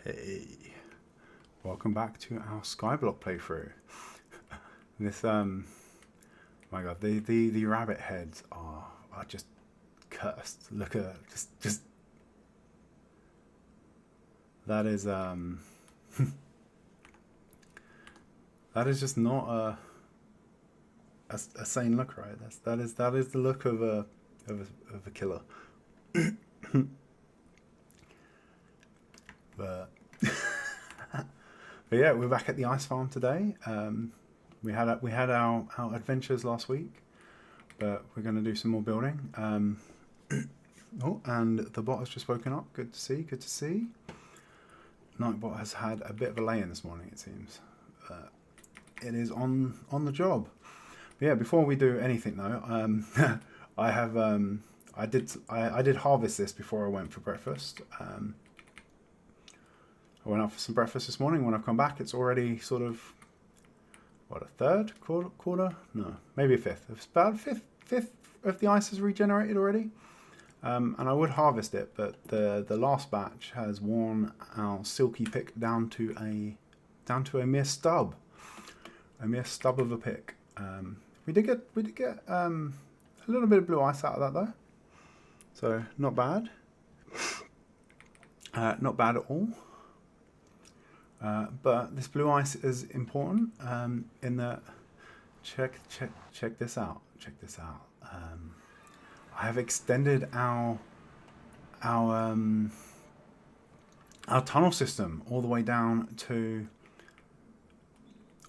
Hey, welcome back to our Skyblock playthrough. This my god, the rabbit heads are just cursed. Look at just that is that is just not a sane look, right? That is the look of a killer. But but yeah, we're back at the ice farm today. We had our adventures last week, but we're going to do some more building. Oh, and the bot has just woken up. Good to see. Good to see. Nightbot has had a bit of a lay-in this morning, it seems. It is on the job. But yeah, before we do anything though, I did harvest this before I went for breakfast. I went out for some breakfast this morning. When I've come back, it's already sort of, what, a third? Quarter? No, maybe a fifth. It's about a fifth of the ice is regenerated already. And I would harvest it, but the last batch has worn our silky pick down to a mere stub. A mere stub of a pick. We did get a little bit of blue ice out of that though. So not bad. Not bad at all. But this blue ice is important in that, check this out. Check this out. I have extended our tunnel system all the way down to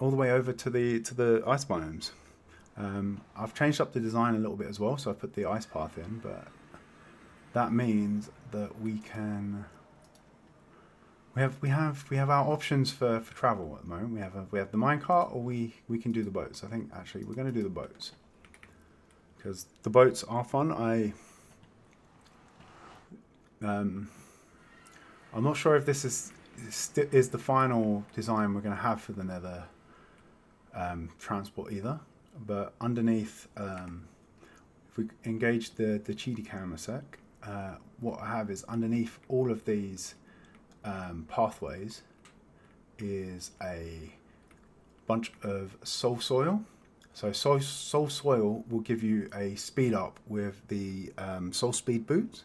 all the way over to the ice biomes. I've changed up the design a little bit as well, so I put the ice path in, but that means that we can. We have our options for travel at the moment. We have the minecart, or we can do the boats. I think actually we're going to do the boats because the boats are fun. I'm not sure if this is the final design we're going to have for the Nether transport either. But underneath, if we engage the cheaty cam a sec, what I have is underneath all of these pathways is a bunch of soul soil. So soul soil will give you a speed up with the soul speed boots,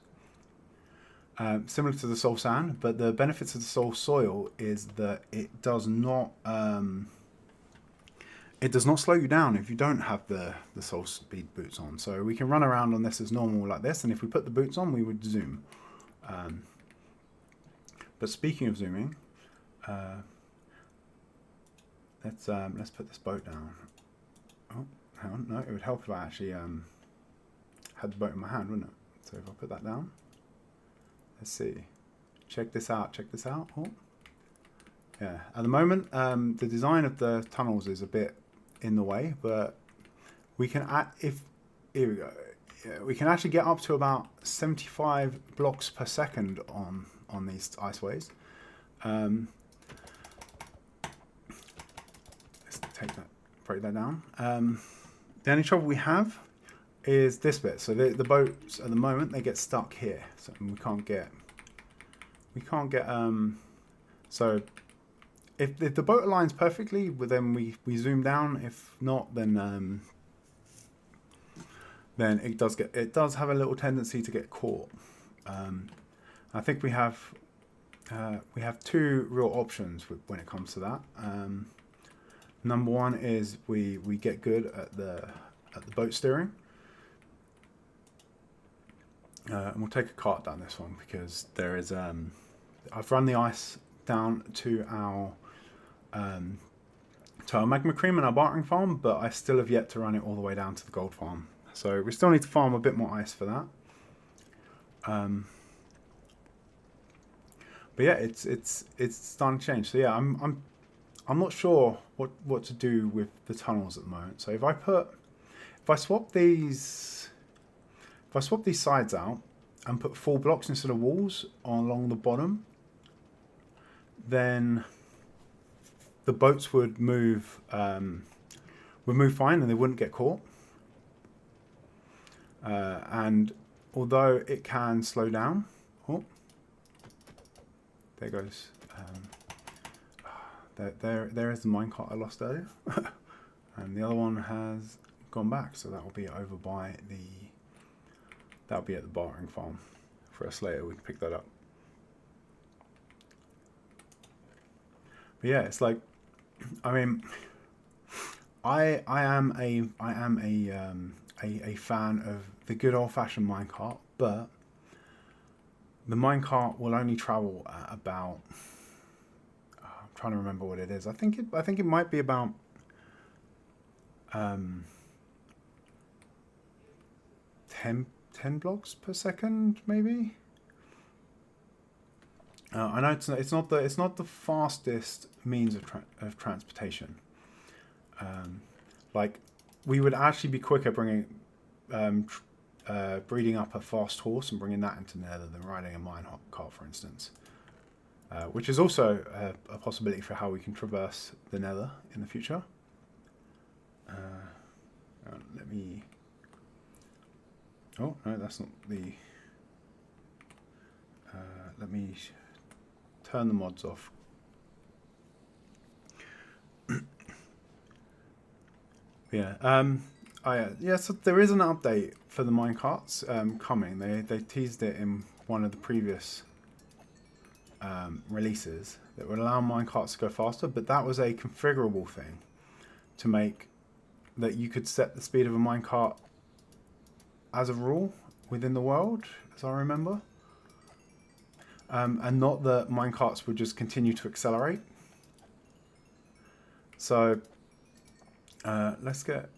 similar to the soul sand. But the benefits of the soul soil is that it does not slow you down if you don't have the soul speed boots on. So we can run around on this as normal like this, and if we put the boots on, we would zoom. But speaking of zooming, let's put this boat down. Oh, hang on. No, it would help if I actually had the boat in my hand, wouldn't it? So if I put that down, let's see. Check this out. Check this out. Oh, yeah. At the moment, the design of the tunnels is a bit in the way, but we can here we go. Yeah, we can actually get up to about 75 blocks per second on these iceways. Let's break that down. The only trouble we have is this bit. So the boats at the moment, they get stuck here, so we can't get. So if the boat aligns perfectly, then we zoom down. If not, then it does have a little tendency to get caught. I think we have two real options when it comes to that. Number one is we get good at the boat steering, and we'll take a cart down this one because there is I've run the ice down to our magma cream and our bartering farm, but I still have yet to run it all the way down to the gold farm. So we still need to farm a bit more ice for that. But yeah, it's starting to change. So yeah, I'm not sure what to do with the tunnels at the moment. So if I swap these sides out and put full blocks instead of walls along the bottom, then the boats would move fine and they wouldn't get caught. And although it can slow down, oh, there goes there is the minecart I lost earlier. And the other one has gone back, so that will be over by that'll be at the bartering farm. For us later, we can pick that up. But yeah, it's like, I mean, I am a fan of the good old-fashioned minecart, but the minecart will only travel at about, I'm trying to remember what it is. I think it might be about 10 blocks per second, maybe. I know it's not the fastest means of transportation. Like, we would actually be quicker bringing breeding up a fast horse and bringing that into Nether than riding a mine cart, for instance. Which is also a possibility for how we can traverse the Nether in the future. Let me. Oh no, that's not the. Let me turn the mods off. Yeah. Yeah. So there is an update for the minecarts coming. They teased it in one of the previous releases that would allow minecarts to go faster, but that was a configurable thing to make that you could set the speed of a minecart as a rule within the world, as I remember. And not that minecarts would just continue to accelerate. So let's get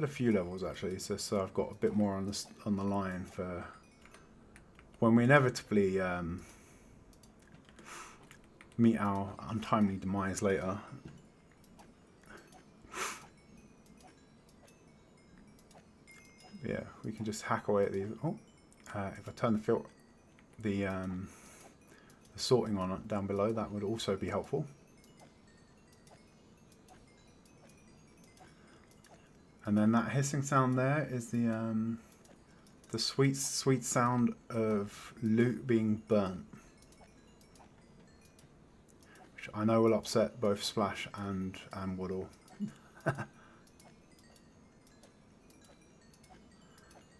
a few levels actually, so I've got a bit more on the line for when we inevitably meet our untimely demise later. Yeah, we can just hack away at these. Oh, if I turn the sorting on it down below, that would also be helpful. And then that hissing sound there is the sweet sound of loot being burnt, which I know will upset both Splash and Woodall.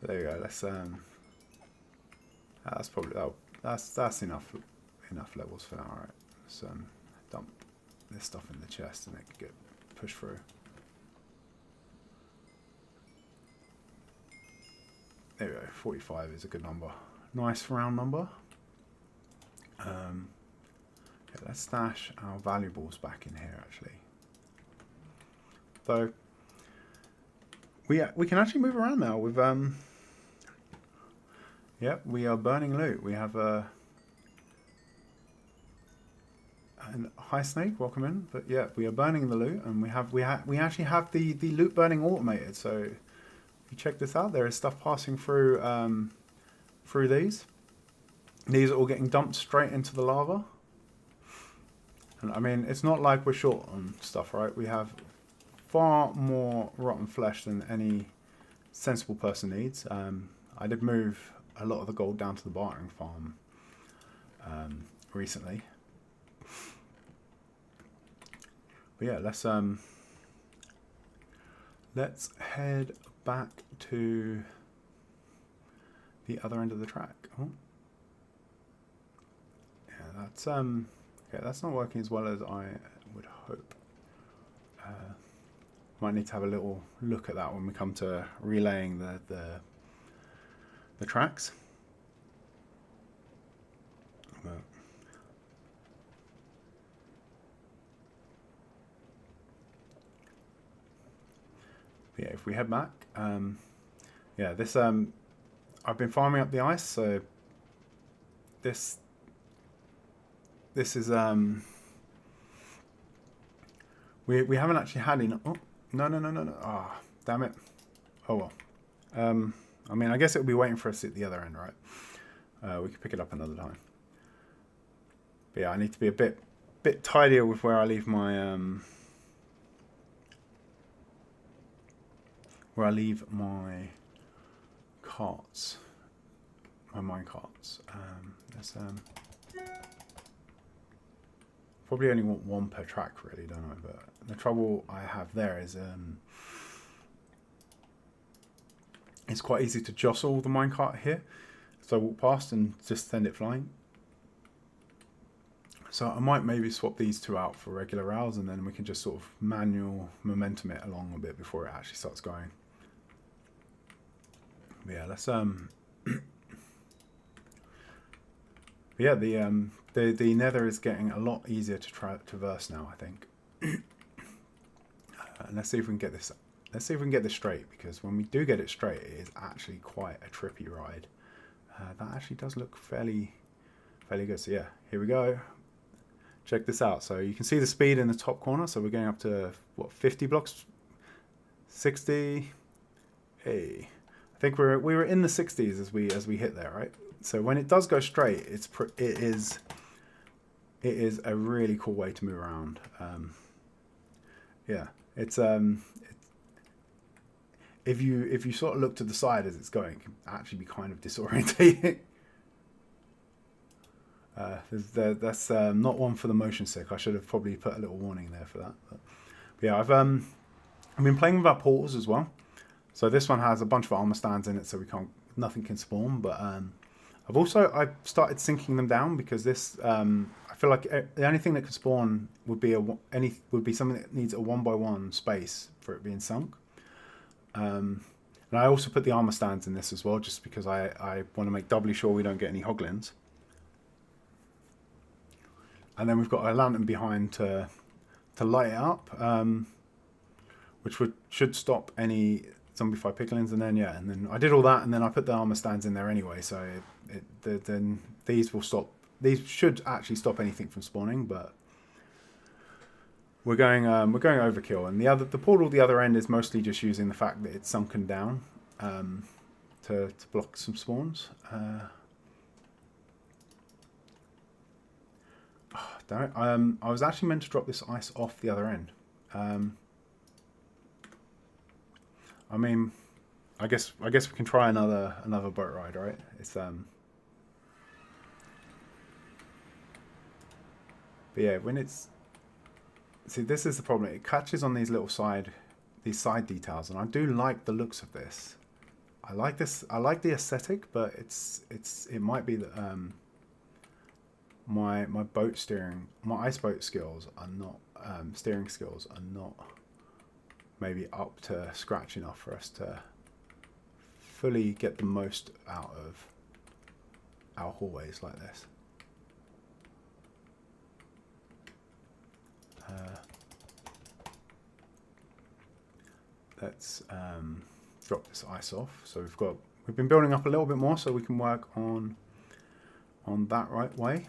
There you go. Let's that's probably that's enough levels for now. All right. Let's dump this stuff in the chest and it can get pushed through. There we go. 45 is a good number. Nice round number. Okay, let's stash our valuables back in here actually. So we can actually move around now with Yep, we are burning loot. We have hi Snake, welcome in. But yeah, we are burning the loot, and we actually have the loot burning automated. So if you check this out, there is stuff passing through through these. These are all getting dumped straight into the lava. And I mean, it's not like we're short on stuff, right? We have far more rotten flesh than any sensible person needs. I did move a lot of the gold down to the bartering farm recently. But yeah, let's head back to the other end of the track. Oh. Yeah, that's okay, that's not working as well as I would hope. Might need to have a little look at that when we come to relaying the tracks. But yeah, if we head back, yeah, this I've been farming up the ice, so this is we haven't actually had enough. Oh, no. Ah, oh, damn it. Oh well. I mean, I guess it'll be waiting for us at the other end, right? We could pick it up another time. But yeah, I need to be a bit tidier with where I leave my carts, my mine carts. Let's probably only want one per track, really, don't I? But the trouble I have there is it's quite easy to jostle the minecart here. So I walk past and just send it flying. So I might maybe swap these two out for regular rails, and then we can just sort of manual momentum it along a bit before it actually starts going. But yeah, let's yeah, the nether is getting a lot easier to traverse now, I think. And let's see if we can get this. Let's see if we can get this straight, because when we do get it straight, it is actually quite a trippy ride. That actually does look fairly good. So yeah, here we go. Check this out. So you can see the speed in the top corner. So we're going up to what, 50 blocks, 60. Hey, I think we were in the 60s as we hit there, right? So when it does go straight, it is a really cool way to move around. Yeah, it's if you sort of look to the side as it's going, it can actually be kind of disorientating. That's not one for the motion sick. I should have probably put a little warning there for that. But yeah, I've been playing with our portals as well. So this one has a bunch of armor stands in it, so nothing can spawn. But I've started sinking them down, because this I feel like the only thing that could spawn would be something that needs a 1x1 space for it being sunk. And I also put the armor stands in this as well, just because I want to make doubly sure we don't get any hoglins. And then we've got a lantern behind to light it up, which should stop any zombified piglins. And then I did all that, and then I put the armor stands in there anyway, so then these will stop. These should actually stop anything from spawning, but we're going overkill. And the portal at the other end is mostly just using the fact that it's sunken down to block some spawns. Damn it. I was actually meant to drop this ice off the other end. I mean, I guess we can try another boat ride, right? It's But yeah, when it's, see, this is the problem. It catches on these side details, and I do like the looks of this. I like this. I like the aesthetic, but it might be that my boat steering, my ice boat skills are not steering skills are not maybe up to scratch enough for us to fully get the most out of our hallways like this. Let's drop this ice off. So we've been building up a little bit more, so we can work on that right way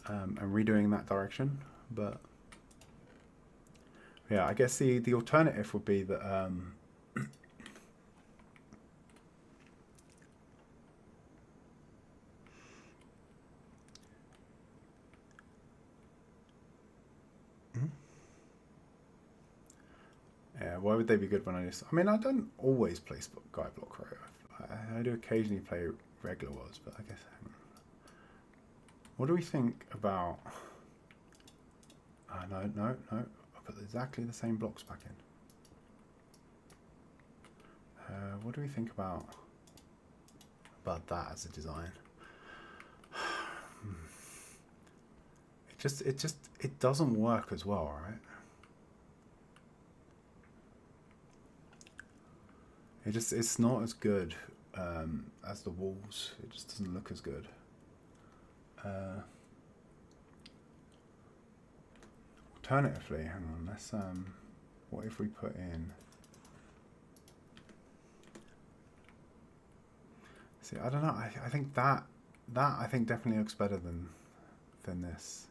and redoing that direction. But yeah, I guess the alternative would be that yeah, why would they be good when I don't always play Skyblock, right? I do occasionally play regular ones, but I guess what do we think about no, I put exactly the same blocks back in. What do we think about that as a design? It doesn't work as well, right? It's not as good as the walls. It just doesn't look as good. Alternatively, hang on, let's what if we put in, see, I don't know, I think that I think definitely looks better than this.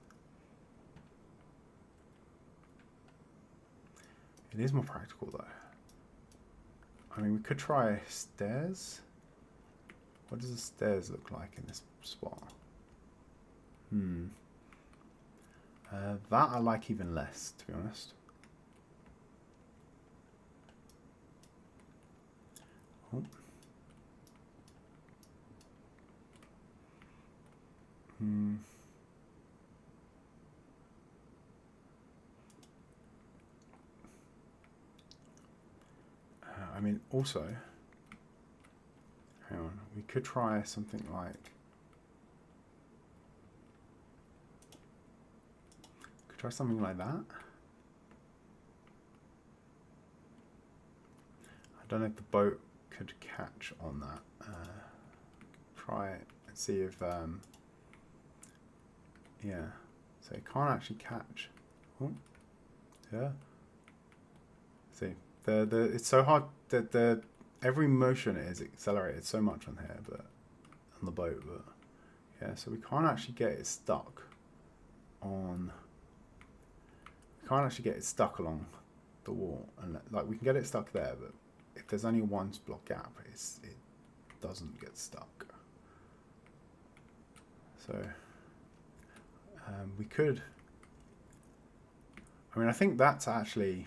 It is more practical though. I mean, we could try stairs. What does the stairs look like in this spot? That I like even less, to be honest. Oh. mean, also, hang on, we could try something like, that. I don't know if the boat could catch on that. Try it and see if, yeah, so it can't actually catch. Oh, yeah. See, it's so hard that every motion is accelerated so much on here, but on the boat, but yeah, so we can't actually get it stuck on. We can't actually get it stuck along the wall, and like we can get it stuck there, but if there's only one block gap, it doesn't get stuck. So we could. I mean, I think that's actually.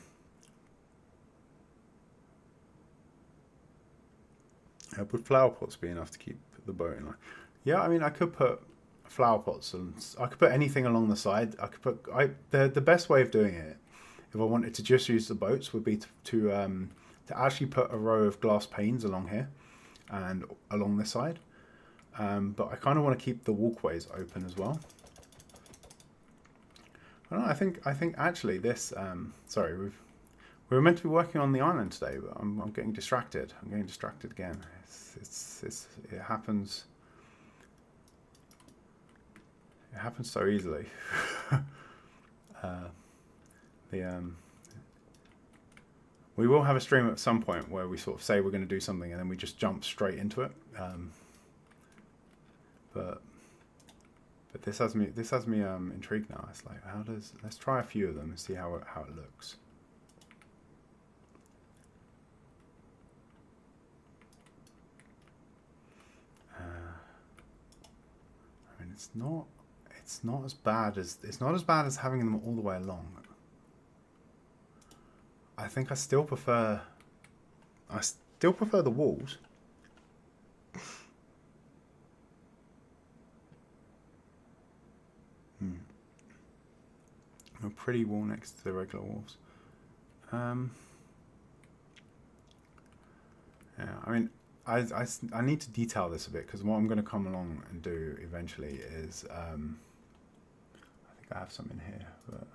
Would flower pots be enough to keep the boat in line? Yeah, I mean, I could put flower pots and I could put anything along the side. I could put the best way of doing it, if I wanted to just use the boats, would be to actually put a row of glass panes along here and along this side. But I kind of want to keep the walkways open as well. I don't know, I think actually this. Sorry, we were meant to be working on the island today, but I'm getting distracted. I'm getting distracted again. It happens. It happens so easily. We will have a stream at some point where we sort of say we're going to do something and then we just jump straight into it. But this has me intrigued now. It's like, let's try a few of them and see how it looks. I mean, it's not as bad as having them all the way along. I think I still prefer the walls. A pretty wall next to the regular walls. Yeah, I mean, I need to detail this a bit, because what I'm going to come along and do eventually is, I think I have some in here, but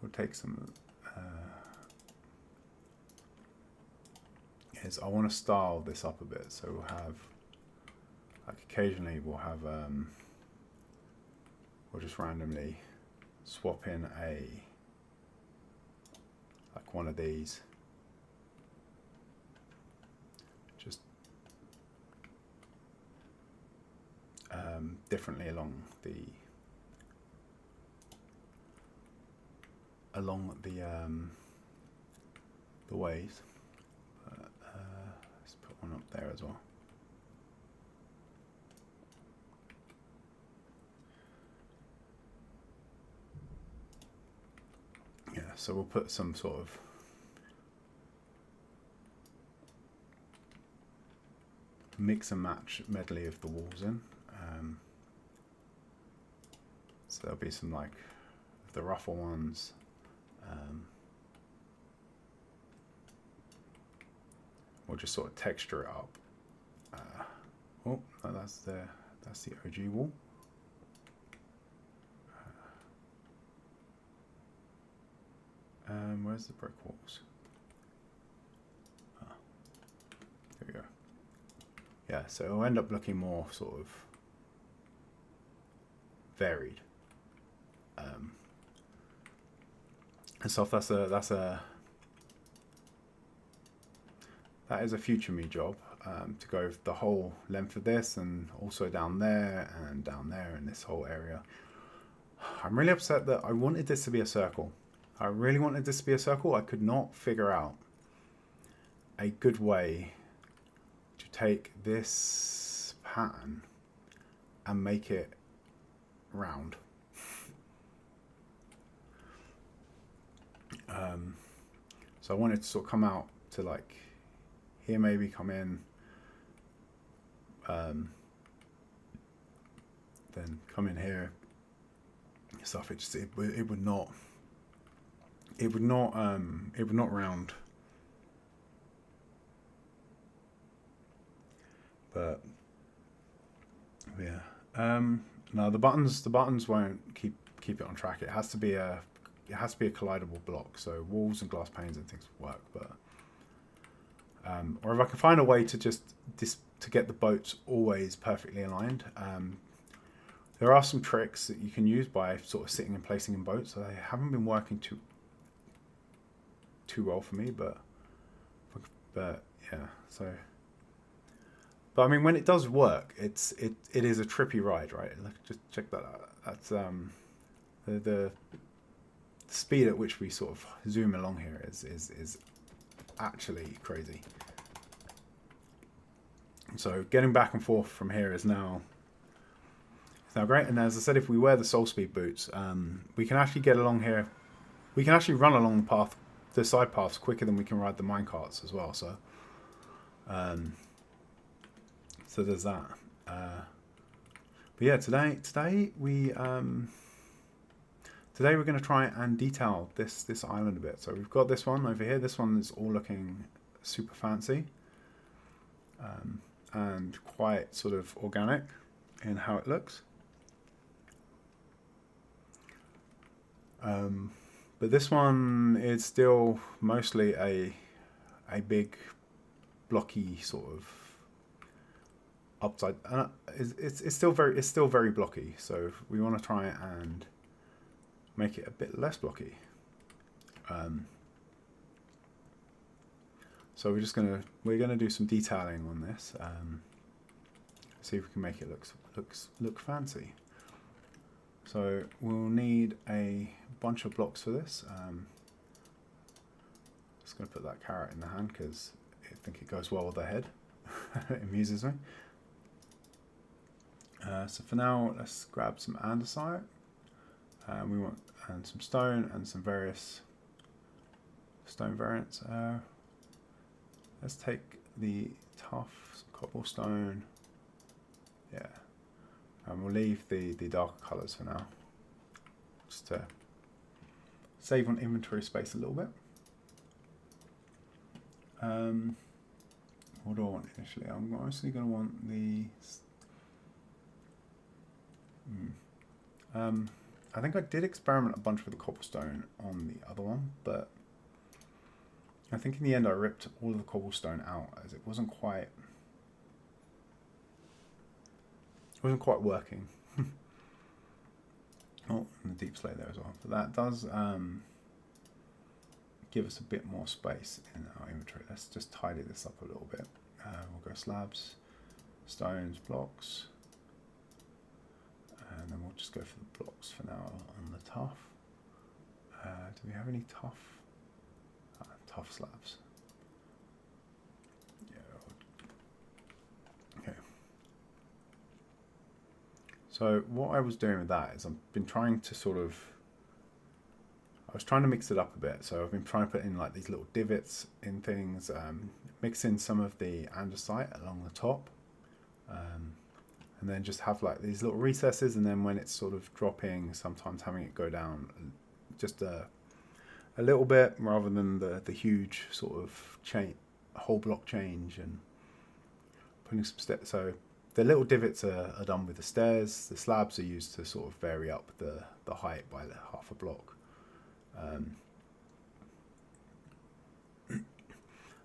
we'll take some. Is I want to style this up a bit, so we'll have, like, occasionally we'll have, we'll just randomly swap in like one of these. Just differently along the ways. Let's put one up there as well. Yeah, so we'll put some sort of mix and match medley of the walls in. So there'll be some, like, the rougher ones. We'll just sort of texture it up. Oh, no, that's the OG wall. Where's the brick walls? Oh, there we go. Yeah, so it'll end up looking more sort of varied. And stuff. That is a future me job, to go the whole length of this, and also down there and this whole area. I'm really upset that I wanted this to be a circle. I really wanted this to be a circle. I could not figure out a good way to take this pattern and make it round. So I wanted to sort of come out to, like, here, maybe come in, then come in here. Stuff. It would not round. But yeah, no, the buttons won't keep it on track. It has to be a collidable block, so walls and glass panes and things work. But or if I can find a way to just to get the boats always perfectly aligned. There are some tricks that you can use by sort of sitting and placing in boats. They haven't been working too well for me, but yeah. So, but I mean, when it does work, it is a trippy ride, right? Just check that out. That's the speed at which we sort of zoom along here is actually crazy. So getting back and forth from here is now great. And as I said, if we wear the soul speed boots, we can actually get along here. We can actually run along the side paths quicker than we can ride the minecarts as well. So, so there's that. But yeah, today we're going to try and detail this island a bit. So we've got this one over here. This one is all looking super fancy and quite sort of organic in how it looks. But this one is still mostly a big blocky sort of upside. It's still very blocky. So we want to try and make it a bit less blocky. So we're gonna do some detailing on this. See if we can make it look fancy. So we'll need a bunch of blocks for this. Just going to put that carrot in the hand because I think it goes well with the head. It amuses me. So for now, let's grab some andesite. We want some stone and some various stone variants. Let's take the tough cobblestone. Yeah. And we'll leave the darker colours for now, just to save on inventory space a little bit. What do I want initially? I'm mostly going to want the... I think I did experiment a bunch with the cobblestone on the other one, but I think in the end I ripped all of the cobblestone out as it wasn't quite working. Oh, and the deep slate there as well. But that does give us a bit more space in our inventory. Let's just tidy this up a little bit. We'll go slabs, stones, blocks, and then we'll just go for the blocks for now on the tough. Do we have any tough? Tough slabs. So what I was doing with that is I've been trying to I was trying to mix it up a bit. So I've been trying to put in like these little divots in things, mix in some of the andesite along the top, and then just have like these little recesses, and then when it's sort of dropping, sometimes having it go down just a little bit rather than the huge sort of whole block change, and putting some steps. So the little divots are done with the stairs. The slabs are used to sort of vary up the height by half a block. And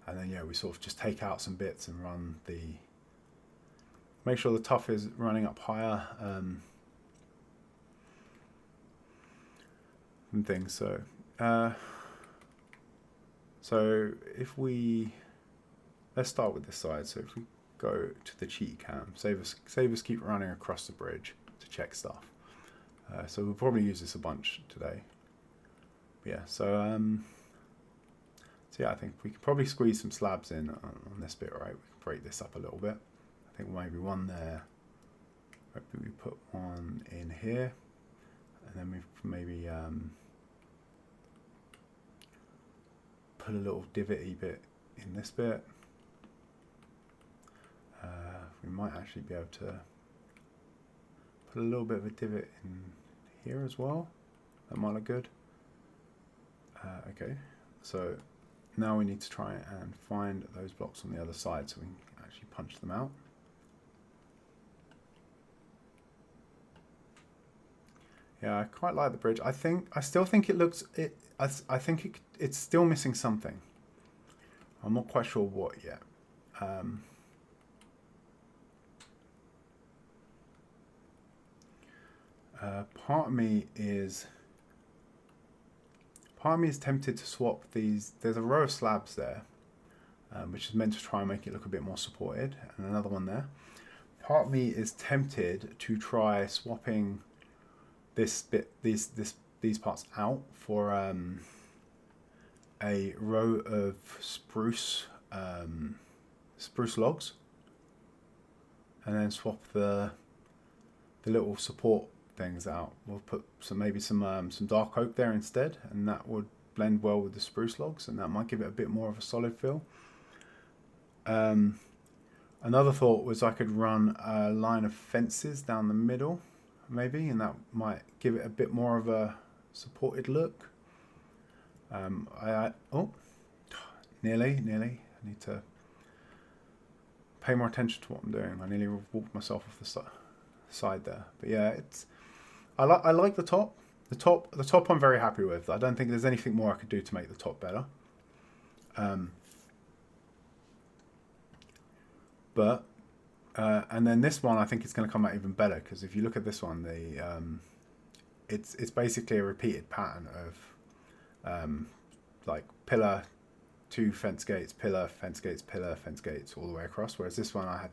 then yeah, we sort of just take out some bits and make sure the tough is running up higher and things. So if let's start with this side. So if we go to the cheat cam, save us keep running across the bridge to check stuff. So we'll probably use this a bunch today. But yeah, so yeah, I think we could probably squeeze some slabs in on this bit, right? We can break this up a little bit. I think maybe one there. Maybe we put one in here, and then we maybe put a little divot-y bit in this bit. We might actually be able to put a little bit of a divot in here as well. That might look good. Okay, so now we need to try and find those blocks on the other side so we can actually punch them out. Yeah, I quite like the bridge. I still think it looks it. I think it's still missing something. I'm not quite sure what yet. Part of me is tempted to swap these. There's a row of slabs there, which is meant to try and make it look a bit more supported, and another one there. Part of me is tempted to try swapping this bit, these parts out for a row of spruce logs, and then swap the little support things out. We'll put maybe some dark oak there instead, and that would blend well with the spruce logs, and that might give it a bit more of a solid feel. Another thought was I could run a line of fences down the middle, maybe, and that might give it a bit more of a supported look. Nearly. I need to pay more attention to what I'm doing. I nearly walked myself off the side there. But yeah, I like the top. The top I'm very happy with. I don't think there's anything more I could do to make the top better. And then this one I think it's going to come out even better, because if you look at this one, it's basically a repeated pattern of like pillar, 2 fence gates, pillar, fence gates, pillar, fence gates, all the way across. Whereas this one I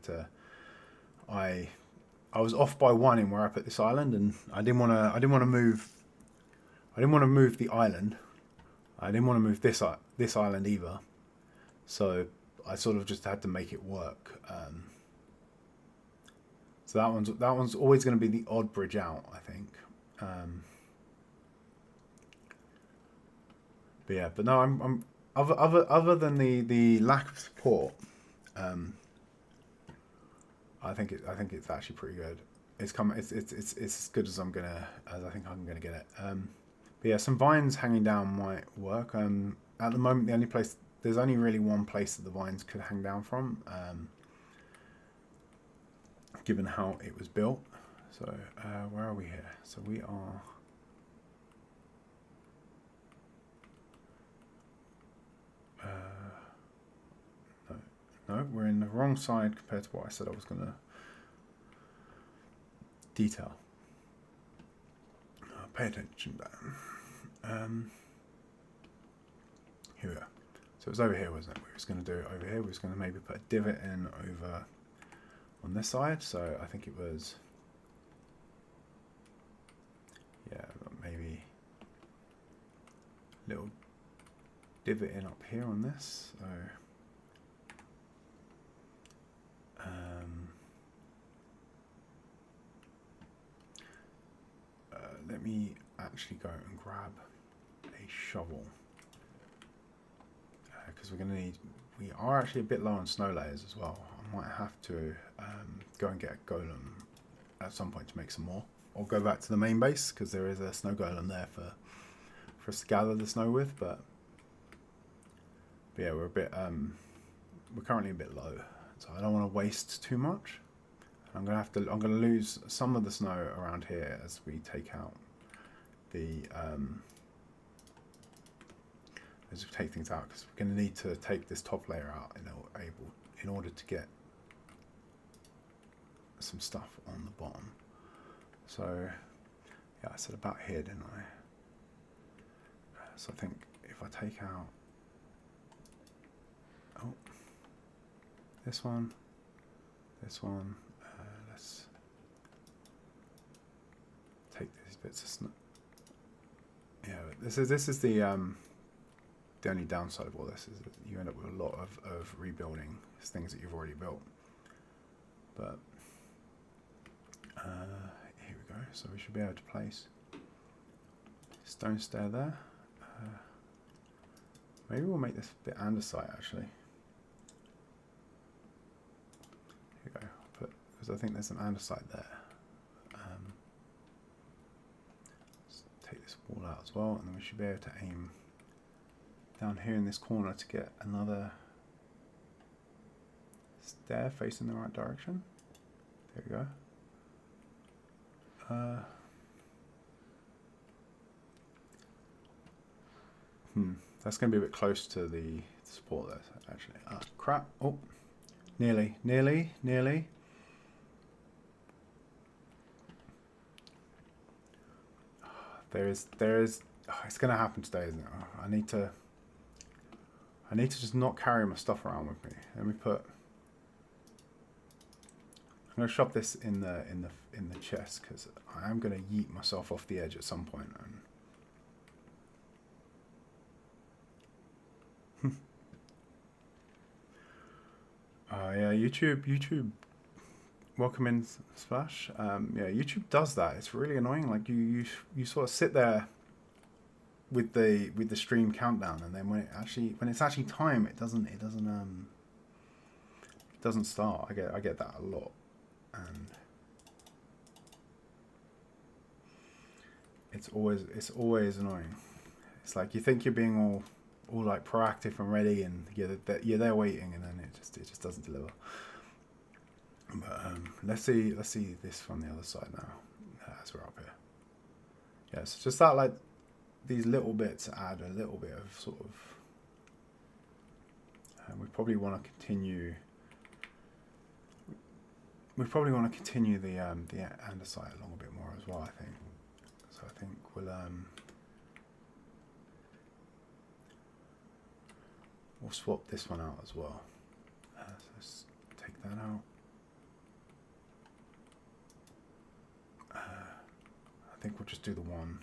was off by 1 in where I put this island, and I didn't want to move the island. I didn't want to move this island either. So I sort of just had to make it work. So that one's always going to be the odd bridge out, I think. But yeah, but no, I'm other than the lack of support, I think it's actually pretty good. It's as good as I think I'm gonna get it. But yeah, some vines hanging down might work. At the moment, there's only really one place that the vines could hang down from, given how it was built. So where are we here? So we are. No, we're in the wrong side compared to what I said I was going to detail. Pay attention down. Here we are. So it was over here, wasn't it? We was going to do it over here. We was going to maybe put a divot in over on this side. So I think it was, yeah, maybe a little divot in up here on this. So let me actually go and grab a shovel, because we are actually a bit low on snow layers as well. I might have to go and get a golem at some point to make some more, or go back to the main base, because there is a snow golem there for us to gather the snow with. But yeah, we're currently a bit low, so I don't want to waste too much. I'm gonna lose some of the snow around here as we take out as we take things out, because we're going to need to take this top layer out in order to get some stuff on the bottom. So yeah, I said about here, didn't I? So I think if I take out this one, let's take these bits of snow. Yeah, this is the only downside of all this, is that you end up with a lot of rebuilding things that you've already built. But here we go. So we should be able to place stone stair there. Maybe we'll make this a bit andesite actually. Here we go. Because I think there's some andesite there. Let's take this wall out as well, and then we should be able to aim down here in this corner to get another stair facing the right direction. There we go. That's going to be a bit close to the support there, actually. Crap. Oh, nearly. There is. Oh, it's going to happen today, isn't it? Oh, I need to just not carry my stuff around with me. Let me put. I'm going to shove this in the chest because I am going to yeet myself off the edge at some point. Yeah, YouTube. Welcome in, Splash. Yeah, YouTube does that. It's really annoying. Like you sort of sit there with the stream countdown, and then when it's actually time, it doesn't start. I get that a lot, and it's always annoying. It's like you think you're being all like proactive and ready, and you're there waiting, and then it just doesn't deliver. But let's see this from the other side now. As we're up here, yeah. So just that, like these little bits add a little bit of sort of. We probably want to continue. We probably want to continue the andesite along a bit more as well. I think. So I think we'll swap this one out as well. So let's take that out. I think we'll just do the one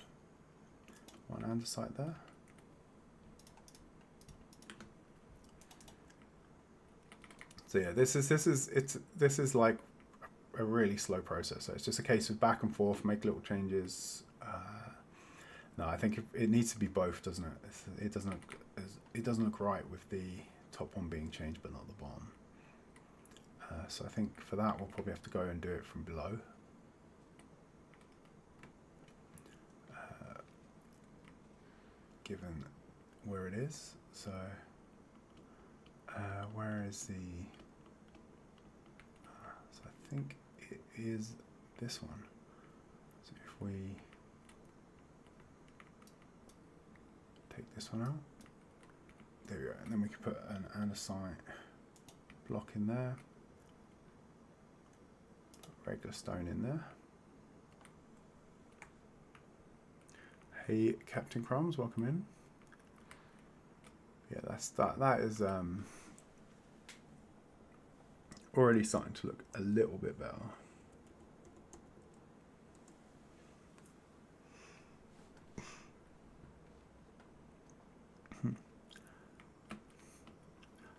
andesite there. So yeah, this is like a really slow process. So it's just a case of back and forth, make little changes. No, I think it needs to be both, doesn't it? It doesn't look right with the top one being changed but not the bottom. So I think for that we'll probably have to go and do it from below. Given where it is, so where is the? So I think it is this one. So if we take this one out, there we go, and then we can put an andesite block in there, put regular stone in there. Hey, Captain Crumbs, welcome in. Yeah, that is already starting to look a little bit better.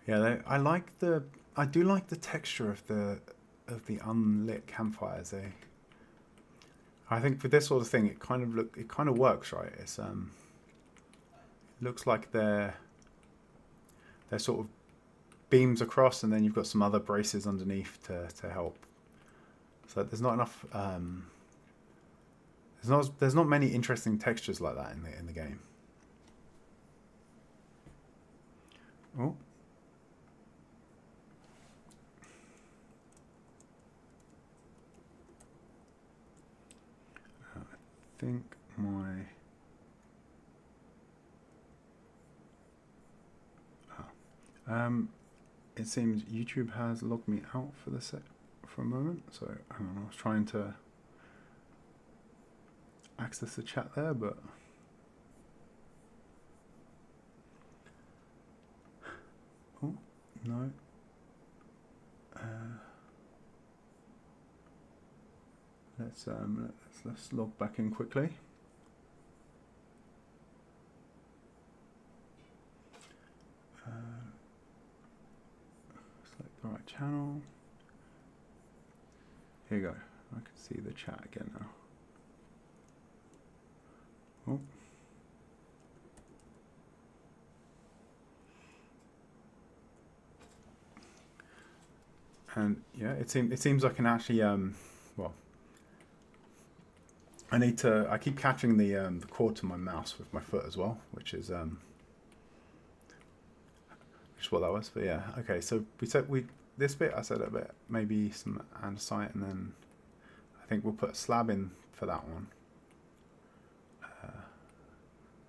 Yeah, I do like the texture of the unlit campfires. I think for this sort of thing, it kind of works, right? It's it looks like they're sort of beams across, and then you've got some other braces underneath to help. So there's not enough. There's not many interesting textures like that in the game. Oh. I think it seems YouTube has logged me out for a moment, so hang on, I was trying to access the chat there, but oh no. Let's log back in quickly. Select the right channel. Here you go. I can see the chat again now. Oh. And yeah, it seems I can actually well, I keep catching the cord to my mouse with my foot as well, which is what that was. But yeah, okay. So this bit I said a bit, maybe some andesite, and then I think we'll put a slab in for that one.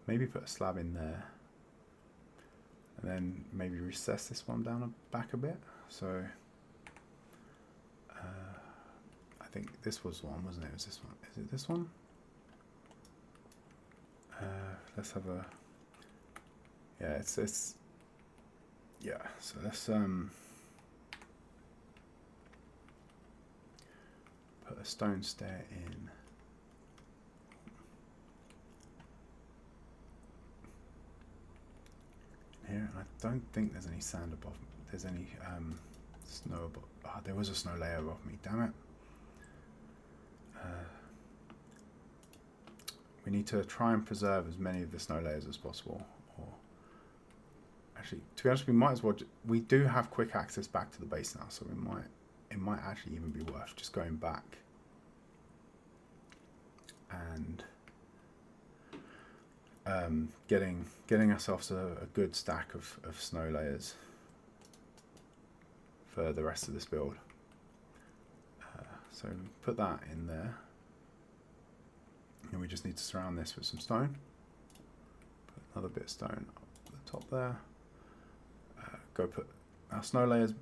Maybe put a slab in there. and then maybe recess this one down back a bit. So I think this was one, wasn't it? Was this one? Is it this one? Let's have a, yeah, it's yeah, so let's put a stone stair in here, and I don't think there's any sand above, there's any snow above. Oh, there was a snow layer above me, damn it. We need to try and preserve as many of the snow layers as possible. Or actually, to be honest, we might as well. We do have quick access back to the base now, so it might actually even be worth just going back and getting ourselves a good stack of snow layers for the rest of this build. So put that in there. And we just need to surround this with some stone. Put another bit of stone up the top there. Go put our snow layers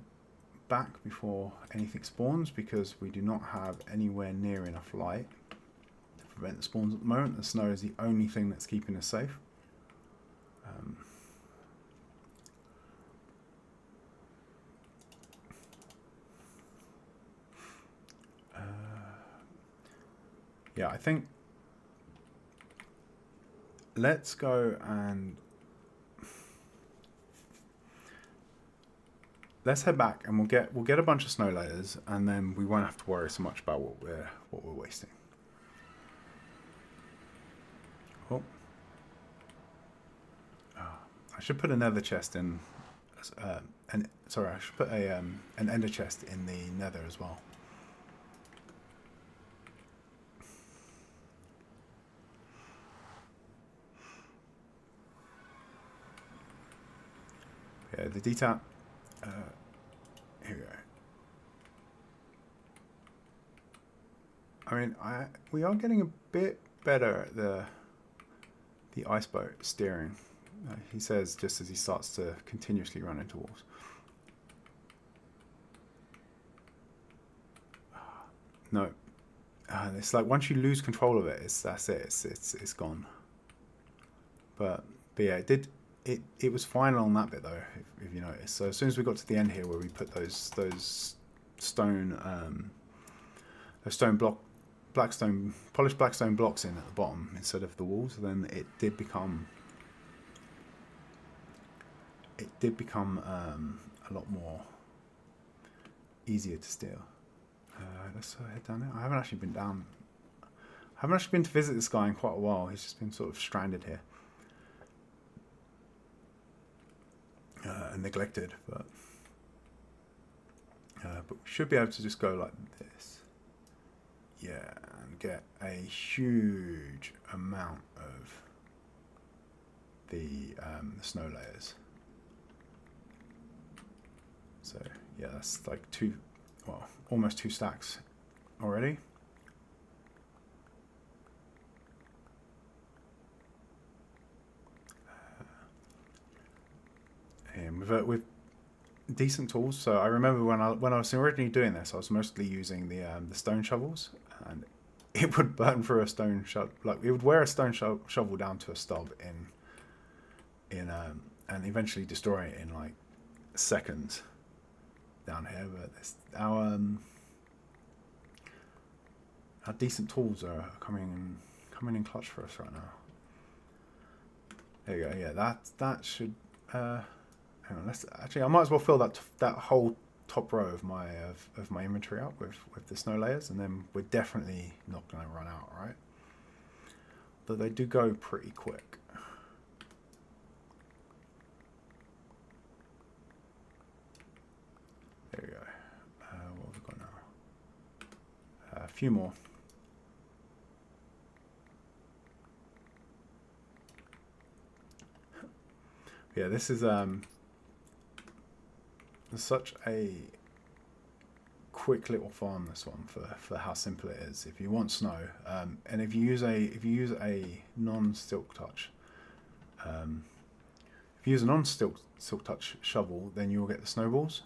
back before anything spawns, because we do not have anywhere near enough light to prevent the spawns at the moment. The snow is the only thing that's keeping us safe. Yeah, I think let's go and let's head back, and we'll get a bunch of snow layers, and then we won't have to worry so much about what we're wasting. Oh, I should put a nether chest in, and sorry, I should put an ender chest in the nether as well. Yeah, the detail. Here we go. I mean, we are getting a bit better at the ice boat steering. He says just as he starts to continuously run into walls. No, it's like once you lose control of it, that's it. It's gone. But yeah, it was fine on that bit though, if you notice. So as soon as we got to the end here, where we put those stone polished blackstone blocks in at the bottom instead of the walls, then it did become a lot more easier to steal. Let's head down there. I haven't actually been to visit this guy in quite a while. He's just been sort of stranded here. And neglected, but we should be able to just go like this, yeah, and get a huge amount of the snow layers. So yeah, that's like almost 2 stacks already. And with decent tools. So I remember when I was originally doing this, I was mostly using the stone shovels, and it would burn through a stone shovel. Like it would wear a stone shovel down to a stub and eventually destroy it in like seconds down here. But our decent tools are coming in clutch for us right now. There you go. Yeah, that should. Hang on, I might as well fill that whole top row of my inventory up with the snow layers, and then we're definitely not going to run out, right? Though they do go pretty quick. There we go. What have we got now? A few more. Yeah, this is such a quick little farm, this one, for how simple it is. If you want snow, and if you use a non-silk touch, if if you use a non-silk touch shovel, then you'll get the snowballs,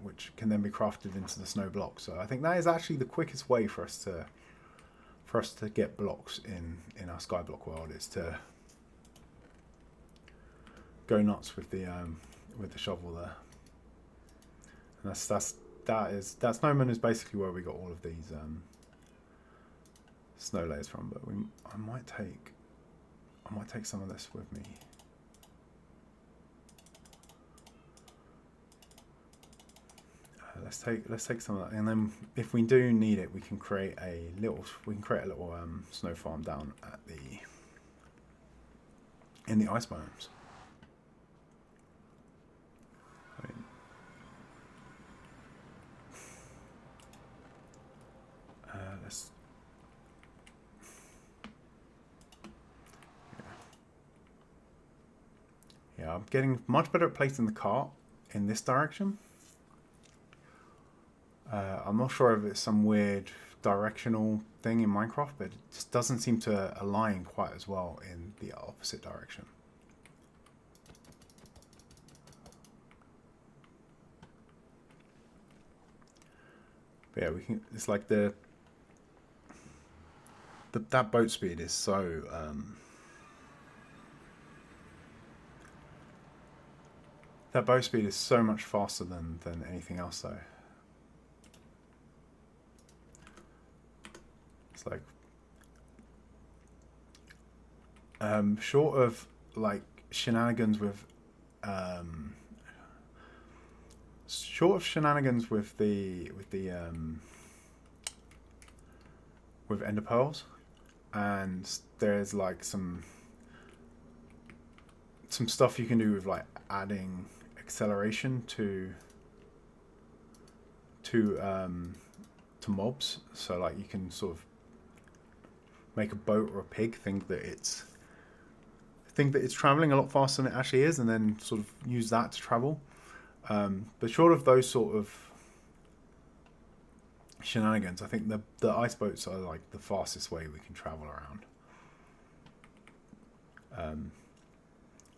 which can then be crafted into the snow block. So I think that is actually the quickest way for us to get blocks in our Skyblock world, is to go nuts with the shovel there. And that snowman is basically where we got all of these snow layers from. But I might take some of this with me. Let's take some of that, and then if we do need it, we can create a little snow farm down at in the ice biomes. Let's. Yeah, I'm getting much better at placing the cart in this direction. I'm not sure if it's some weird directional thing in Minecraft, but it just doesn't seem to align quite as well in the opposite direction. But yeah, we can. It's like that boat speed is so. That boat speed is so much faster than anything else, though. It's like short of like shenanigans with with ender pearls, and there's like some stuff you can do with like adding acceleration to mobs. So like you can sort of make a boat or a pig think that it's traveling a lot faster than it actually is, and then sort of use that to travel. But short of those sort of shenanigans, I think the ice boats are like the fastest way we can travel around.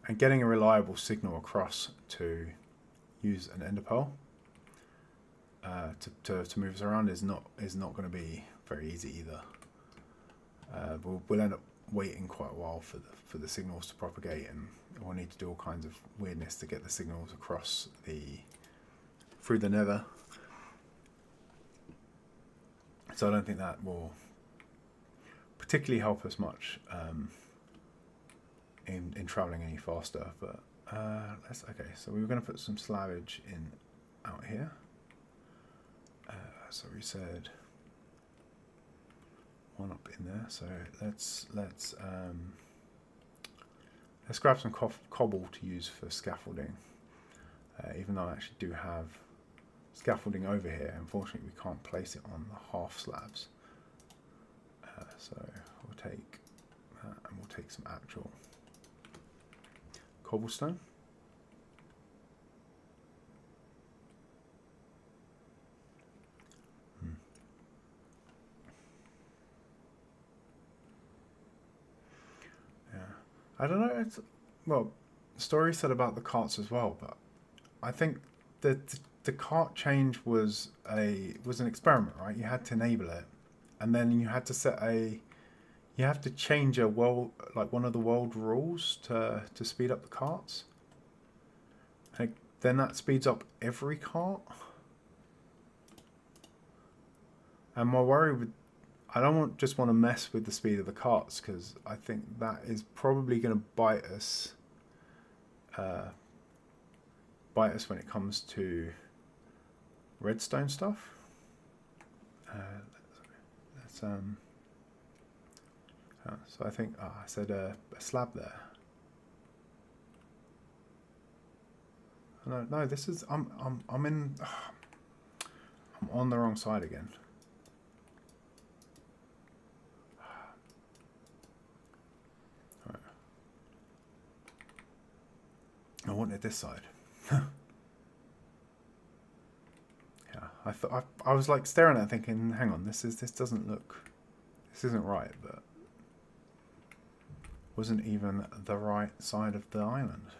And getting a reliable signal across to use an ender pearl to move us around is not going to be very easy either. We'll end up waiting quite a while for the signals to propagate, and we'll need to do all kinds of weirdness to get the signals across through the nether. So I don't think that will particularly help us much in traveling any faster. But okay. So we were going to put some slabbage in out here. So we said one up in there. So let's grab some cobble to use for scaffolding. Even though I actually do have scaffolding over here, unfortunately we can't place it on the half slabs. So we'll take that, and we'll take some actual cobblestone. I don't know. Well, the story said about the carts as well, but I think that the cart change was an experiment, right? You had to enable it, and then you had to you have to change one of the world rules to speed up the carts. Then that speeds up every cart. And my worry I don't just want to mess with the speed of the carts, because I think that is probably going to bite us when it comes to redstone stuff. So I think I said a slab there. No, this is I'm on the wrong side again. I wanted this side. Yeah, I thought I was like staring at it thinking, hang on, this isn't right, but wasn't even the right side of the island.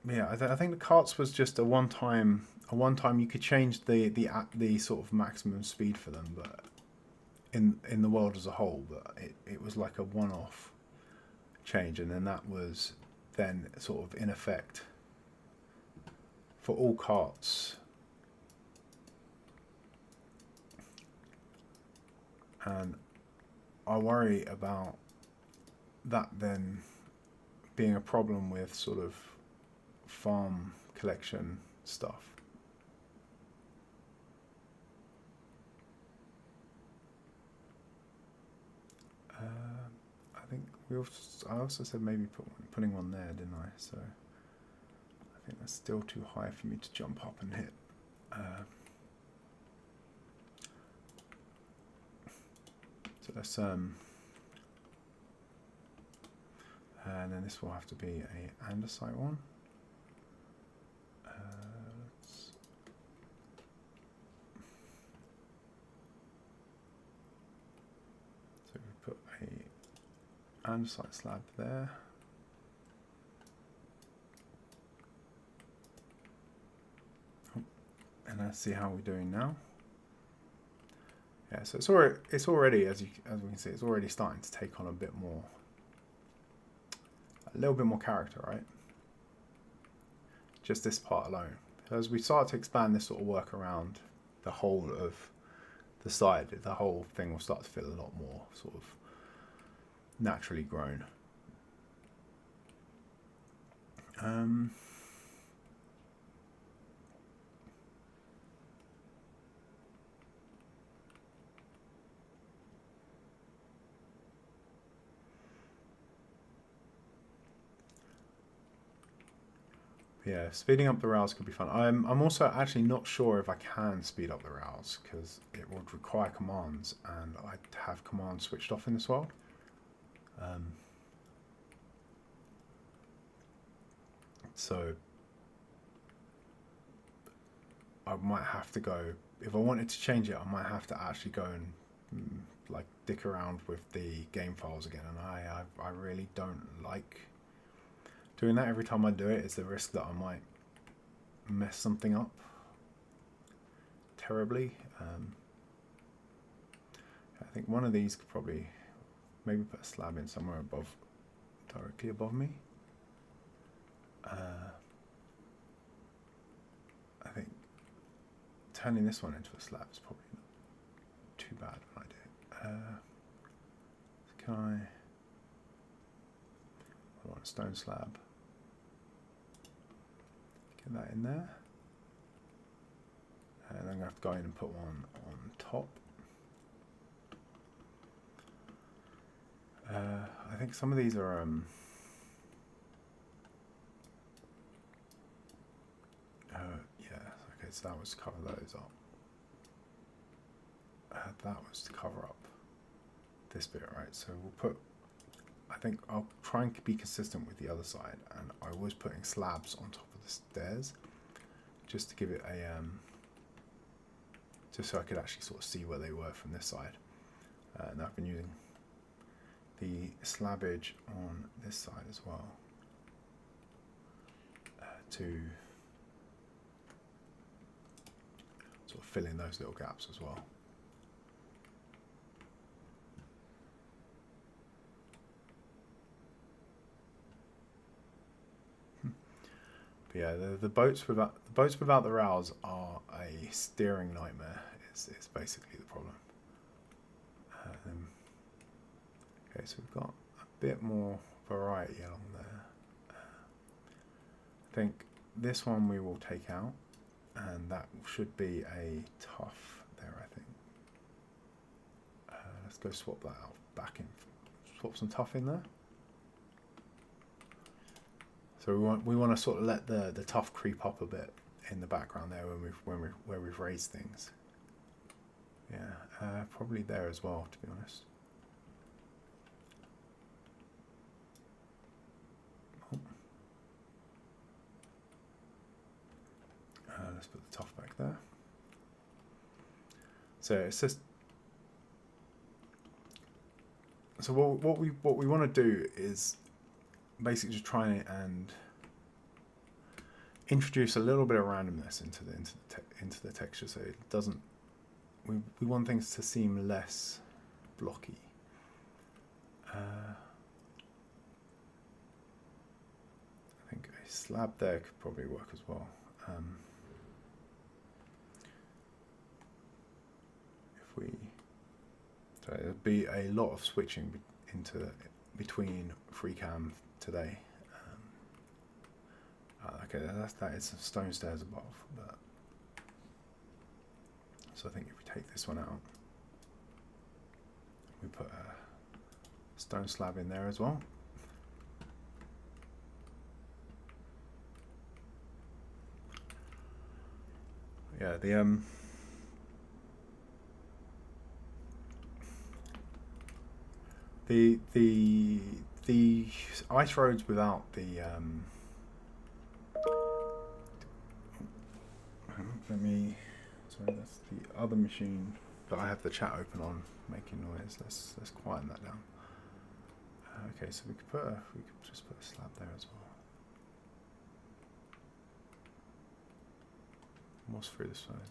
yeah, I think the carts was just a one time. A one time you could change the sort of maximum speed for them, but in the world as a whole, but it was like a one off change, and then that was then sort of in effect for all carts. And I worry about that then being a problem with sort of farm collection stuff. I think I also said maybe putting one there, didn't I? So I think that's still too high for me to jump up and hit. So let's and then this will have to be a andesite one. So we put a andesite slab there. And let's see how we're doing now. Yeah, so it's already as we can see, it's already starting to take on a little bit more character, right? Just this part alone. As we start to expand this sort of work around the whole of the side, the whole thing will start to feel a lot more sort of naturally grown. Yeah, speeding up the rails could be fun. I'm also actually not sure if I can speed up the rails because it would require commands, and I'd have commands switched off in this world. So I might have to go, if I wanted to change it, I might have to actually go and like dick around with the game files again, and I really don't like doing that. Every time I do it, it's the risk that I might mess something up terribly. I think one of these could probably maybe put a slab in somewhere directly above me. I think turning this one into a slab is probably not too bad an idea. Can I want a stone slab. Get that in there. And I'm going to have to go in and put one on top. I think some of these are yeah, okay, so that was to cover those up. That was to cover up this bit, right? So we'll put, I think I'll try and be consistent with the other side, and I was putting slabs on top of the stairs just to give it a just so I could actually sort of see where they were from this side. And I've been using the slabbage on this side as well to sort of fill in those little gaps as well. But yeah, the boats without the rails are a steering nightmare. Is basically the problem. Okay, so we've got a bit more variety along there. I think this one we will take out, and that should be a tough there, I think. Let's go swap that out back in. Swap some tough in there. So we want to sort of let the tough creep up a bit in the background there where we've raised things. Yeah, probably there as well, to be honest. Let's put the tough back there. So it's just, so what we want to do is basically just try and introduce a little bit of randomness into the texture, so it doesn't. We want things to seem less blocky. I think a slab there could probably work as well. So there'd be a lot of switching between FreeCam today. Okay, that is some stone stairs above. But so I think if we take this one out, we put a stone slab in there as well. Yeah, the ice roads without the sorry, that's the other machine that I have the chat open on making noise. Let's quieten that down. Okay, so we could just put a slab there as well. What's through this side?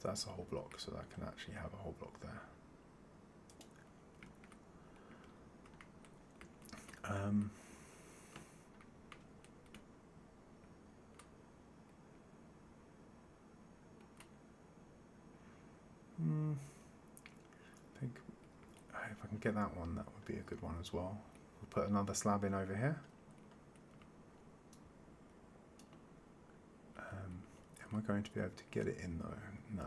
That's a whole block, so that can actually have a whole block there. I think if I can get that one, that would be a good one as well. We'll put another slab in over here. Am I going to be able to get it in though? No.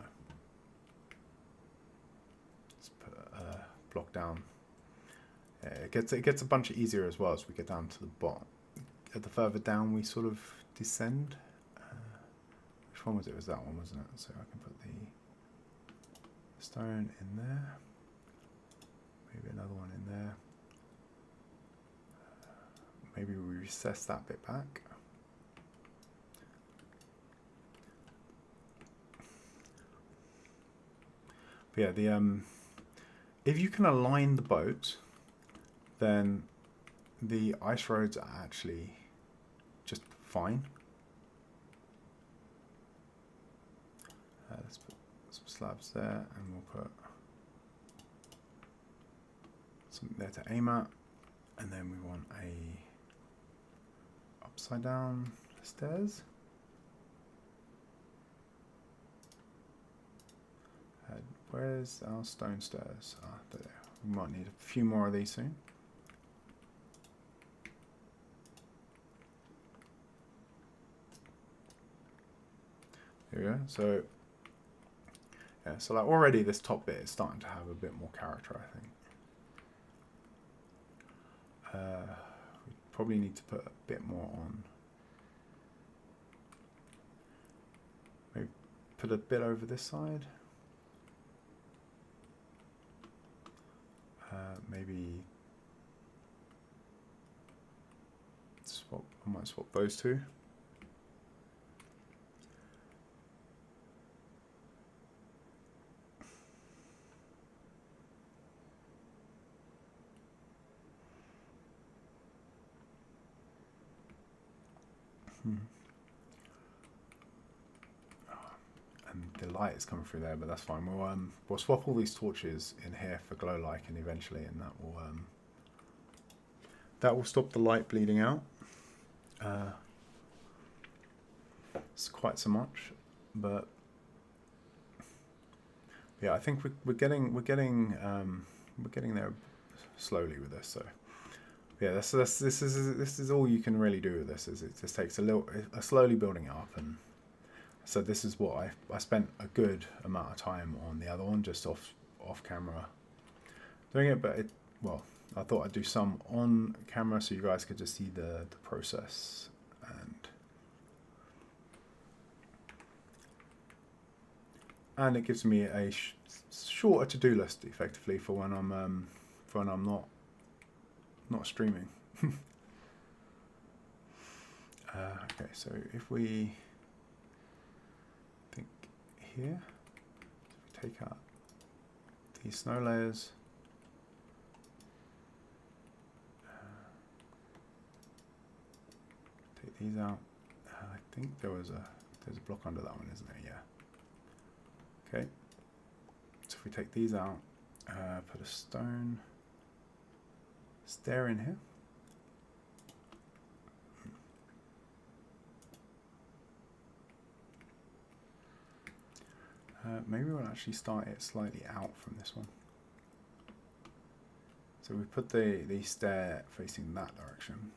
Let's put a block down. It gets a bunch easier as well as we get down to the bottom. The further down we sort of descend. Which one was it? It was that one, wasn't it? So I can put the stone in there. Maybe another one in there. Maybe we recess that bit back. But yeah, if you can align the boat, then the ice roads are actually just fine. Let's put some slabs there, and we'll put something there to aim at, and then we want a upside down stairs. Where's our stone stairs? Ah, there. We might need a few more of these soon. There we go. So yeah, so like already this top bit is starting to have a bit more character, I think. We probably need to put a bit more on. Maybe put a bit over this side. Maybe swap. I might swap those two. And the light is coming through there, but that's fine. We'll swap all these torches in here for glow like, and eventually, and that will stop the light bleeding out. It's quite so much, but yeah, I think we're getting there slowly with this. So yeah, this is all you can really do with this. Is it just takes a slowly building it up, and so this is what I spent a good amount of time on the other one, just off camera doing it. But I thought I'd do some on camera so you guys could just see the process, and it gives me a shorter to-do list effectively for when I'm not streaming. Okay, so if we think here, if we take out these snow layers, take these out. I think there's a block under that one, isn't there? Yeah. Okay. So if we take these out, put a stone stair in here. Maybe we'll actually start it slightly out from this one. So we put the stair facing that direction.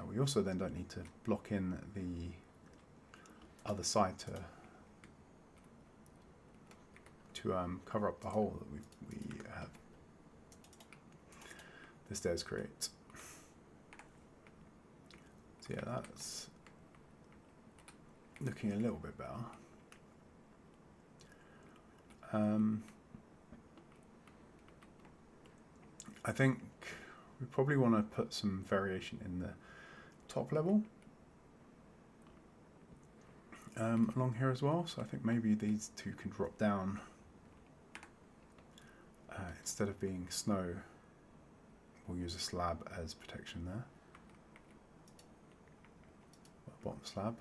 We also then don't need to block in the other side to cover up the hole that we have the stairs create. So yeah, that's looking a little bit better. I think we probably want to put some variation in the top level along here as well. So I think maybe these two can drop down instead of being snow. We'll use a slab as protection there. Bottom slab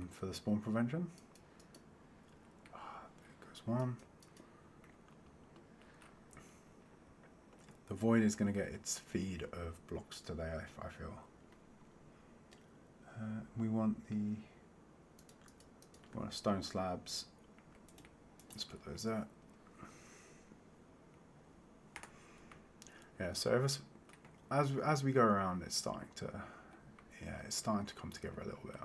for the spawn prevention. There goes one. The void is going to get its feed of blocks today, I feel. We want stone slabs. Let's put those there. Yeah, so as we go around, it's starting to come together a little bit.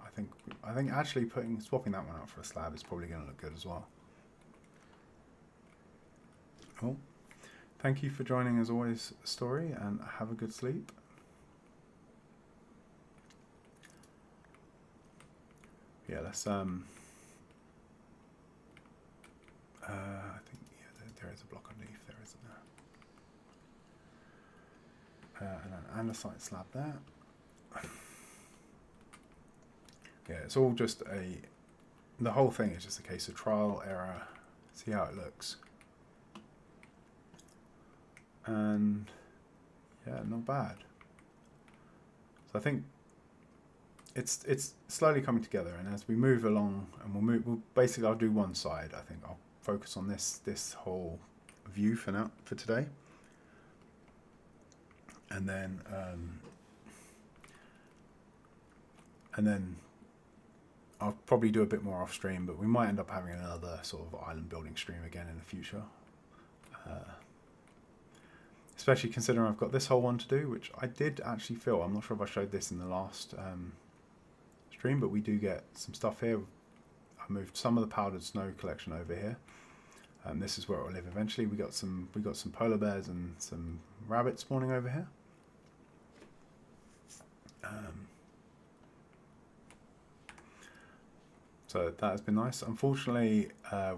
I think actually swapping that one out for a slab is probably going to look good as well. Cool. Thank you for joining as always, Story, and have a good sleep. Yeah, let's I think there is a block underneath there, isn't there? And an andesite slab there. Yeah, it's all just the whole thing is just a case of trial, error, see how it looks. And yeah, not bad. So I think it's slowly coming together, and as we move along, and I'll do one side. I think I'll focus on this whole view for today, and then I'll probably do a bit more off stream, but we might end up having another sort of island building stream again in the future. Especially considering I've got this whole one to do, which I did actually feel. I'm not sure if I showed this in the last stream, but we do get some stuff here. I moved some of the powdered snow collection over here. This is where it will live eventually. We got some polar bears and some rabbits spawning over here. So that has been nice. Unfortunately, I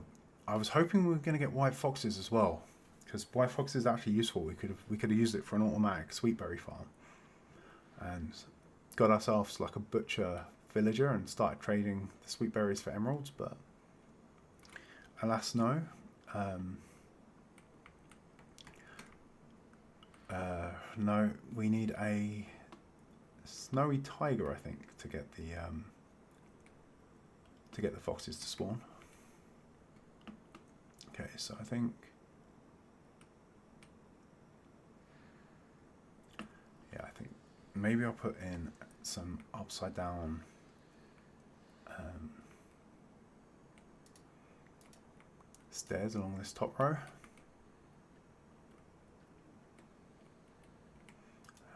was hoping we were going to get white foxes as well, because white fox is actually useful. We could have used it for an automatic sweetberry farm, and got ourselves like a butcher villager and started trading the sweetberries for emeralds. But alas, no. No, we need a snowy tiger, I think, to get the foxes to spawn. Okay, so I think. Yeah, I think maybe I'll put in some upside down stairs along this top row.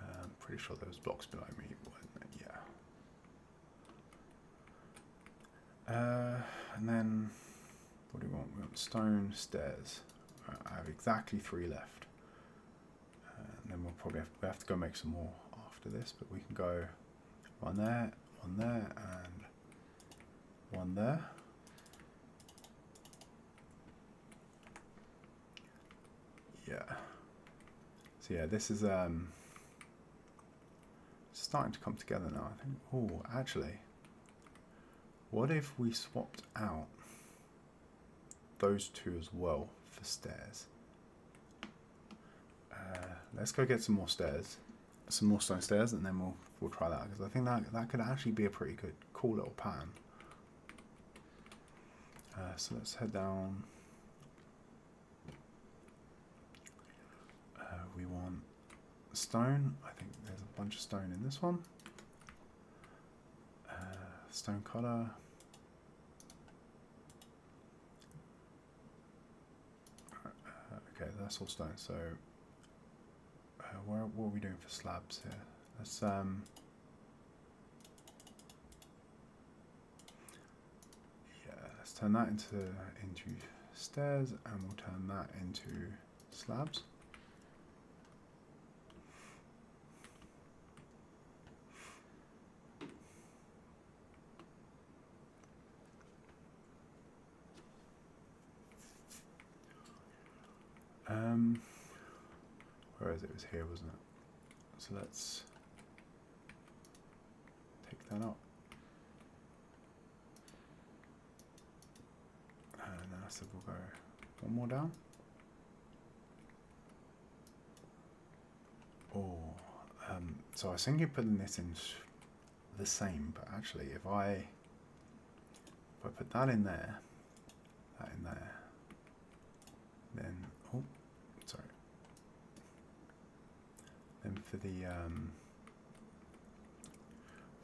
I'm pretty sure there was blocks below me, wasn't it? Yeah. And then what do we want? We want stone stairs. I have exactly 3 left. And then we'll probably have to go make some more after this, but we can go one there, and one there. Yeah. So yeah, this is starting to come together now, I think. Oh, actually, what if we swapped out those two as well for stairs? Let's go get some more stairs, some more stone stairs, and then we'll try that, because I think that could actually be a pretty good, cool little pattern So let's head down. We want stone. I think there's a bunch of stone in this one. Stone color. Okay, that's all stone. So, what are we doing for slabs here? Let's let's turn that into stairs, and we'll turn that into slabs. Where is it? It was here, wasn't it? So let's take that up. And then I said we'll go one more down. Oh, so I was thinking of putting this in the same, but actually if I put that in there, then then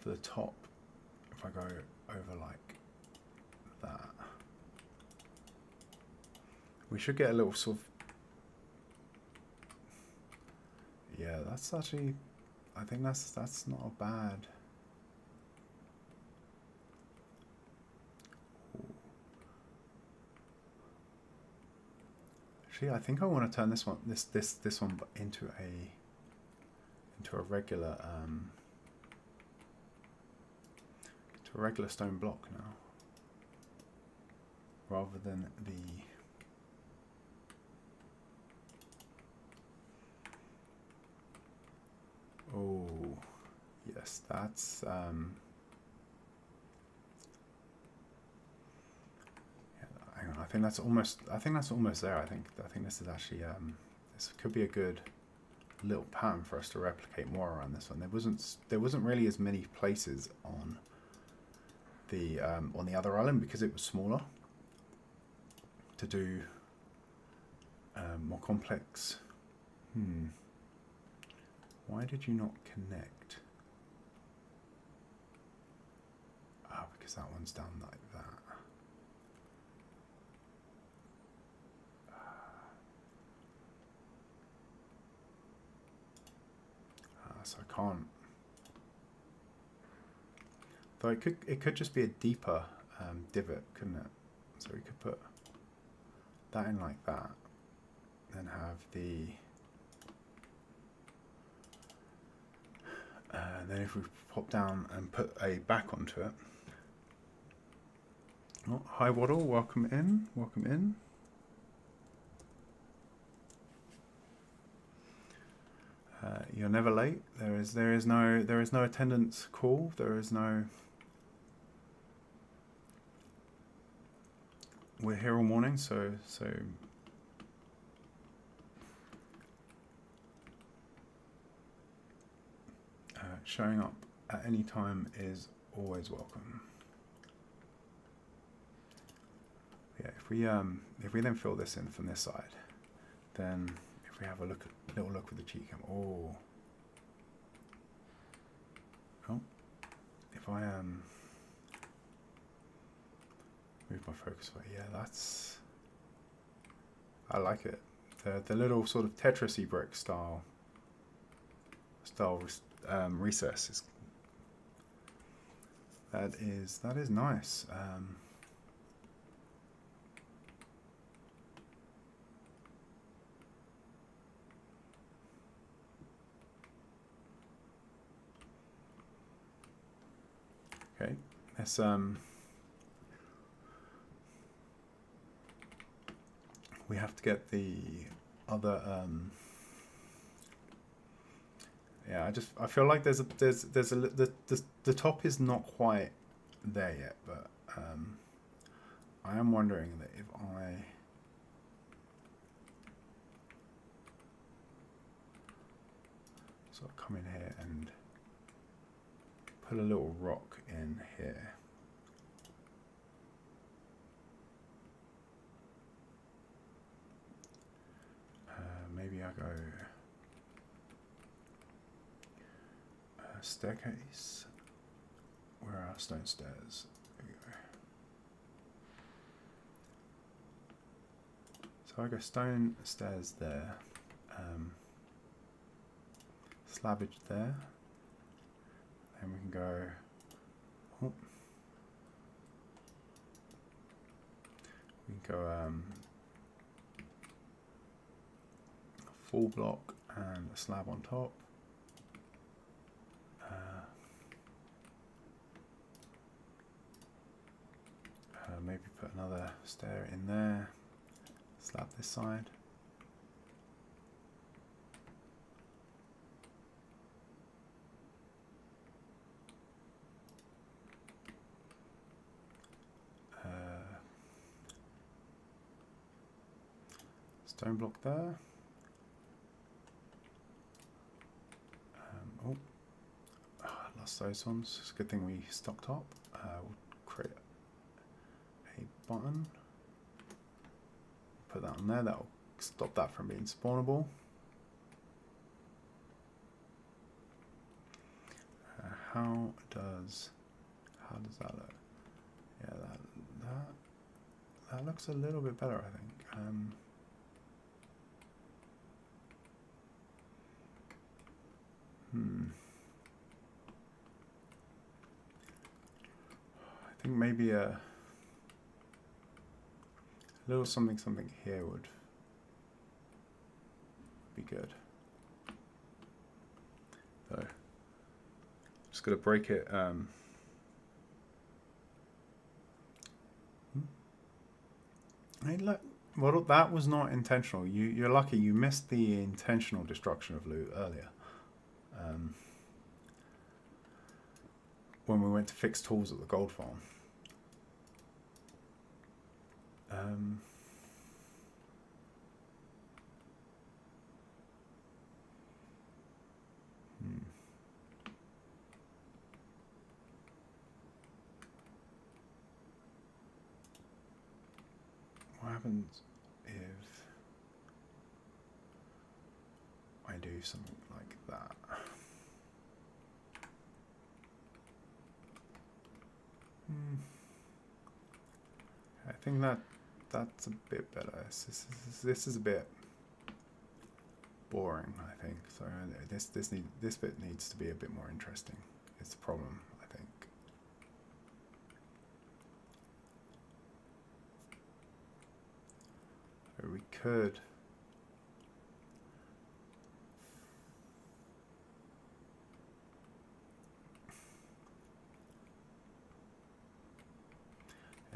for the top, if I go over like that, we should get a little sort of, yeah, that's actually, I think that's not a bad. Actually, I think I want to turn this one into a regular stone block now, rather than the yes, that's hang on, I think that's almost there. I think this is actually this could be a good little pattern for us to replicate more around this one. There wasn't really as many places on the other island because it was smaller to do more complex. Why did you not connect? Because that one's down like that. So I can't. Though it could just be a deeper divot, couldn't it? So we could put that in like that, then have the. Then if we pop down and put a back onto it. Oh, hi Waddle, welcome in. You're never late. There is no attendance call. There is no. We're here all morning, so. Showing up at any time is always welcome. Yeah, if we then fill this in from this side, then if we have a little look with the cheek cam, oh, if I move my focus away, yeah, I like it. The little sort of Tetris-y brick style recess is that is nice. Okay, let's we have to get the other yeah, I feel like the top is not quite there yet, but I am wondering that if I sort of come in here and put a little rock in here, Staircase. Where are our stone stairs? There we go. So I go stone stairs there, slabbage there, and we can go. Oh, we can go full block and a slab on top. Maybe put another stair in there. Slab this side. Stone block there. I lost those ones. It's a good thing we stocked up. We'll create a button. Put that on there. That'll stop that from being spawnable. How does that look? Yeah, that looks a little bit better, I think. I think maybe a little something here would be good. So just gonna break it. Hey, look, well, that was not intentional. You're lucky you missed the intentional destruction of loot earlier. When we went to fix tools at the gold farm. What happens if I do something like that? I think that's a bit better. This is a bit boring, I think. So this bit needs to be a bit more interesting. It's the problem, I think. So we could.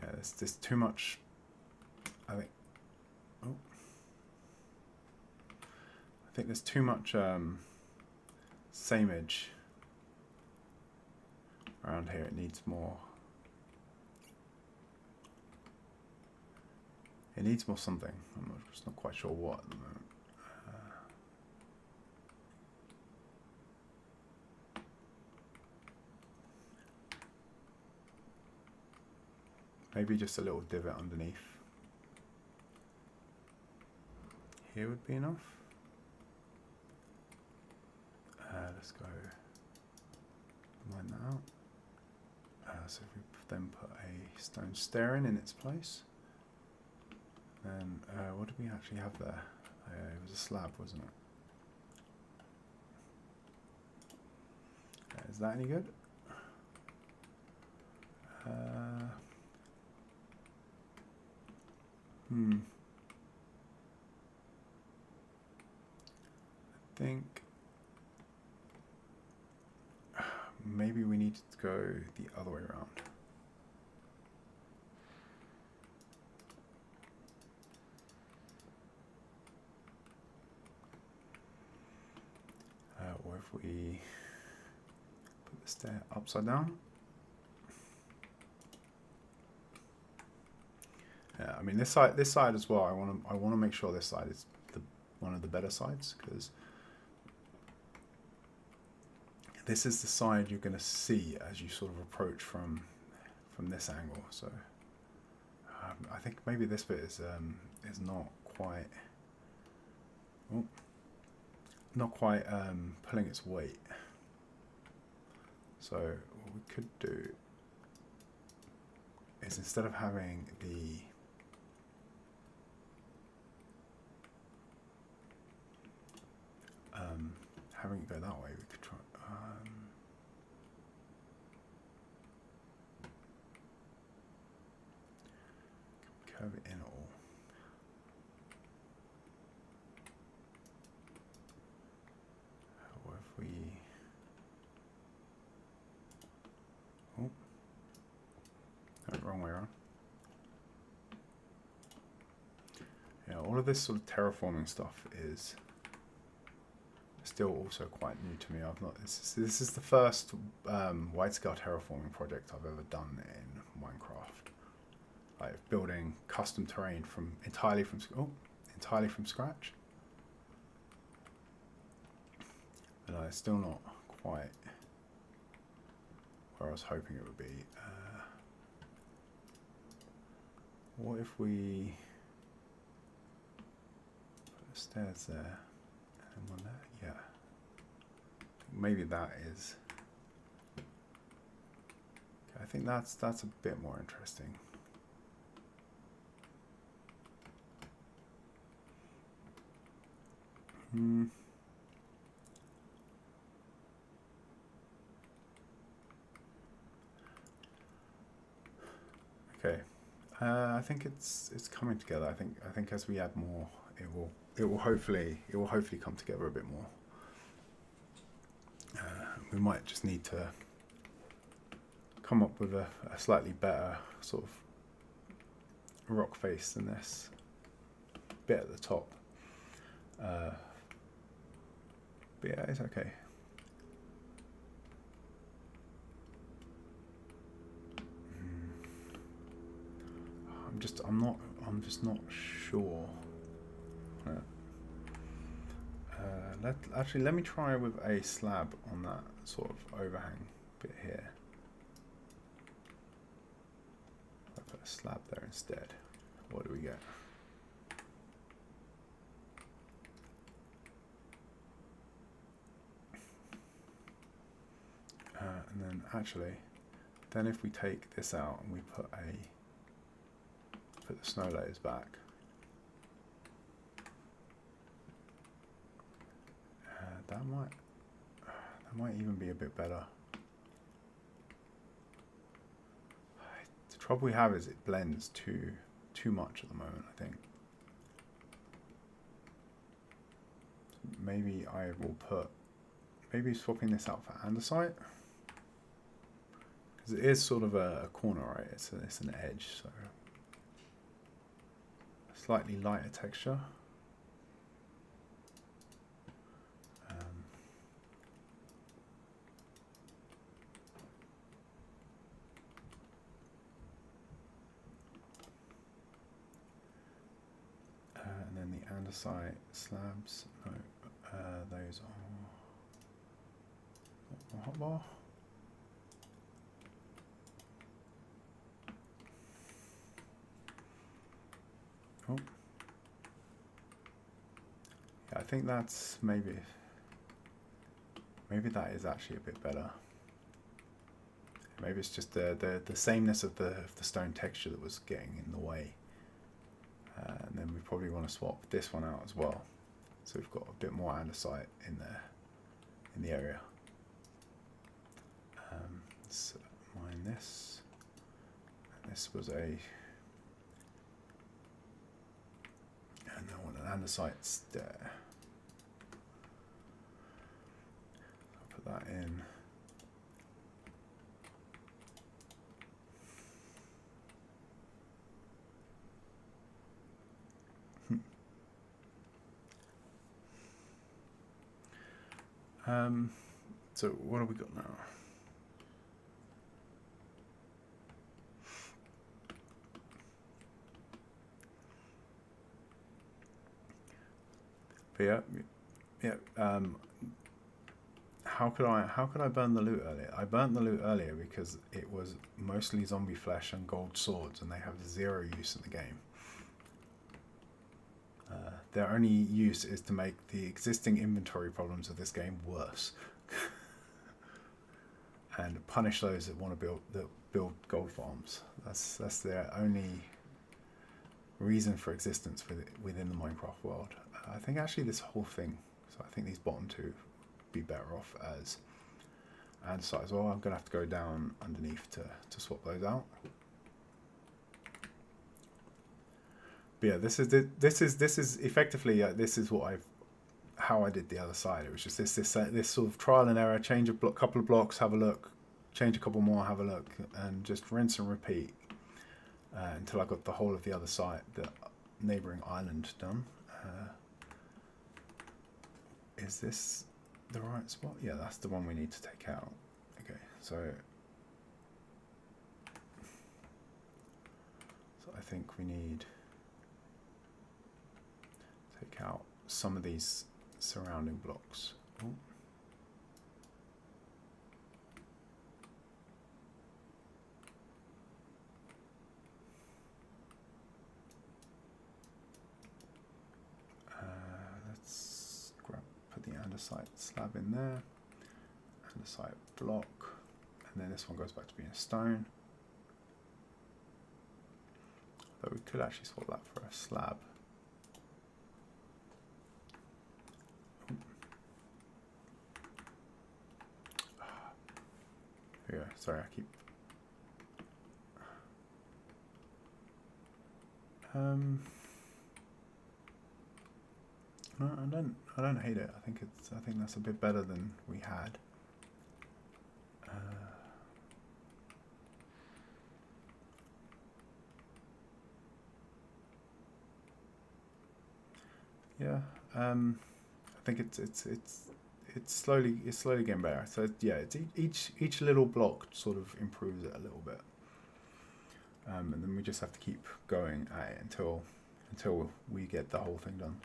Yeah, there's too much. I think there's too much sameage around here. It needs more. It needs more something. I'm just not quite sure what at the moment. Maybe just a little divot underneath. Here would be enough. Let's go line that out. So if we then put a stone stair in its place, then what did we actually have there? It was a slab, wasn't it? Is that any good? I think maybe we need to go the other way around. Or if we put the stair upside down. Yeah, I mean this side as well. I want to make sure this side is one of the better sides, because this is the side you're going to see as you sort of approach from this angle. So I think maybe this bit is not quite pulling its weight. So what we could do is, instead of having the having it go that way, we could try curve it in all. Or if we wrong way around. Yeah, all of this sort of terraforming stuff is still also quite new to me. I've not. This is the first wide scale terraforming project I've ever done in Minecraft. Like building custom terrain entirely from scratch. But it's still not quite where I was hoping it would be. What if we put the stairs there and one there? Yeah. Maybe that is. Okay, I think that's a bit more interesting. Okay. I think it's coming together. I think as we add more, it will hopefully come together a bit more. We might just need to come up with a slightly better sort of rock face than this bit at the top. But yeah, it's okay. I'm just not sure. Let me try with a slab on that sort of overhang bit here. I'll put a slab there instead. What do we get? And then then if we take this out and we put the snow layers back, that might even be a bit better. The trouble we have is it blends too much at the moment, I think. Maybe I will maybe swapping this out for andesite, because it is sort of a corner, right? It's an edge, so a slightly lighter texture. And then the andesite slabs, no, those are hotbar. Oh, yeah, I think that's maybe that is actually a bit better. Maybe it's just the sameness of the stone texture that was getting in the way. And then we probably want to swap this one out as well, so we've got a bit more andesite in there, in the area. Let's mine this. And this was and I want an andesite there. I'll put that in. So what have we got now? But yeah. How could I burn the loot earlier? I burnt the loot earlier because it was mostly zombie flesh and gold swords, and they have 0 use in the game. Their only use is to make the existing inventory problems of this game worse. and punish those that want to build gold farms. That's their only reason for existence within the Minecraft world. I think actually this whole thing, so I think these bottom two would be better off as andesite as well. I'm gonna have to go down underneath to swap those out. But yeah, this is effectively this is what how I did the other side. It was just this sort of trial and error, change a couple of blocks, have a look, change a couple more, have a look, and just rinse and repeat until I got the whole of the other side, the neighboring island done. Is this the right spot? Yeah, that's the one we need to take out. Okay, so I think we need to take out some of these surrounding blocks. Ooh. Let's put the andesite slab in there, andesite block, and then this one goes back to being a stone. Though we could actually swap that for a slab. Yeah, sorry, I keep. No, I don't hate it. I think that's a bit better than we had. Yeah, I think it's slowly getting better. So yeah, it's each little block sort of improves it a little bit, and then we just have to keep going at it until we get the whole thing done.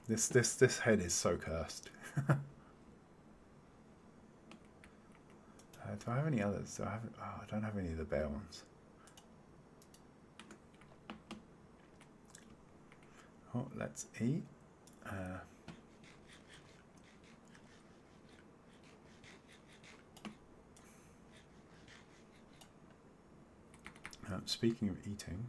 This head is so cursed. Do I have any others? I don't have any of the bare ones. Oh, let's eat. Speaking of eating,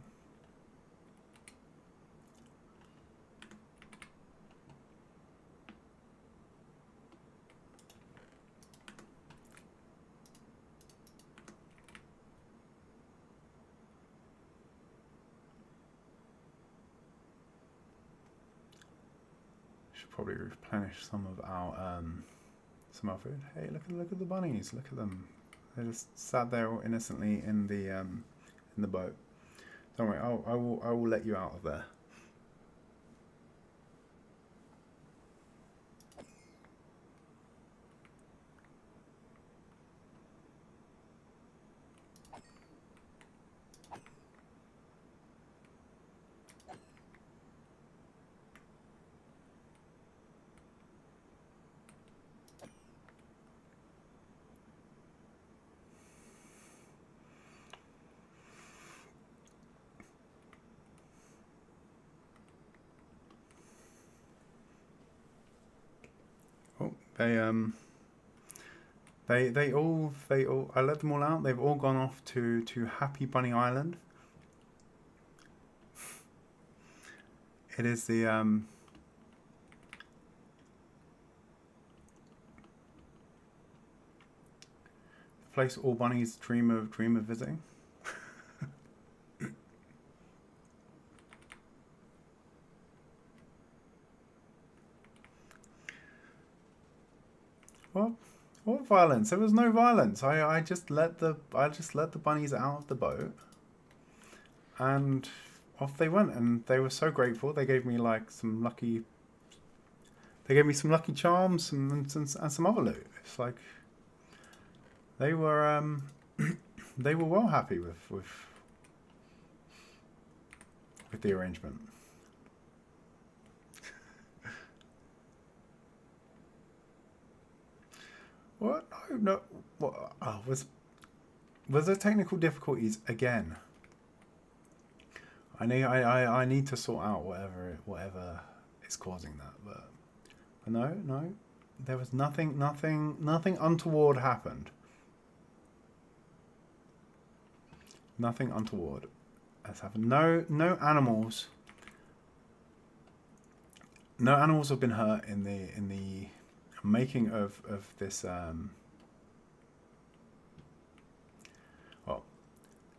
should probably replenish some of our food. Hey, look at the bunnies! Look at them. They just sat there all innocently in the boat. Don't worry, I will let you out of there. They all I let them all out. They've all gone off to Happy Bunny Island. It is the place all bunnies dream of visiting. What violence? There was no violence. I just let the bunnies out of the boat, and off they went. And they were so grateful. They gave me like some lucky. They gave me some lucky charms and some other loot. It's like they were they were well happy with the arrangement. What? No. What? Oh, was there technical difficulties again? I need to sort out whatever is causing that. But No, no. There was nothing untoward happened. Nothing untoward has happened. No animals. No animals have been hurt in the making of this. Well,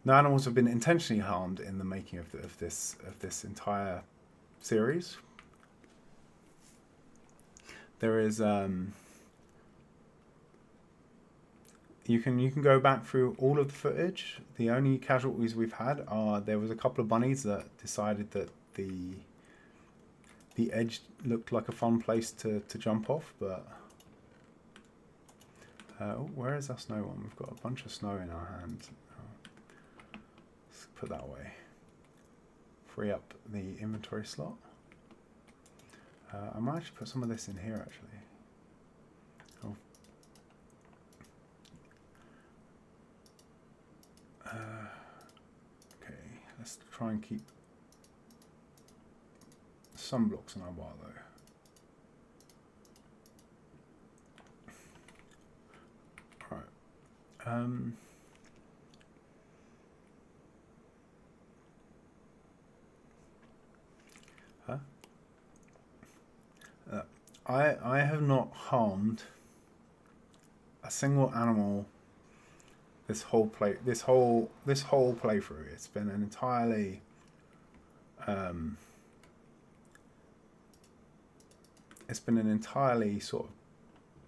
no animals have been intentionally harmed in the making of this entire series. There is you can go back through all of the footage. The only casualties we've had are there was a couple of bunnies that decided that the edge looked like a fun place to jump off, but where is our snow one? We've got a bunch of snow in our hand. Let's put that away. Free up the inventory slot. I might actually put some of this in here actually. Oh. Okay, let's try and keep some blocks in our bar though. Alright. I have not harmed a single animal this whole playthrough. It's been an entirely sort of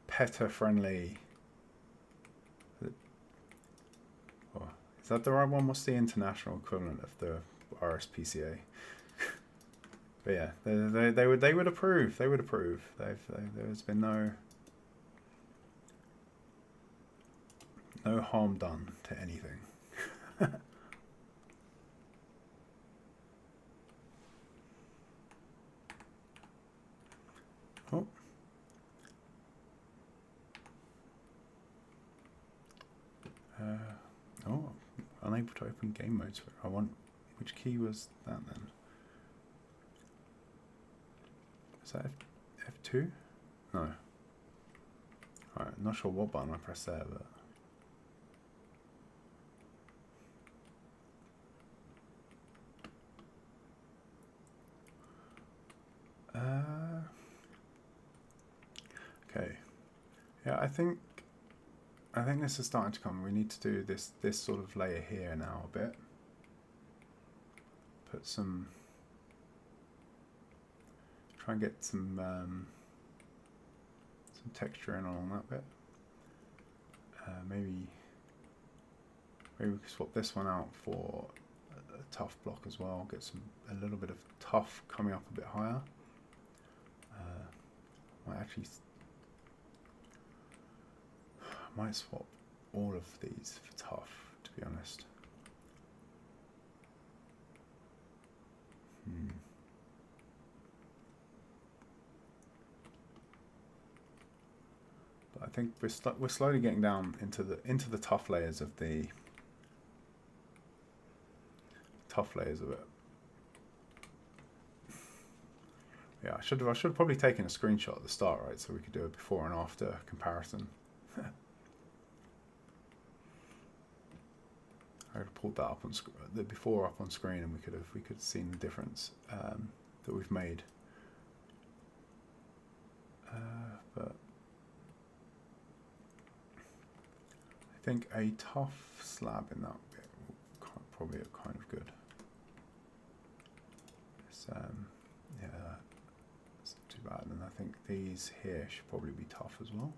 PETA friendly. Oh, is that the right one? What's the international equivalent of the RSPCA? But yeah, they would approve. They would approve. There's been no harm done to anything. Oh. Oh, unable to open game modes. I want. Which key was that then? Is that F2? No. Alright, not sure what button I pressed there, but. Okay. Yeah, I think this is starting to come. We need to do this sort of layer here now a bit. Put some. Try and get some texture in on that bit. Maybe we could swap this one out for a tough block as well. Get a little bit of tough coming up a bit higher. Might swap all of these for tough, to be honest. But I think we're slowly getting down into the tough layers of it. Yeah, I should have probably taken a screenshot at the start, right, so we could do a before and after comparison. I could have pulled that up on the before up on screen, and we could have seen the difference that we've made. But I think a tough slab in that bit will probably look kind of good. It's, yeah, that's not too bad. And I think these here should probably be tough as well.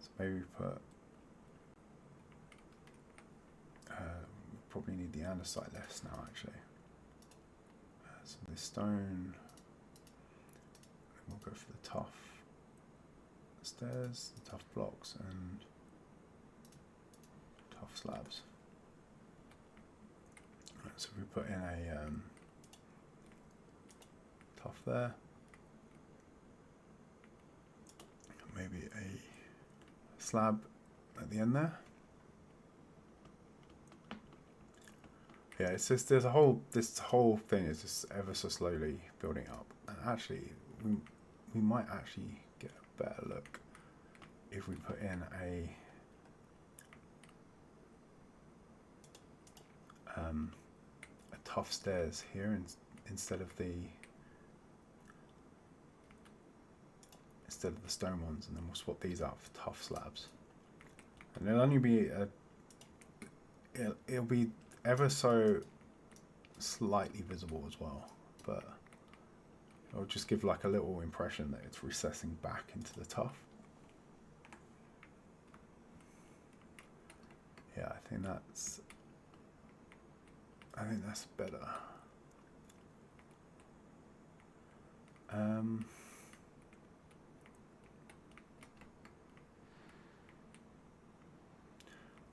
So maybe we put. We probably need the andesite less now, actually. So this stone. We'll go for the tough stairs, the tough blocks, and tough slabs. Right, so we put in a tough there, maybe a slab at the end there. Yeah, it's just there's a whole this whole thing is just ever so slowly building up, and actually we might actually get a better look if we put in a tough stairs here instead of the stone ones, and then we'll swap these out for tough slabs, and it'll only be it'll be ever so slightly visible as well, but it'll just give like a little impression that it's recessing back into the tough. Yeah, I think that's better.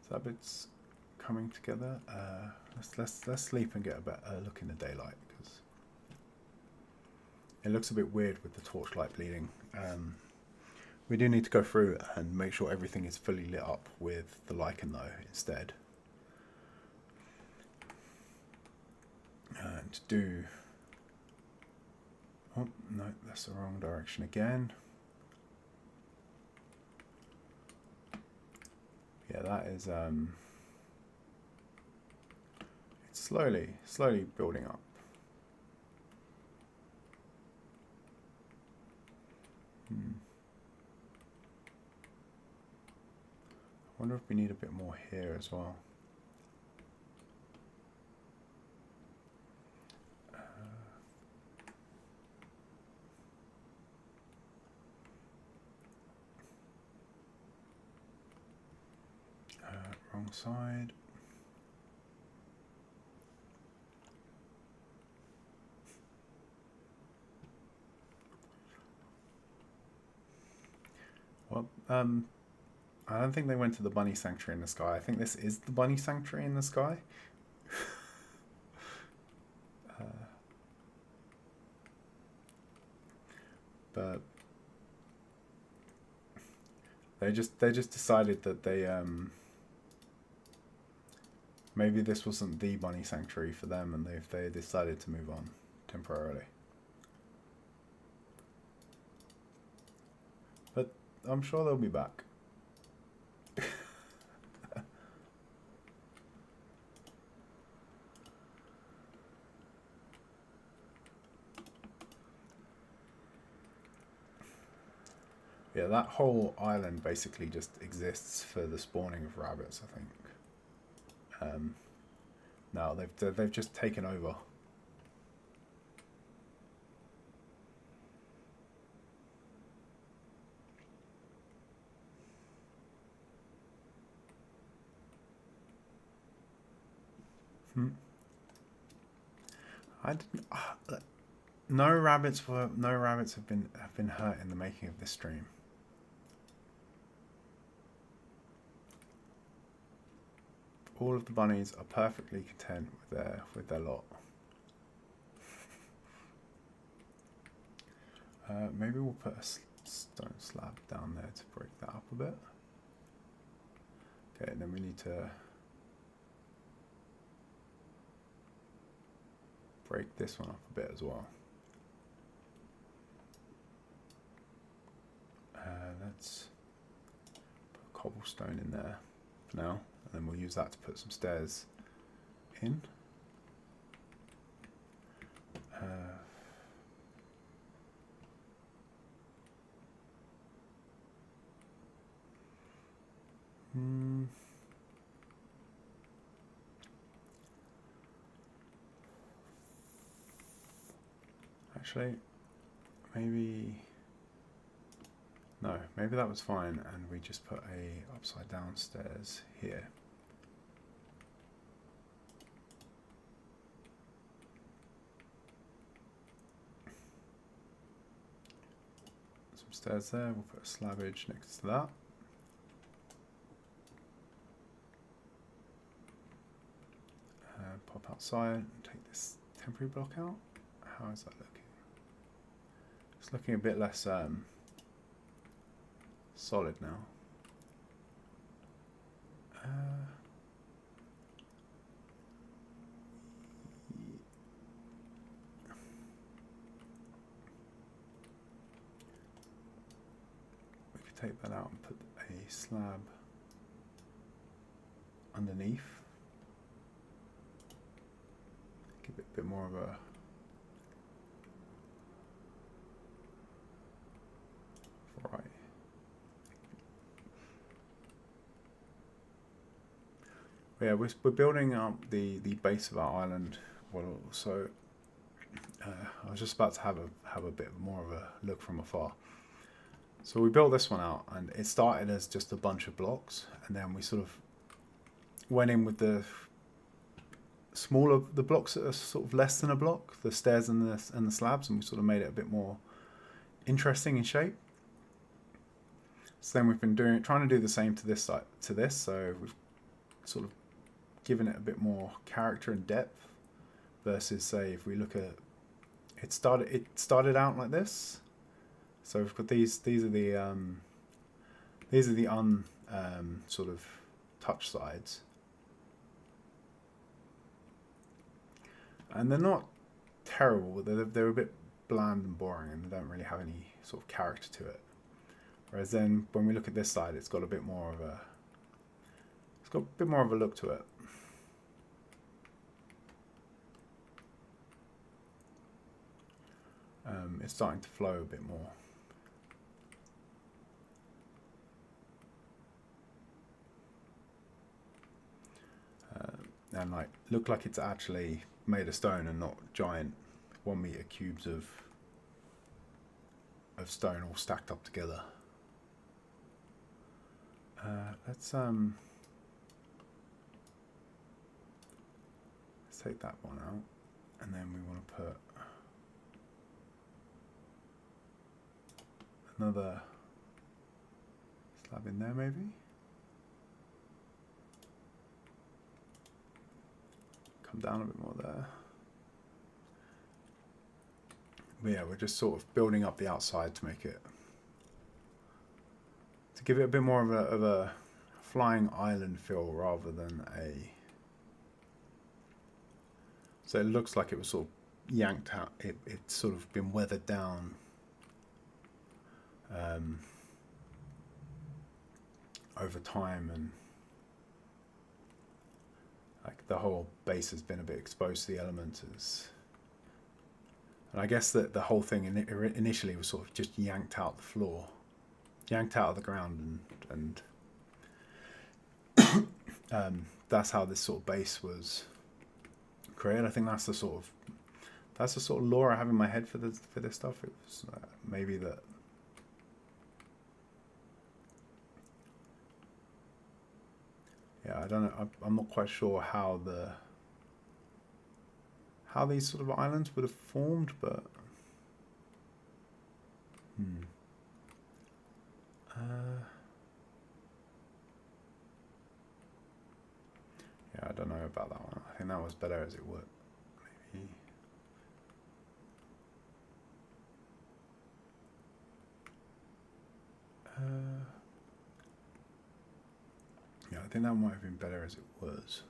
So that bit's coming together. Let's sleep and get a better look in the daylight, because it looks a bit weird with the torchlight bleeding. We do need to go through and make sure everything is fully lit up with the lichen though instead. And do... Oh, no, that's the wrong direction again. Yeah, that is... it's slowly building up. I wonder if we need a bit more here as well. Wrong side. Well, I don't think they went to the bunny sanctuary in the sky. I think this is the bunny sanctuary in the sky. But they just decided that they maybe this wasn't the bunny sanctuary for them, and they decided to move on temporarily. But I'm sure they'll be back. Yeah, that whole island basically just exists for the spawning of rabbits, I think. No, they've just taken over. I didn't. No rabbits have been hurt in the making of this stream. All of the bunnies are perfectly content with their lot. Maybe we'll put a stone slab down there to break that up a bit. Okay, and then we need to break this one up a bit as well. Let's put cobblestone in there for now, and then we'll use that to put some stairs in. Actually, maybe that was fine, and we just put a upside down stairs here. Some stairs there, we'll put a slab edge next to that. Pop outside and take this temporary block out. How is that looking? It's looking a bit less solid now. take that out and put a slab underneath. Give it a bit more of a right. Yeah, we're building up the base of our island. Well, so I was just about to have a bit more of a look from afar. So we built this one out, and it started as just a bunch of blocks, and then we sort of went in with the the blocks that are sort of less than a block, the stairs and the slabs, and we sort of made it a bit more interesting in shape. So then we've been trying to do the same to this side, to this. So we've sort of given it a bit more character and depth versus, say, if we look at it started out like this. So we've got these are the sort of touch sides, and they're not terrible. They're a bit bland and boring, and they don't really have any sort of character to it. Whereas then when we look at this side, it's got a bit more of a look to it. It's starting to flow a bit more. And like look like it's actually made of stone and not giant 1 meter cubes of stone all stacked up together. Let's take that one out, and then we want to put another slab in there, maybe. Come down a bit more there. But yeah, we're just sort of building up the outside to make it, to give it a bit more of a flying island feel rather than a. So it looks like it was sort of yanked out. It's sort of been weathered down. Over time, and like the whole base has been a bit exposed to the elements. And I guess that the whole thing initially was sort of just yanked out the floor, yanked out of the ground, and that's how this sort of base was created. I think that's the sort of lore I have in my head for this stuff. It was maybe that. Yeah, I don't know. I'm not quite sure how these sort of islands would have formed, but yeah, I don't know about that one. I think that was better as it would. Maybe. Yeah, I think that might have been better as it was.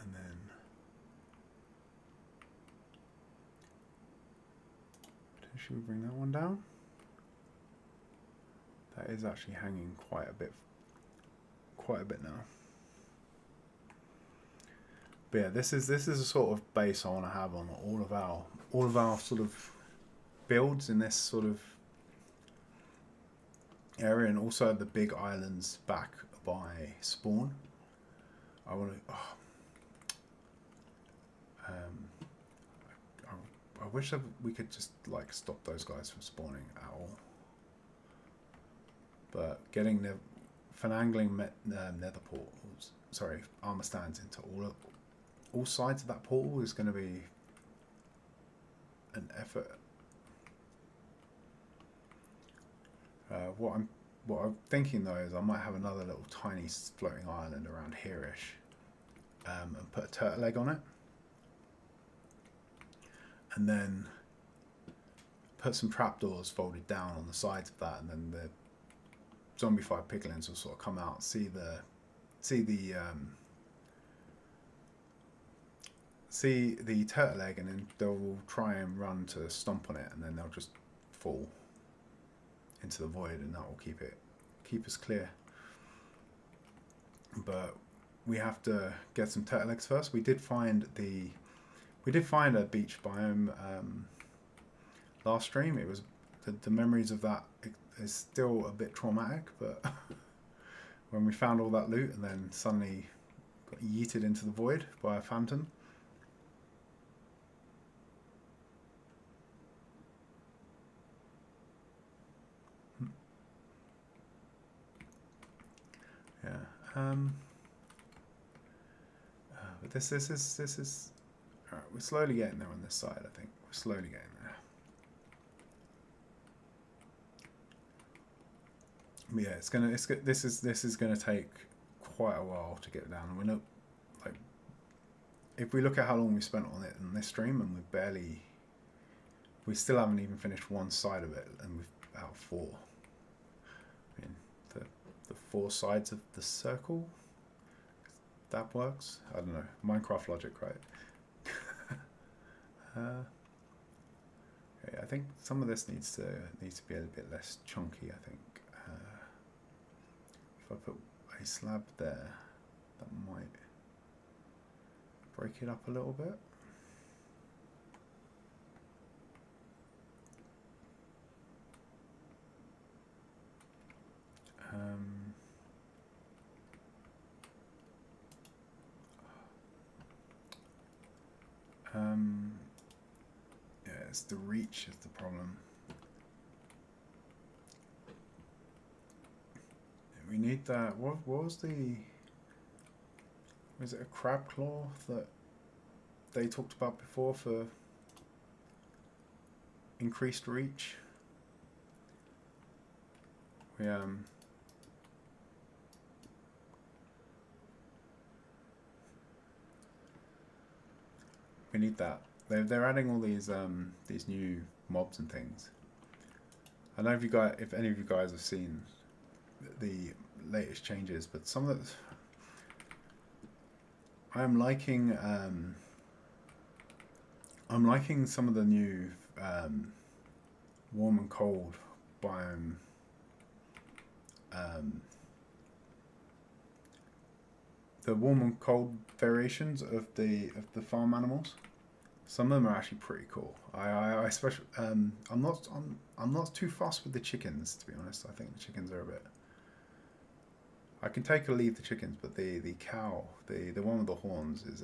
And then potentially bring that one down. That is actually hanging quite a bit now. But yeah, this is a sort of base I want to have on all of our sort of builds in this sort of area, and also the big islands back by spawn. I want to. I wish we could just like stop those guys from spawning at all. But getting the finagling nether portals, sorry, armor stands into all sides of that portal is going to be an effort. What I'm thinking though is I might have another little tiny floating island around here-ish, and put a turtle egg on it, and then put some trapdoors folded down on the sides of that, and then the zombified piglins will sort of come out, see the turtle egg, and then they'll try and run to stomp on it, and then they'll just fall. into the void, and that will keep us clear. But we have to get some turtles first. We did find a beach biome last stream. It was the memories of that is still a bit traumatic, but when we found all that loot and then suddenly got yeeted into the void by a phantom. Yeah. But this is all right. We're slowly getting there on this side. I think we're slowly getting there. But yeah, this is gonna take quite a while to get down. We're not like, if we look at how long we spent on it in this stream, and we still haven't even finished one side of it, and we've out 4. I mean, the 4 sides of the circle. That works. I don't know. Minecraft logic, right? Okay, I think some of this needs to be a bit less chunky. I think if I put a slab there, that might break it up a little bit. Yeah, it's the reach is the problem. We need that. What was the? Was it a crab claw that they talked about before for increased reach? We need that. They're adding all these new mobs and things. I don't know if any of you guys have seen the latest changes, but some of the I'm liking some of the new warm and cold biome the warm and cold variations of the farm animals. Some of them are actually pretty cool. I especially I'm not too fussed with the chickens, to be honest. I think the chickens are a bit. I can take or leave the chickens, but the cow, the one with the horns is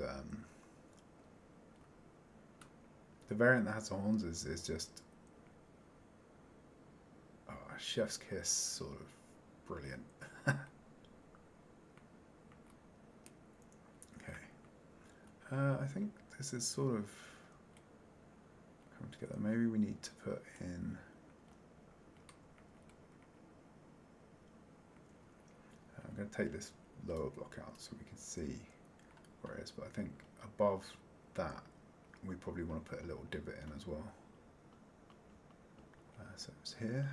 the variant that has the horns is just chef's kiss, sort of brilliant. Okay, I think this is sort of coming together. Maybe we need to put in. I'm going to take this lower block out so we can see where it is, but I think above that we probably want to put a little divot in as well. So it's here.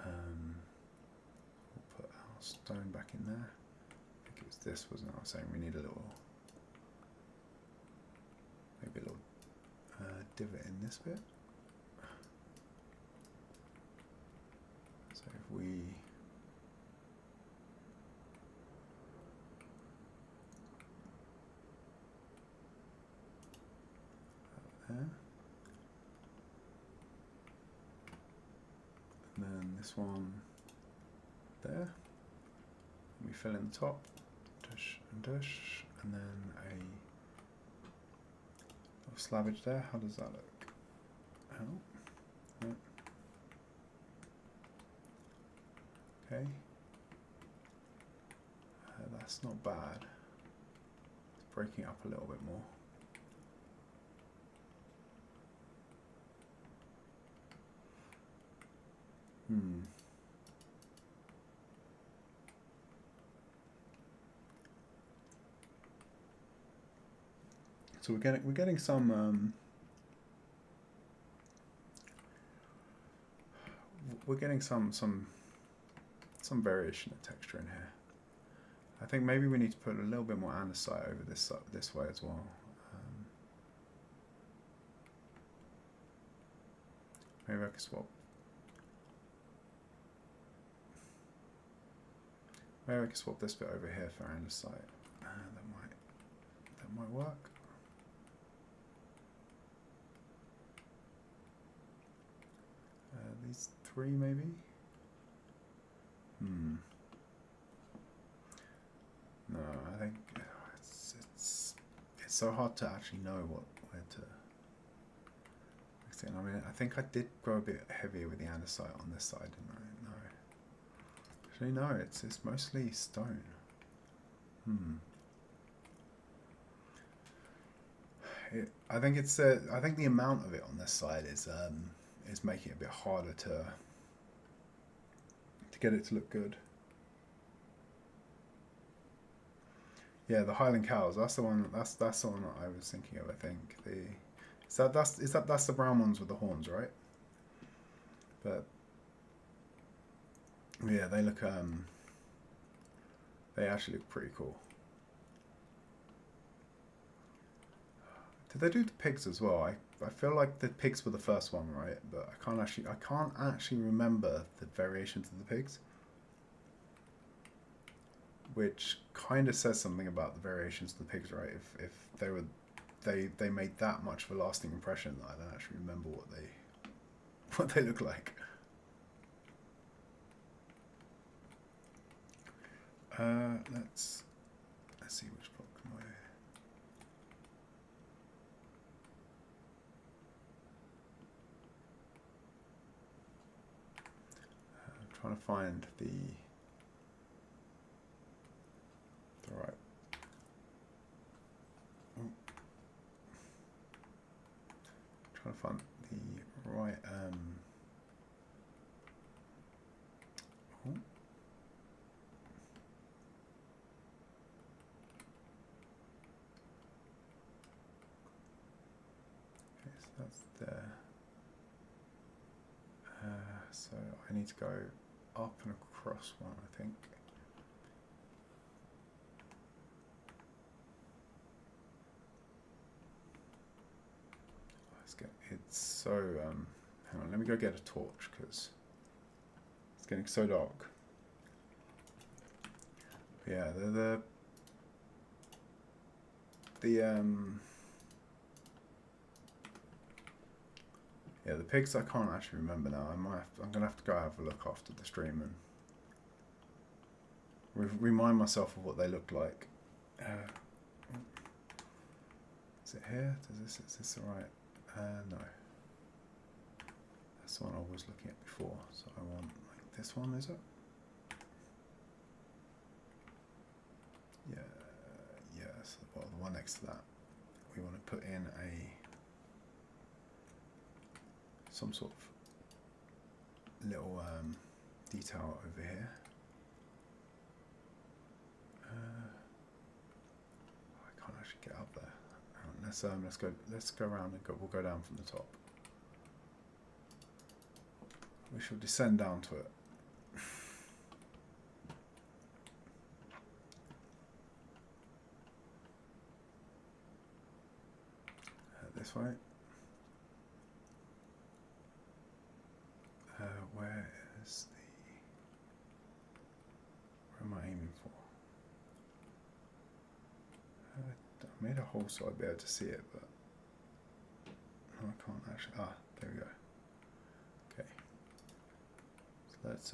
We'll put our stone back in there. I think it was this, wasn't it? I was saying we need a little, maybe a little divot in this bit. So if we there. And then this one there. We fill in the top, dash, and then a little slabbage there. How does that look? Oh, yeah. Okay. That's not bad. It's breaking up a little bit more. So we're getting some variation of texture in here. I think maybe we need to put a little bit more andesite over this way as well. Maybe I can swap. Maybe I can swap this bit over here for andesite. That might work. These three maybe. No, I think it's so hard to actually know where to mix it in. I mean, I think I did go a bit heavier with the andesite on this side, didn't I? No. Actually, no. It's mostly stone. I think it's I think the amount of it on this side is making it a bit harder to get it to look good. Yeah, the Highland cows. That's the one. That's the one that I was thinking of. I think that's the brown ones with the horns, right? But yeah, they look they actually look pretty cool. Did they do the pigs as well? I feel like the pigs were the first one, right? But I can't actually remember the variations of the pigs, which kind of says something about the variations of the pigs, right? If they made that much of a lasting impression that I don't actually remember what they look like. Let's see which block am I. I'm trying to find the right. Trying to find the right. That's there. So I need to go up and across one, I think. It's so. Hang on, let me go get a torch because it's getting so dark. Yeah, the pigs I can't actually remember now. I'm gonna have to go have a look after the stream and remind myself of what they look like. Is it here? Is this the right? No. That's the one I was looking at before. So I want like this one, is it? Yeah. So the one next to that. We want to put in some sort of little detail over here. I can't actually get up there. Let's go around and we'll go down from the top. We shall descend down to it. This way. Where am I aiming for? I made a hole so I'd be able to see it, but no, I can't actually. There we go. Okay. So let's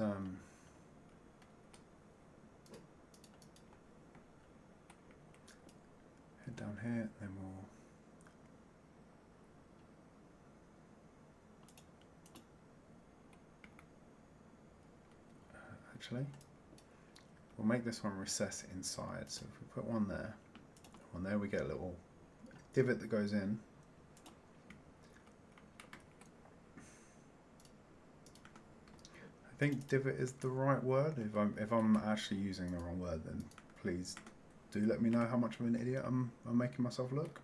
head down here, and then we'll. Actually, we'll make this one recess inside. So if we put one there, we get a little divot that goes in. I think divot is the right word. If I'm actually using the wrong word, then please do let me know how much of an idiot I'm making myself look.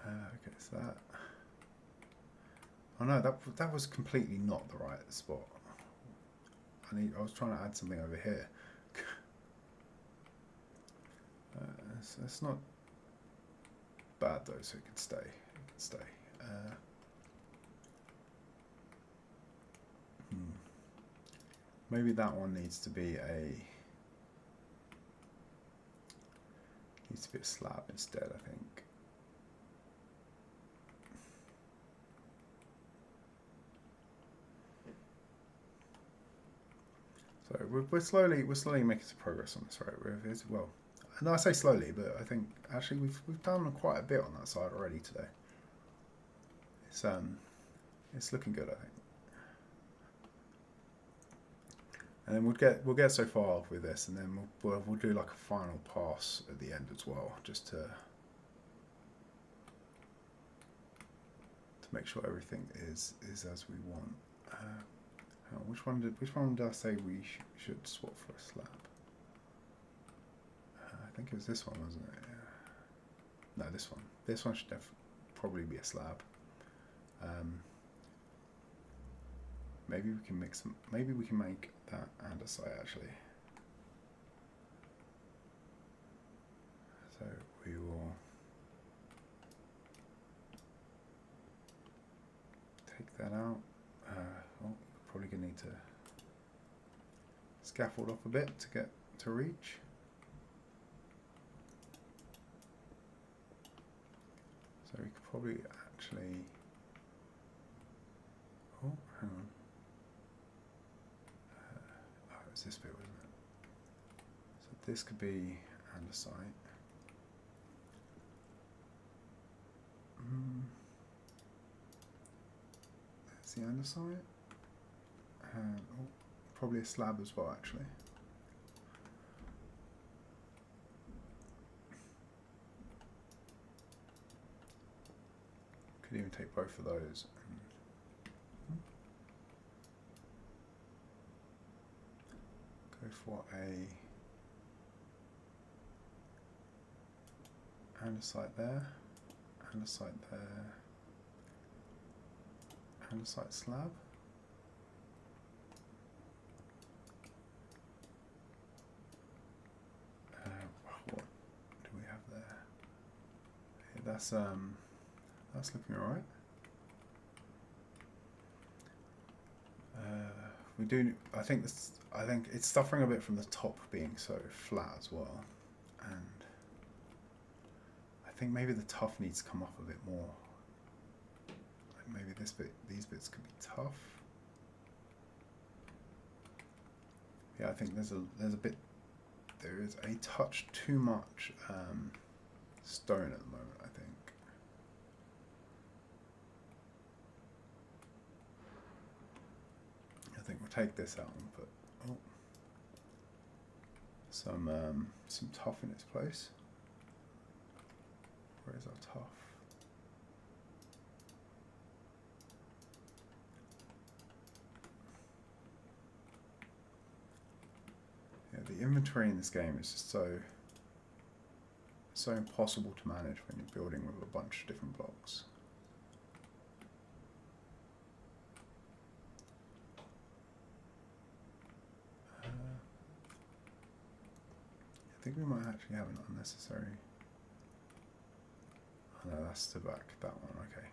Okay, so that. Oh no, that was completely not the right spot. I was trying to add something over here. So it's not bad though, so it can stay. maybe that one needs to be a slab instead, I think. So we're slowly making some progress on this, right? Well, no, I say slowly, but I think actually we've done quite a bit on that side already today. It's looking good, I think. And then we'll get so far with this, and then we'll do like a final pass at the end as well, just to make sure everything is as we want. Which one did I say we should swap for a slab? I think it was this one, wasn't it? Yeah. No, this one. This one should probably be a slab. Maybe we can mix them. Maybe we can make that andesite actually. So we will take that out. Probably gonna need to scaffold off a bit to get to reach. So we could probably actually. Oh, hang on. It was this bit, wasn't it? So this could be andesite. There's the andesite. And probably a slab as well, actually. Could even take both of those. Go for a andesite there, andesite there, andesite slab. What do we have there? Okay, that's looking alright. We do. I think it's suffering a bit from the top being so flat as well, and I think maybe the tough needs to come off a bit more. Like maybe these bits could be tough. Yeah, I think there is a touch too much stone at the moment, I think. I think we'll take this out and put some tough in its place. Where is our tough? Yeah, the inventory in this game is just so impossible to manage when you're building with a bunch of different blocks. I think we might actually have an unnecessary. Oh no, that's to back that one. Okay.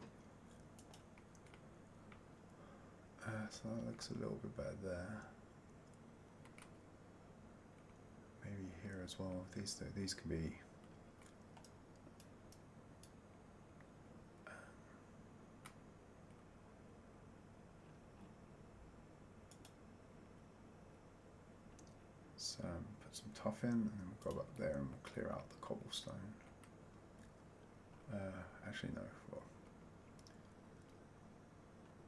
So that looks a little bit better there. Maybe here as well. These could be. Put some tuff in, and then we'll go up there and we'll clear out the cobblestone. Actually, no. Well,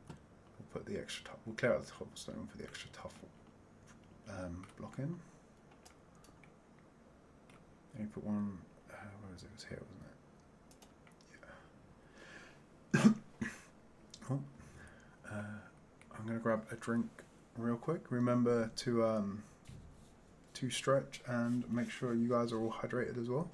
we'll put the extra tuff. We'll clear out the cobblestone and put the extra tuff block in. And you put one. Where was it? It was here, wasn't it? Yeah. Oh. I'm gonna grab a drink real quick. Remember to stretch and make sure you guys are all hydrated as well.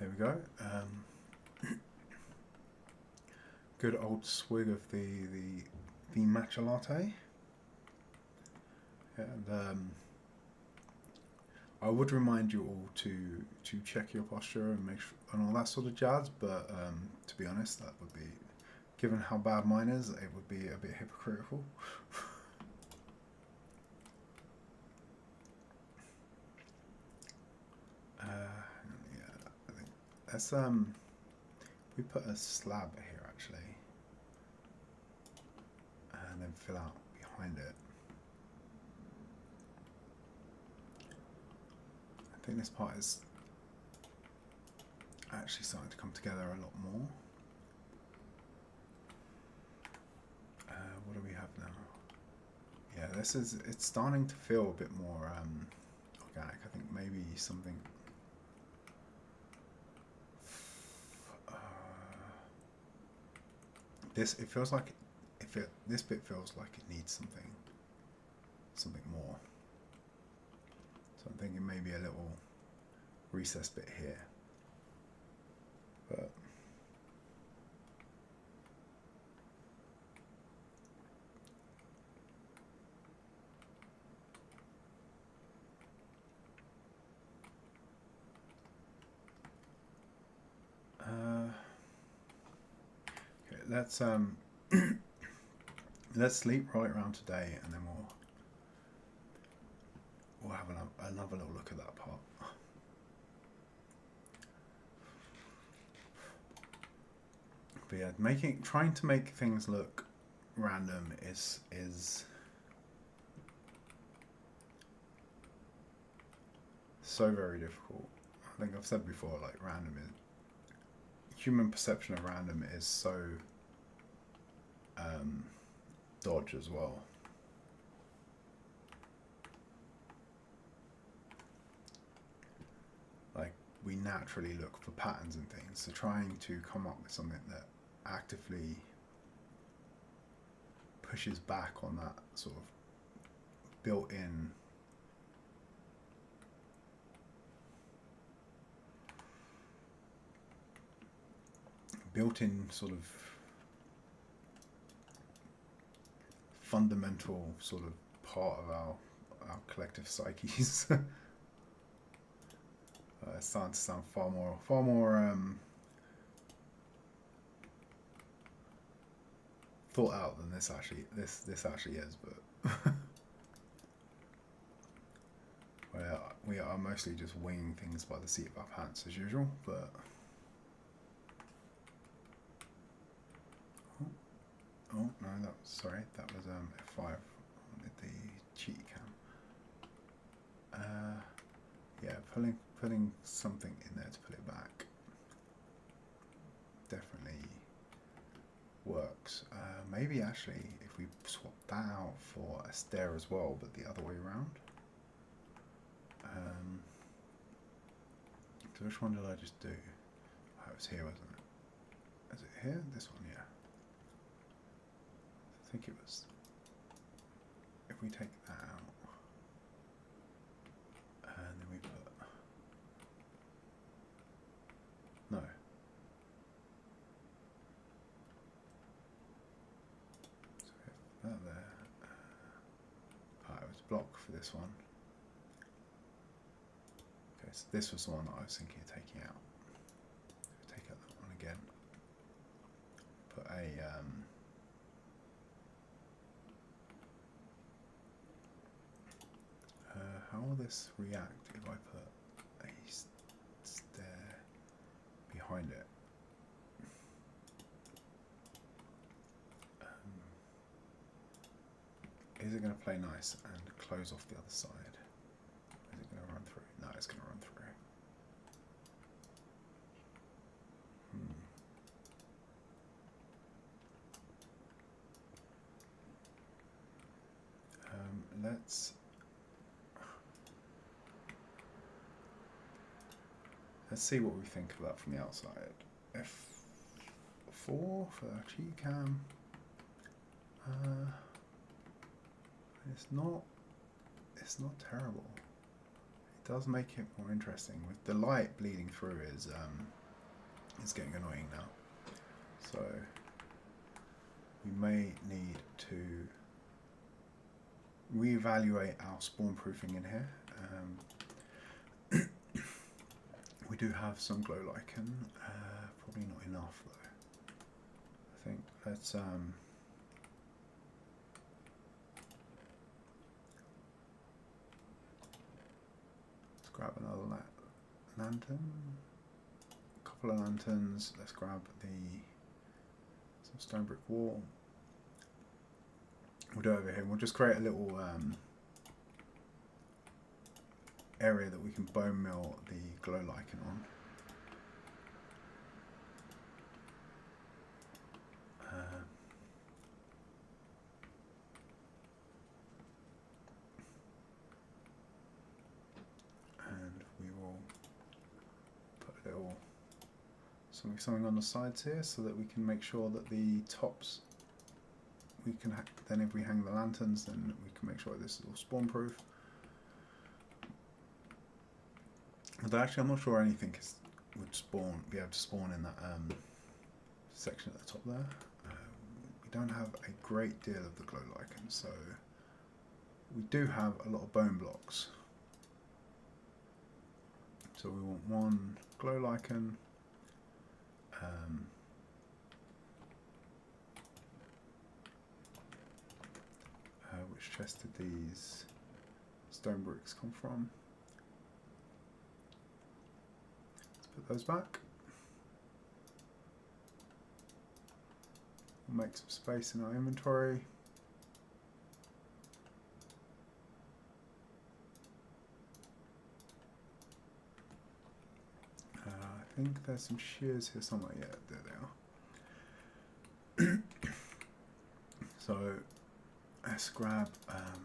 There we go. Good old swig of the matcha latte. And I would remind you all to check your posture and make sure, and all that sort of jazz. But to be honest, that would be, given how bad mine is, it would be a bit hypocritical. Yeah, I think let's we put a slab here actually, and then fill out behind it. I think this part is actually starting to come together a lot more. What do we have now? Yeah, it's starting to feel a bit more organic. I think maybe something. This feels like this bit feels like it needs something more. So I'm thinking maybe a little recess bit here, but okay, let's let's sleep right around today, and then we'll have another little look at that part. But yeah, trying to make things look random is so very difficult. I think I've said before, like human perception of random is so dodge as well. Like, we naturally look for patterns and things, so trying to come up with something that actively pushes back on that sort of built-in sort of fundamental sort of part of our collective psyches. It's starting to sound far more thought out than this actually is, but we are mostly just winging things by the seat of our pants as usual. But oh no, that was F5. I wanted the cheat cam. Yeah, putting something in there to put it back definitely works. Maybe actually if we swap that out for a stair as well, but the other way around. So which one did I just do? Oh, it was here, wasn't it? Is it here? This one, yeah. I think it was. If we take that out, and then we put no. So that there. It was block for this one. Okay, so this was the one that I was thinking of taking out. Take out that one again. Put a how will this react if I put a stair behind it? Is it going to play nice and close off the other side? Is it going to run through? No, it's going to run through. Let's see what we think of that from the outside. F4 for cheat cam. It's not terrible. It does make it more interesting. With the light bleeding through is getting annoying now. So we may need to reevaluate our spawn proofing in here. We do have some glow lichen, probably not enough though. I think let's grab another lantern, a couple of lanterns. Let's grab some stone brick wall. We'll do it over here. We'll just create a little area that we can bone mill the glow lichen on. And we will put a little something on the sides here so that we can make sure that the tops, we can then if we hang the lanterns, then we can make sure this is all spawn proof. But actually, I'm not sure anything would be able to spawn in that section at the top there. We don't have a great deal of the glow lichen, so we do have a lot of bone blocks. So we want one glow lichen. Which chest did these stone bricks come from? Put those back. We'll make some space in our inventory. I think there's some shears here somewhere. Yeah, there they are. So let's grab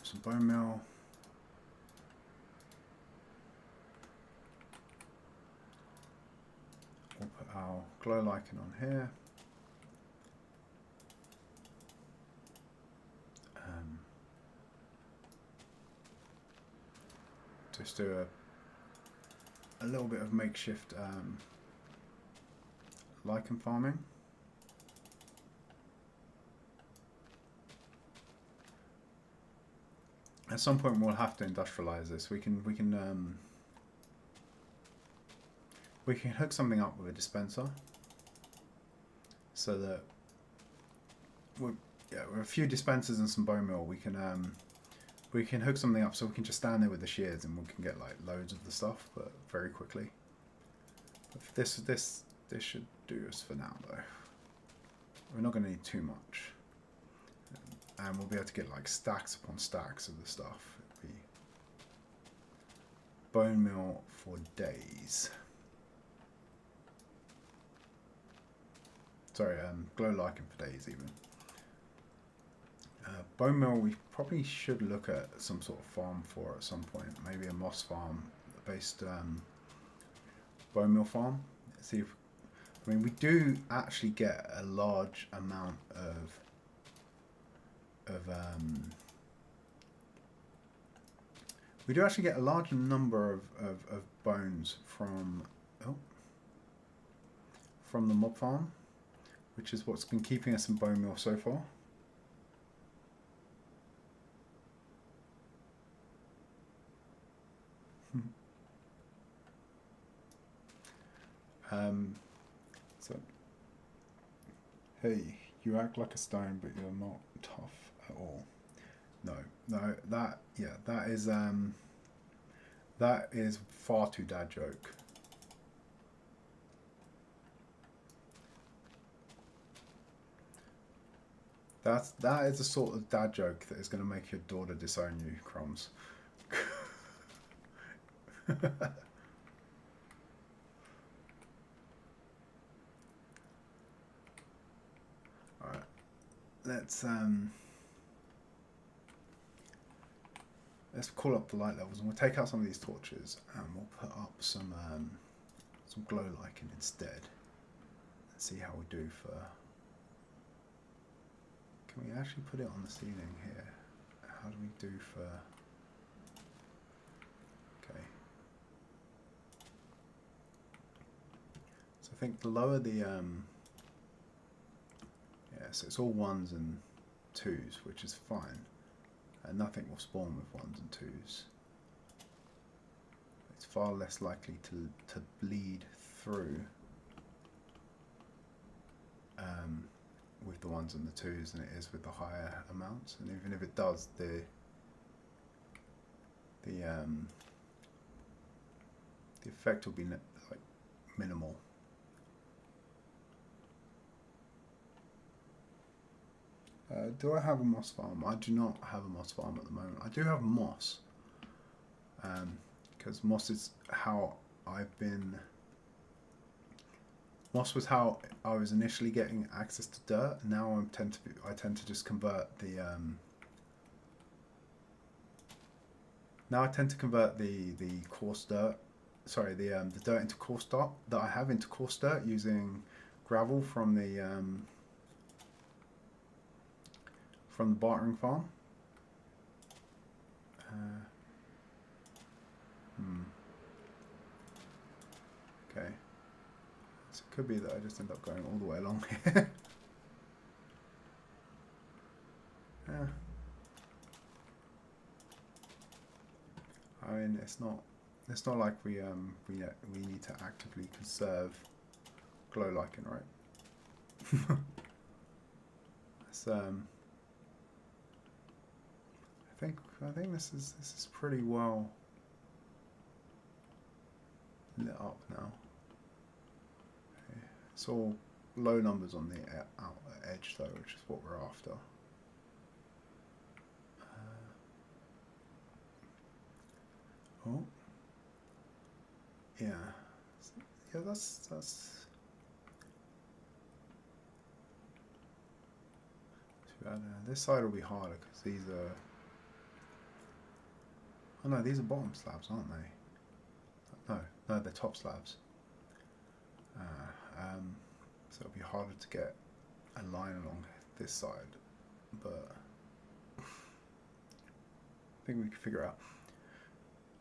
some bone meal. We'll put our glow lichen on here. Just do a little bit of makeshift lichen farming. At some point we'll have to industrialize this. We can hook something up with a dispenser so that with a few dispensers and some bone meal we can hook something up so we can just stand there with the shears and we can get like loads of the stuff, but very quickly. But this should do us for now though. We're not going to need too much, and we'll be able to get like stacks upon stacks of the stuff. It'll be bone meal for days. Sorry, glow lichen for days even. Bone meal we probably should look at some sort of farm for at some point. Maybe a moss farm based bone meal farm. Let's see if, I mean, we do actually get a large amount of we do actually get a large number of bones from the mob farm, which is what's been keeping us in bone meal so far. So, hey, you act like a stone, but you're not tough at all. No, that is far too dad joke. That is the sort of dad joke that is going to make your daughter disown you, Crumbs. Alright. Let's call up the light levels and we'll take out some of these torches and we'll put up some glow lichen instead. Let's see how we do for. Can we actually put it on the ceiling here? How do we do for... Okay. So I think the lower the... Yeah, so it's all 1s and 2s, which is fine. nothing will spawn with 1s and 2s. It's far less likely to bleed through with the 1s and the 2s than it is with the higher amounts. And even if it does, the effect will be like minimal. Do I have a moss farm? I do not have a moss farm at the moment. I do have moss, because moss is how I've been. Moss was how I was initially getting access to dirt. Now I tend to just convert the. Now I tend to convert the coarse dirt. Sorry, the dirt into coarse dirt that I have into coarse dirt using gravel from the bartering farm. Okay. So it could be that I just end up going all the way along here. Yeah. I mean, it's not like we need to actively conserve glow lichen, right? It's, I think this is pretty well lit up now. Okay. It's all low numbers on the outer edge though, which is what we're after. Oh, yeah, that's too bad. This side will be harder because these are. Oh no, these are bottom slabs, aren't they? No, they're top slabs. So it'll be harder to get a line along this side, but I think we can figure it out.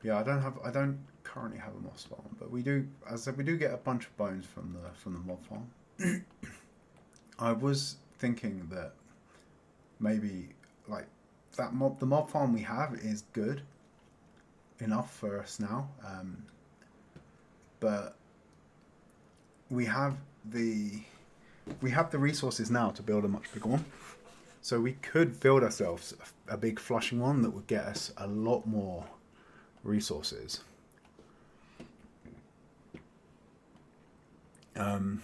Yeah, I don't currently have a moss farm, but we do, as I said, we do get a bunch of bones from the mob farm. I was thinking that maybe like the mob farm we have is good enough for us now, but we have the resources now to build a much bigger one. So we could build ourselves a big flushing one that would get us a lot more resources. Yeah,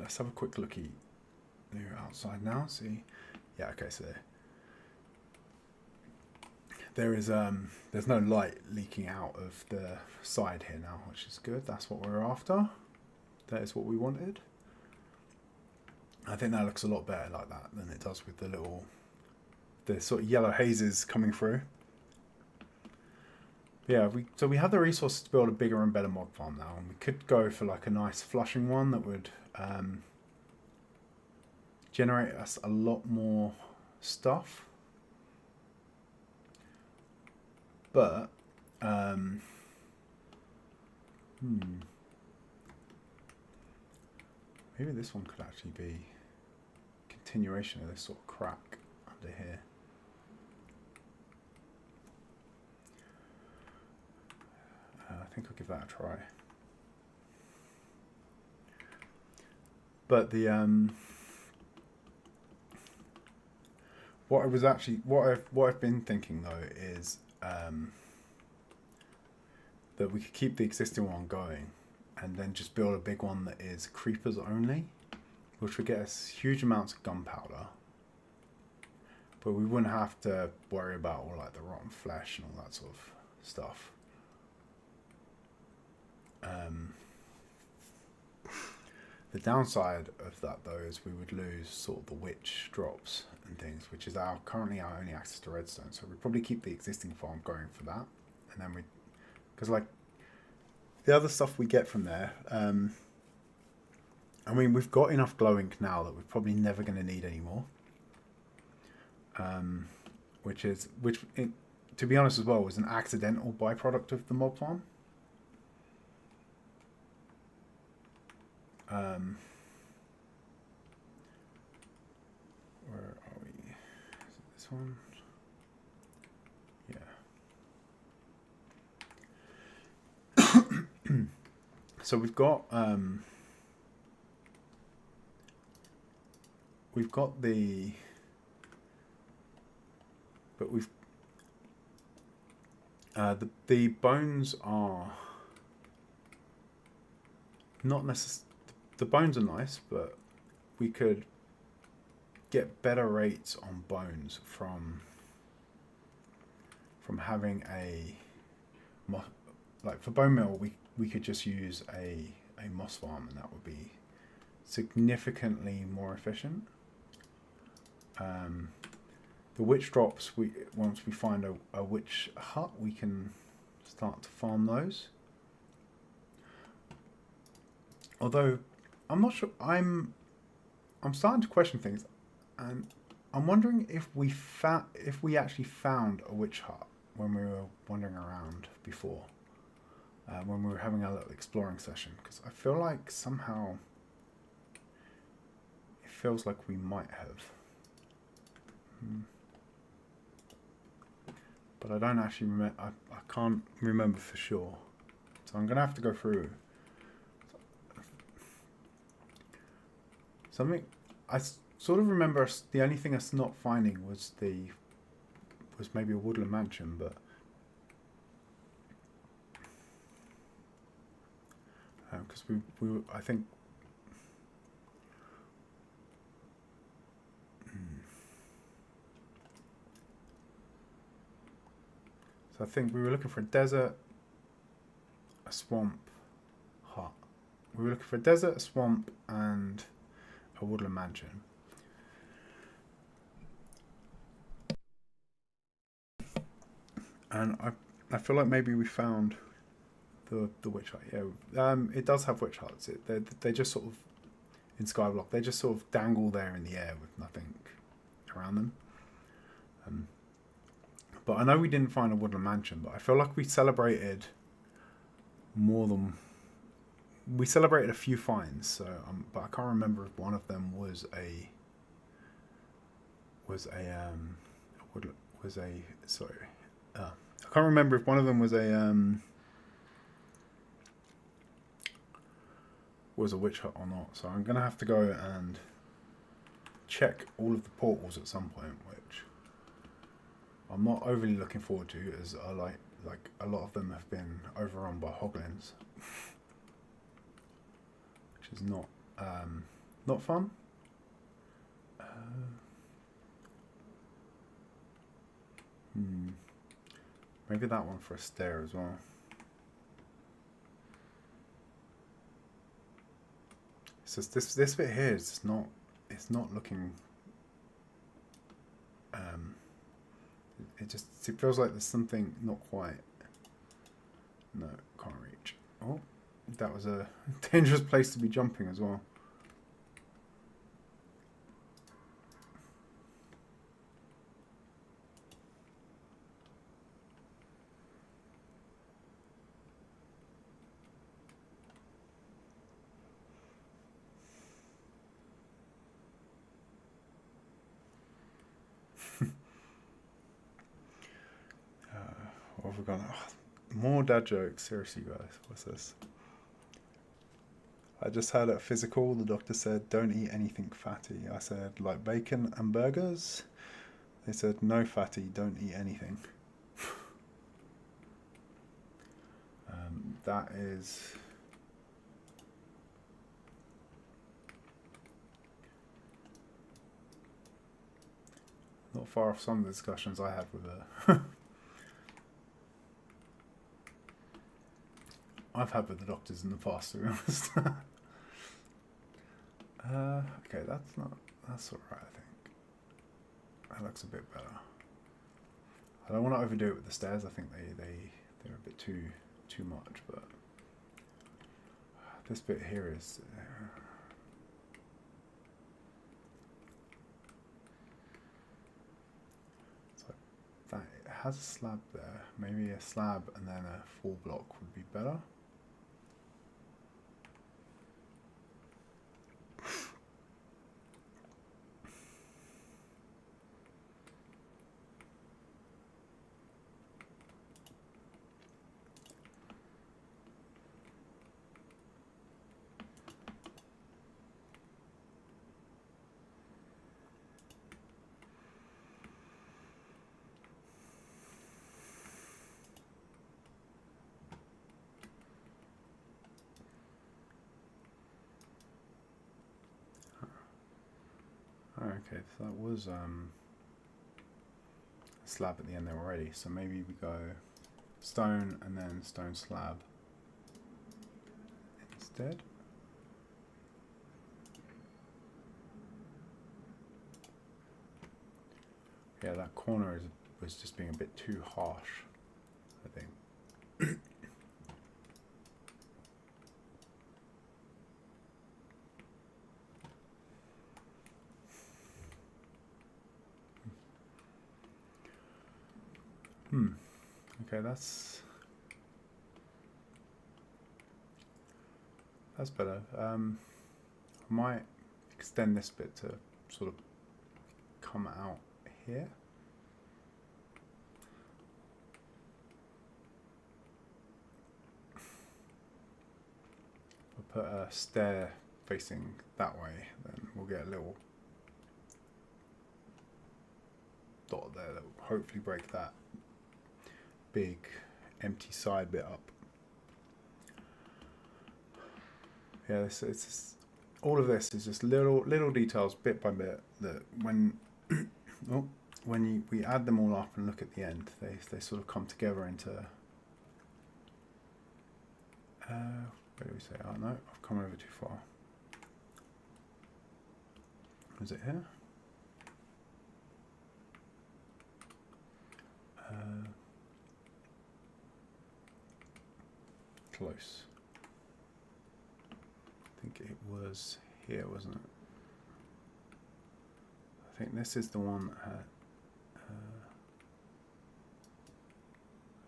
let's have a quick looky outside now. See, yeah, okay, so there's no light leaking out of the side here now, which is good. That's what we're after. That is what we wanted. I think that looks a lot better like that than it does with the sort of yellow hazes coming through. Yeah, so we have the resources to build a bigger and better mob farm now, and we could go for like a nice flushing one that would generate us a lot more stuff. But maybe this one could actually be a continuation of this sort of crack under here. I think I'll give that a try. But the what I've been thinking though is that we could keep the existing one going and then just build a big one that is creepers only, which would get us huge amounts of gunpowder, but we wouldn't have to worry about all like the rotten flesh and all that sort of stuff. The downside of that though is we would lose sort of the witch drops and things, which is currently our only access to redstone. So we'd probably keep the existing farm going for that, and then because like the other stuff we get from there, I mean we've got enough glow ink now that we're probably never going to need any more. Which to be honest as well was an accidental byproduct of the mob farm. Where are we? Is it this one? So we've got the, but we've the bones are not necessarily, the bones are nice, but we could get better rates on bones from having a like for bone meal we could just use a moss farm, and that would be significantly more efficient. The witch drops, once we find a witch hut, we can start to farm those. Although I'm not sure, I'm starting to question things, and I'm wondering if we actually found a witch hut when we were wandering around before, when we were having a little exploring session, because I feel like somehow it feels like we might have. But I don't actually remember. I can't remember for sure, so I'm gonna have to go through something. I sort of remember the only thing us not finding was maybe a woodland mansion, but because we were, I think. So I think we were looking for a desert, a swamp, hut. We were looking for a desert, a swamp, and a woodland mansion. And I feel like maybe we found the witch hut. Yeah, it does have witch huts. They just sort of, in Skyblock, they just sort of dangle there in the air with nothing around them. But I know we didn't find a woodland mansion, but I feel like we celebrated a few finds. So, but I can't remember if one of them was a I can't remember if one of them was a witch hut or not. So I'm gonna have to go and check all of the portals at some point, which I'm not overly looking forward to, as I like a lot of them have been overrun by hoglins, which is not fun. Maybe that one for a stair as well. It's just this bit here is just not. It's not looking. It feels like there's something not quite. No, can't reach. Oh, that was a dangerous place to be jumping as well. What have we got? Oh, more dad jokes. Seriously, guys, what's this? I just had a physical. The doctor said, "Don't eat anything fatty." I said, "Like bacon and burgers." They said, "No fatty. Don't eat anything." That is. Not far off some of the discussions I had with her. I've had with the doctors in the past, to be honest. Okay, that's alright, I think. That looks a bit better. I don't want to overdo it with the stairs. I think they're a bit too much, but this bit here is. That it has a slab there. Maybe a slab and then a full block would be better. okay, so that was a slab at the end there already. So maybe we go stone and then stone slab instead. Yeah, that corner was just being a bit too harsh, I think. Okay, that's better. I might extend this bit to sort of come out here. I'll put a stair facing that way, then we'll get a little dot there that will hopefully break that big empty side bit up. Yeah, it's all of this is just little details, bit by bit, that when we add them all up and look at the end, they sort of come together into. Where do we say? Oh no, I've come over too far. Is it here? Close. I think it was here, wasn't it? I think this is the one that had.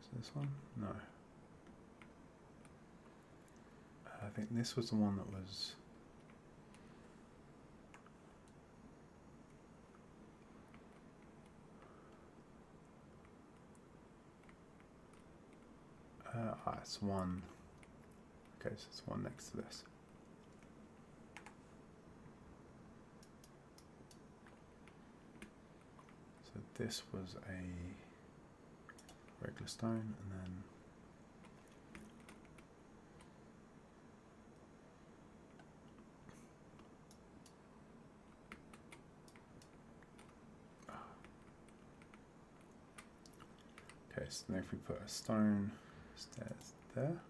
Is this one? No. I think this was the one that was. It's one. Okay, so it's one next to this. So this was a regular stone, and then okay, so now if we put a stone stairs there.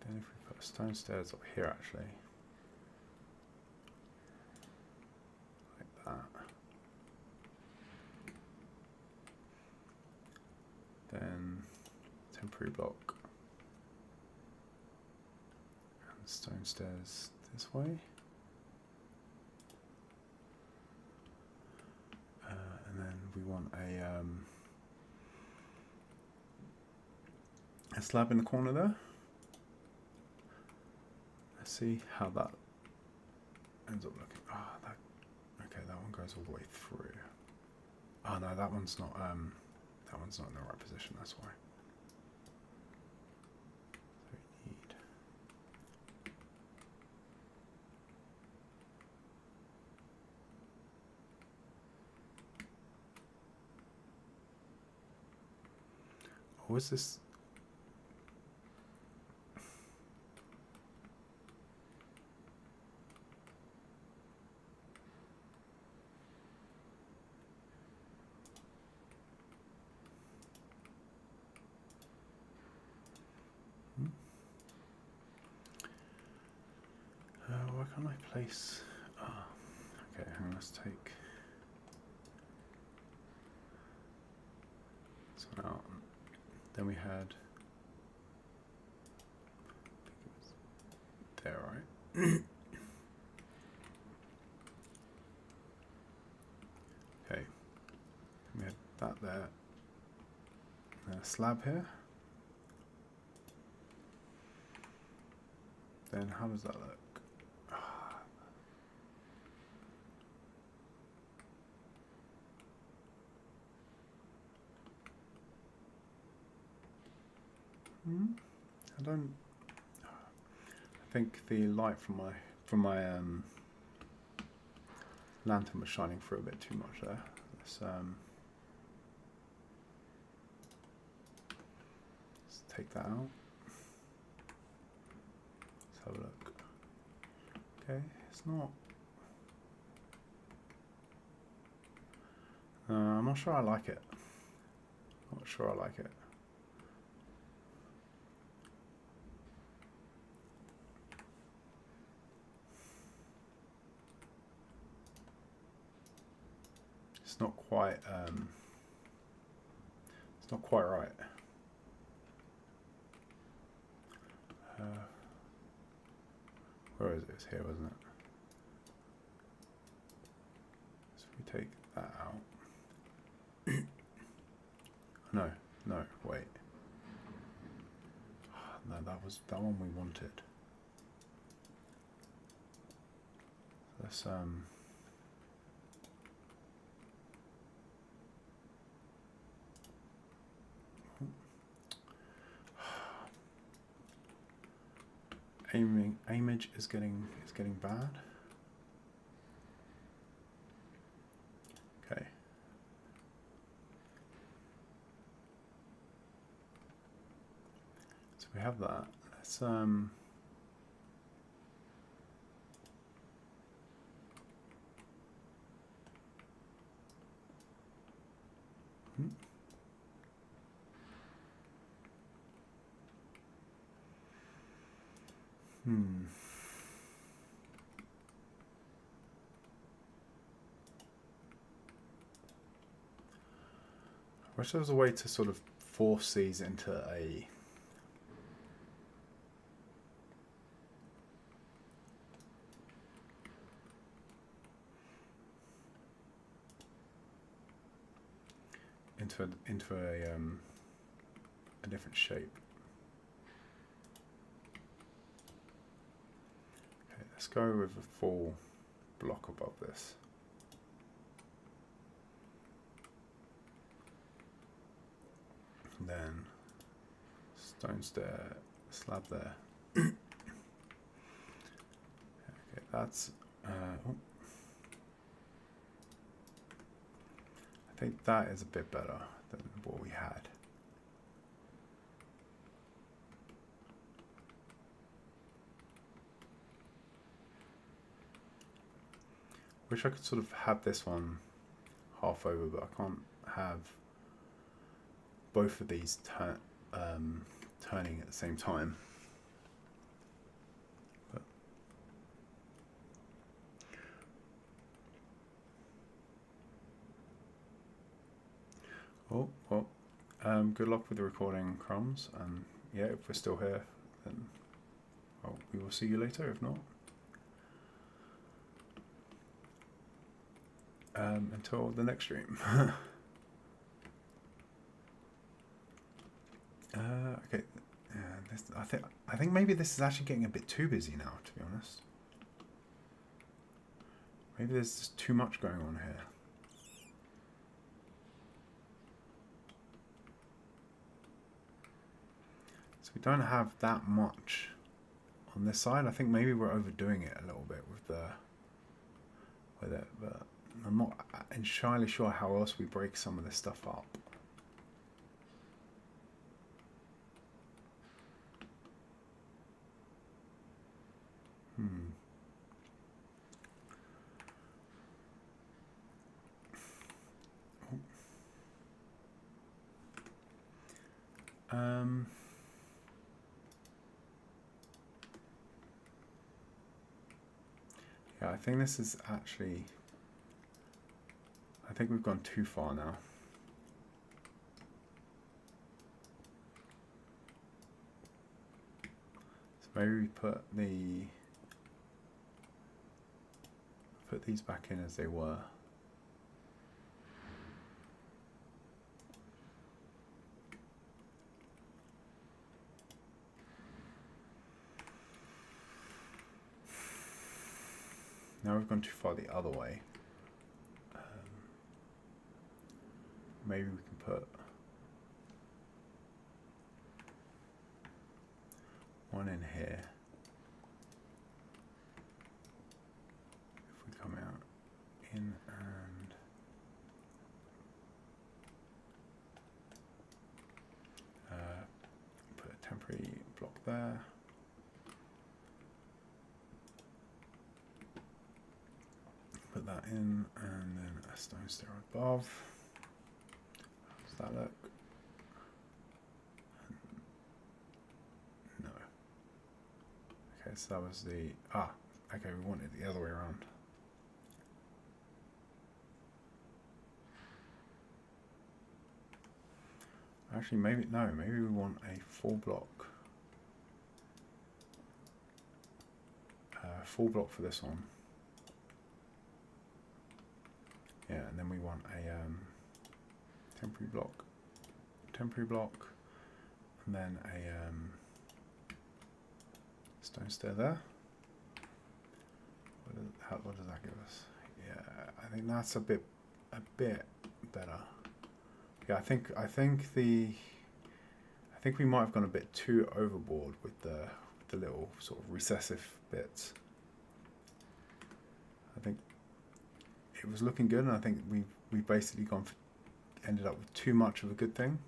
Then if we put stone stairs up here, actually, like that, then temporary block and stone stairs this way, and then we want a slab in the corner there. Let's see how that ends up looking. Okay, that one goes all the way through. Oh no, that one's not. That one's not in the right position. That's why. So we need. Oh, is this? Where can I place? Okay, hang on, let's take this one out. Then we had there, right? Okay, we had that there. And a slab here. Then how does that look? I think the light from my Lantern was shining through a bit too much there. Let's take that out. Let's have a look. Okay, it's not. I'm not sure I like it. Not sure I like it. It's not quite. It's not quite right. Where is it? It's here, wasn't it? So we take that out. No, wait. No, that was that one we wanted. Let's image is getting bad. Okay. So we have that. Let's I wish there was a way to sort of force these into a a different shape. Okay, let's go with a full block above this. And then stone stair, slab there. Okay, that's oh. I think that is a bit better than what we had. Wish I could sort of have this one half over, but I can't have both of these turning at the same time. But oh well, good luck with the recording, Crumbs. And yeah, if we're still here, then well, we will see you later. If not, until the next stream. Okay. I think maybe this is actually getting a bit too busy now, to be honest. Maybe there's just too much going on here. So we don't have that much on this side. I think maybe we're overdoing it a little bit with it, but I'm not entirely sure how else we break some of this stuff up. Yeah, I think this is actually, I think we've gone too far now. So maybe we put these back in as they were. Now we've gone too far the other way. Maybe we can put one in here. If we come out in and put a temporary block there. Put that in, and then a stone stair above. How does that look? No. Okay, so that was the okay, we want it the other way around. Actually, maybe we want a full block for this one. Yeah, and then we want a temporary block, and then a stone stair there. What does that give us? Yeah, I think that's a bit better. Yeah, I think we might have gone a bit too overboard with the little sort of recessive bits. I think it was looking good, and I think we basically ended up with too much of a good thing.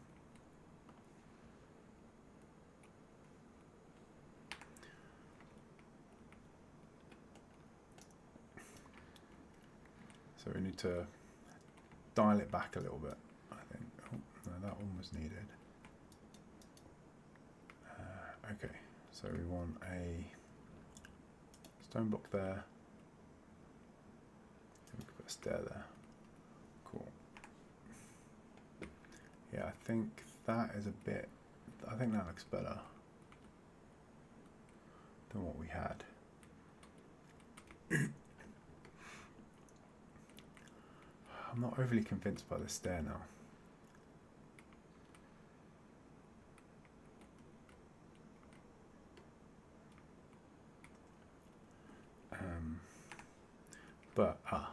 So we need to dial it back a little bit, I think. Oh, no, that one was needed. Okay, so we want a stone block there. We could put a stair there. Cool. Yeah, I think that is I think that looks better than what we had. I'm not overly convinced by the stair now. But I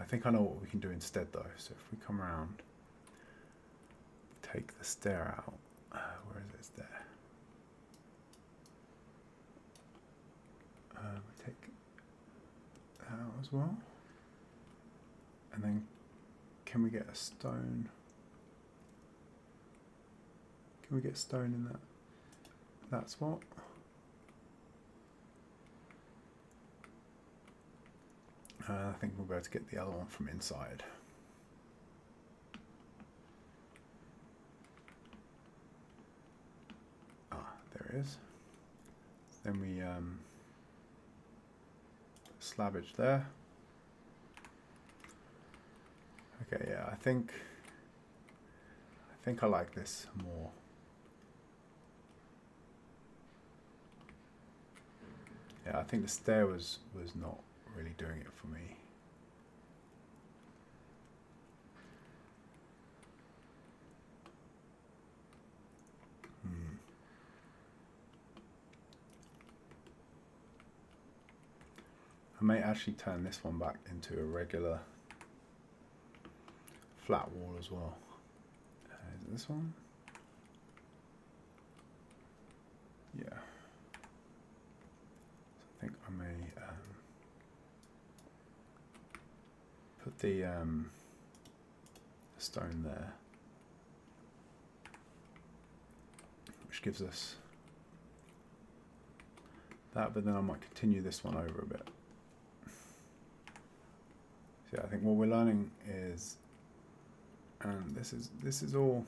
think I know what we can do instead though. So if we come around, take the stair out. Where is it? It's there. We take that out as well. And then can we get a stone? Can we get stone in that spot? I think we'll be able to get the other one from inside. There it is. Then we slabbage there. Okay, yeah, I think I like this more. Yeah, I think the stair was not really doing it for me. I may actually turn this one back into a regular flat wall as well. Is it this one? Yeah. So I think I may put the stone there, which gives us that, but then I might continue this one over a bit. So yeah, I think what we're learning is, and this is all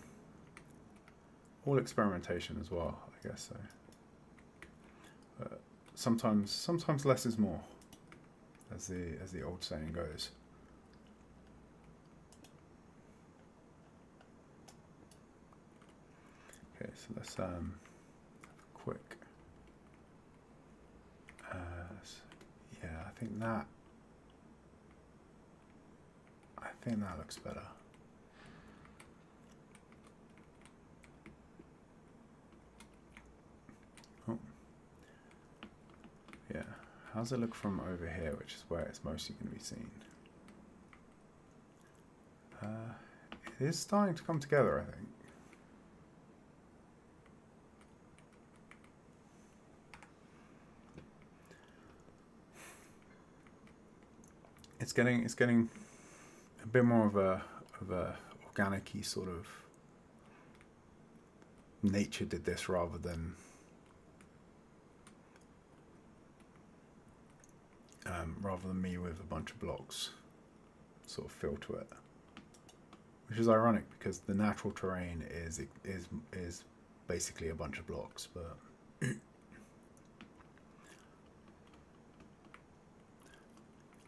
experimentation as well, I guess so. But sometimes less is more, as the old saying goes. Okay, so let's have a quick. Yeah, I think that looks better. Oh. Yeah, how does it look from over here, which is where it's mostly going to be seen? It is starting to come together, I think. it's getting a bit more of a organic-y sort of nature did this rather than me with a bunch of blocks sort of feel to it, which is ironic because the natural terrain is basically a bunch of blocks. But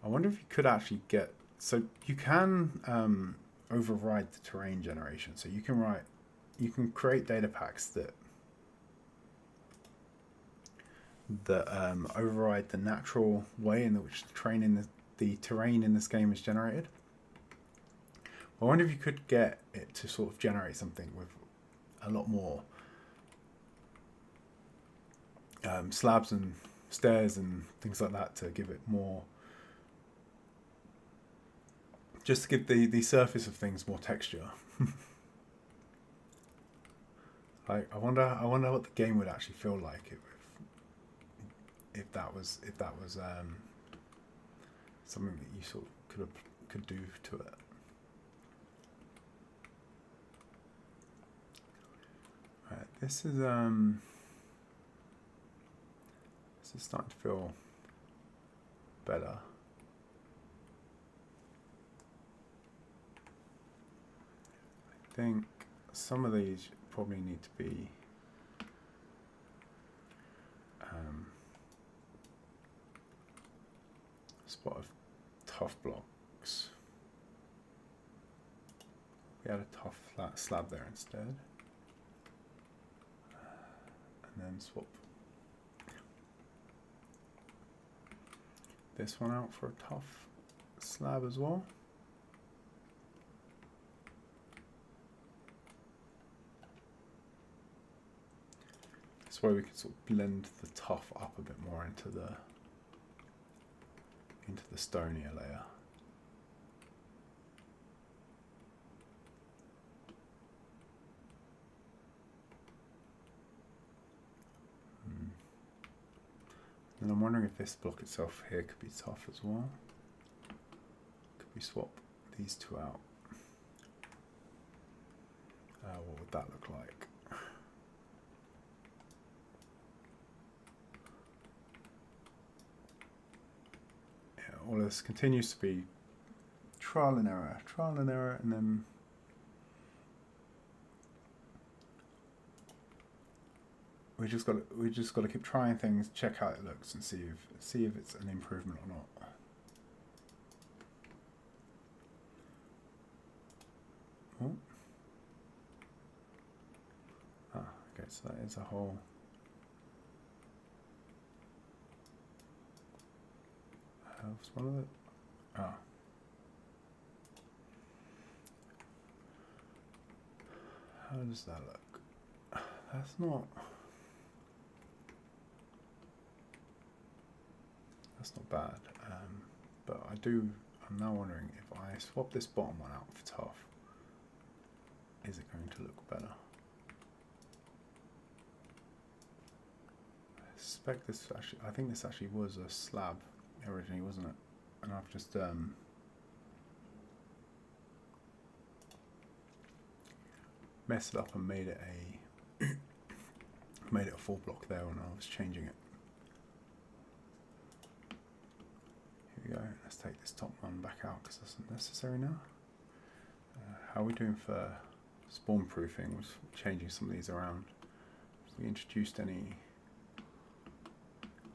I wonder if you could actually get, so you can override the terrain generation. So you can create data packs that override the natural way in which the terrain in this game is generated. I wonder if you could get it to sort of generate something with a lot more slabs and stairs and things like that to give it more, just to give the surface of things more texture. I wonder what the game would actually feel like if that was something that you sort of could do to it. Right, this is starting to feel better. I think some of these probably need to be a spot of tough blocks. We had a tough flat slab there instead, and then swap this one out for a tough slab as well. This way we can sort of blend the tough up a bit more into the stonier layer. And I'm wondering if this block itself here could be tough as well. Could we swap these two out? What would that look like? Yeah, all of this continues to be trial and error, and then we just got to keep trying things, check how it looks, and see if it's an improvement or not. Oh. Okay, so that is a whole. Was one of it? Oh. How does that look? That's not. That's not bad, but I'm now wondering if I swap this bottom one out for tough, is it going to look better? I think this actually was a slab originally, wasn't it? And I've just messed it up and made it a full block there when I was changing it. Here we go. Let's take this top one back out because that's unnecessary now. How are we doing for spawn proofing? Was changing some of these around. Have we introduced any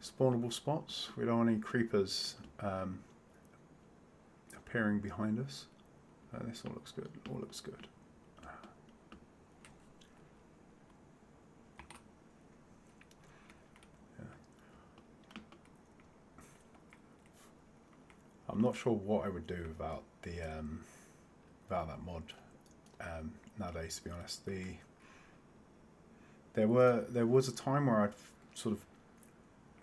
spawnable spots? We don't want any creepers appearing behind us. This all looks good. All looks good. I'm not sure what I would do about that mod nowadays. To be honest, there was a time where I'd sort of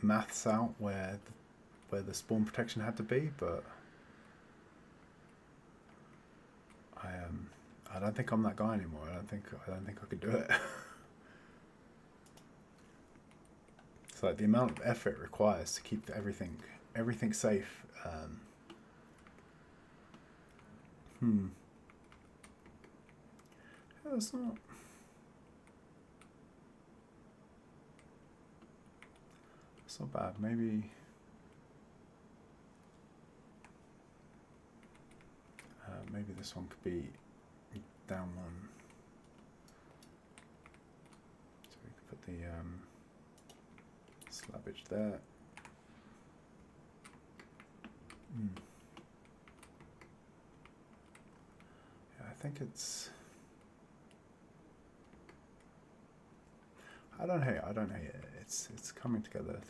maths out where the spawn protection had to be, but I don't think I'm that guy anymore. I don't think I could do it. It's like the amount of effort it requires to keep everything safe. Yeah, that's not. It's not bad. Maybe. Maybe this one could be down one. So we can put the slabbage there. Yeah, I think it's. I don't hate it. I don't hate it. It's coming together.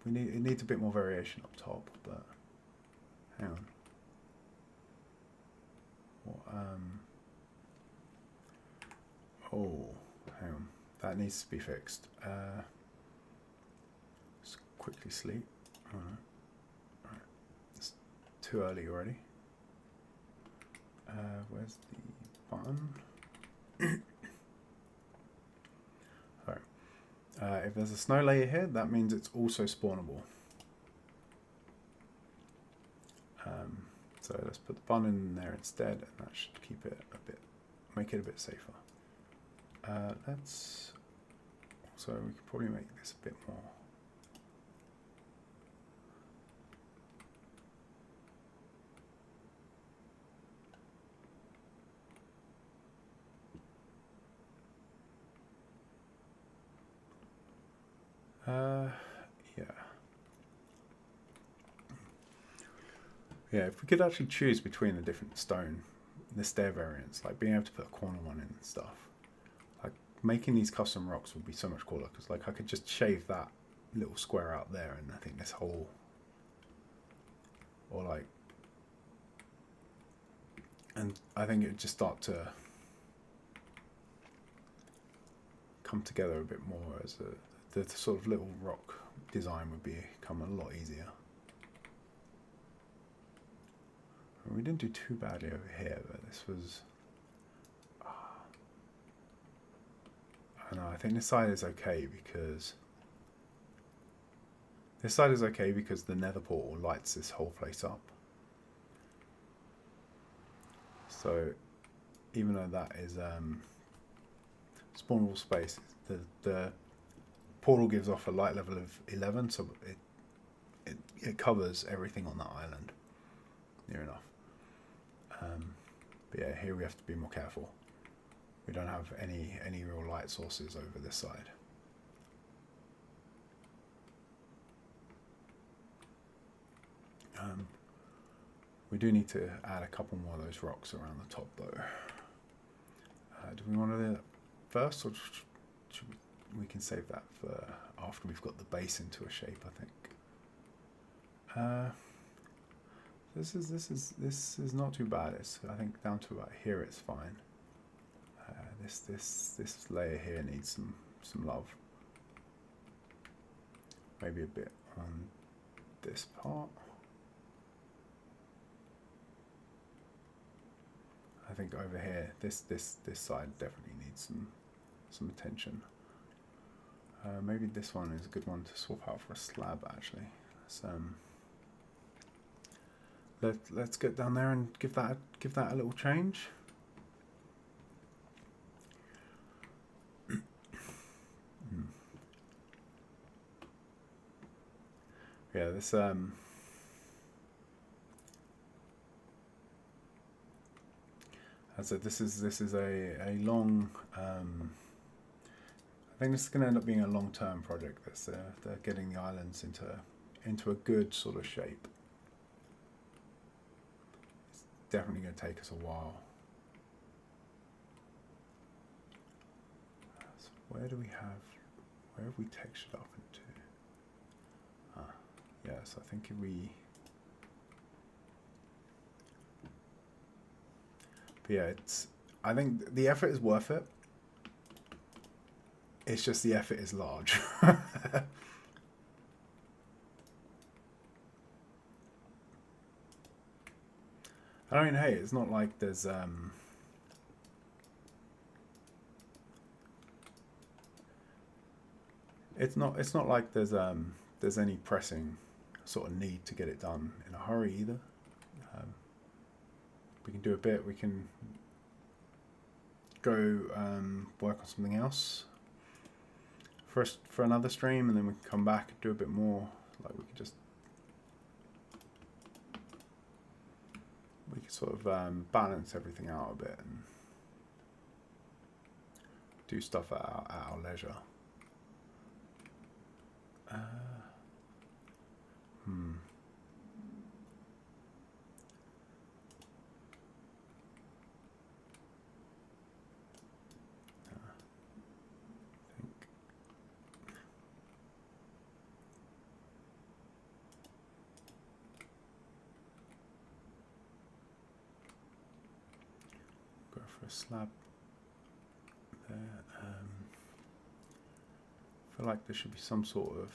It needs a bit more variation up top, but hang on. Oh, hang on. That needs to be fixed. Just quickly sleep. Alright. It's too early already. Where's the button? Alright. If there's a snow layer here, that means it's also spawnable. So let's put the button in there instead, and that should keep it make it a bit safer. Let's also, we could probably make this a bit more. Yeah, if we could actually choose between the different the stair variants, like being able to put a corner one in and stuff, like making these custom rocks would be so much cooler, because like I could just shave that little square out there, and I think this whole, or like, and I think it would just start to come together a bit more as the sort of little rock design would become a lot easier. We didn't do too badly over here, but this was. I know. I think this side is okay because the Nether portal lights this whole place up. So, even though that is spawnable space, the portal gives off a light level of 11, so it covers everything on that island near enough. But yeah, here we have to be more careful. We don't have any real light sources over this side. We do need to add a couple more of those rocks around the top, though. Do we want to do that first, or we can save that for after we've got the base into a shape? I think. This is not too bad. It's, I think down to about here it's fine. This layer here needs some love. Maybe a bit on this part. I think over here, this side definitely needs some attention. Maybe this one is a good one to swap out for a slab, actually. Let's get down there and give that a little change. Yeah, this as I said, this is a long. I think this is going to end up being a long-term project. They're getting the islands into a good sort of shape. It's definitely going to take us a while. So where have we textured up into? Yes, I think if we. But yeah, I think the effort is worth it. It's just the effort is large. I mean, hey, it's not like there's it's not like there's any pressing sort of need to get it done in a hurry either. We can do a bit, we can go work on something else for another stream, and then we can come back and do a bit more. Like we could sort of balance everything out a bit and do stuff at our leisure. Go for a slab there. I feel like there should be some sort of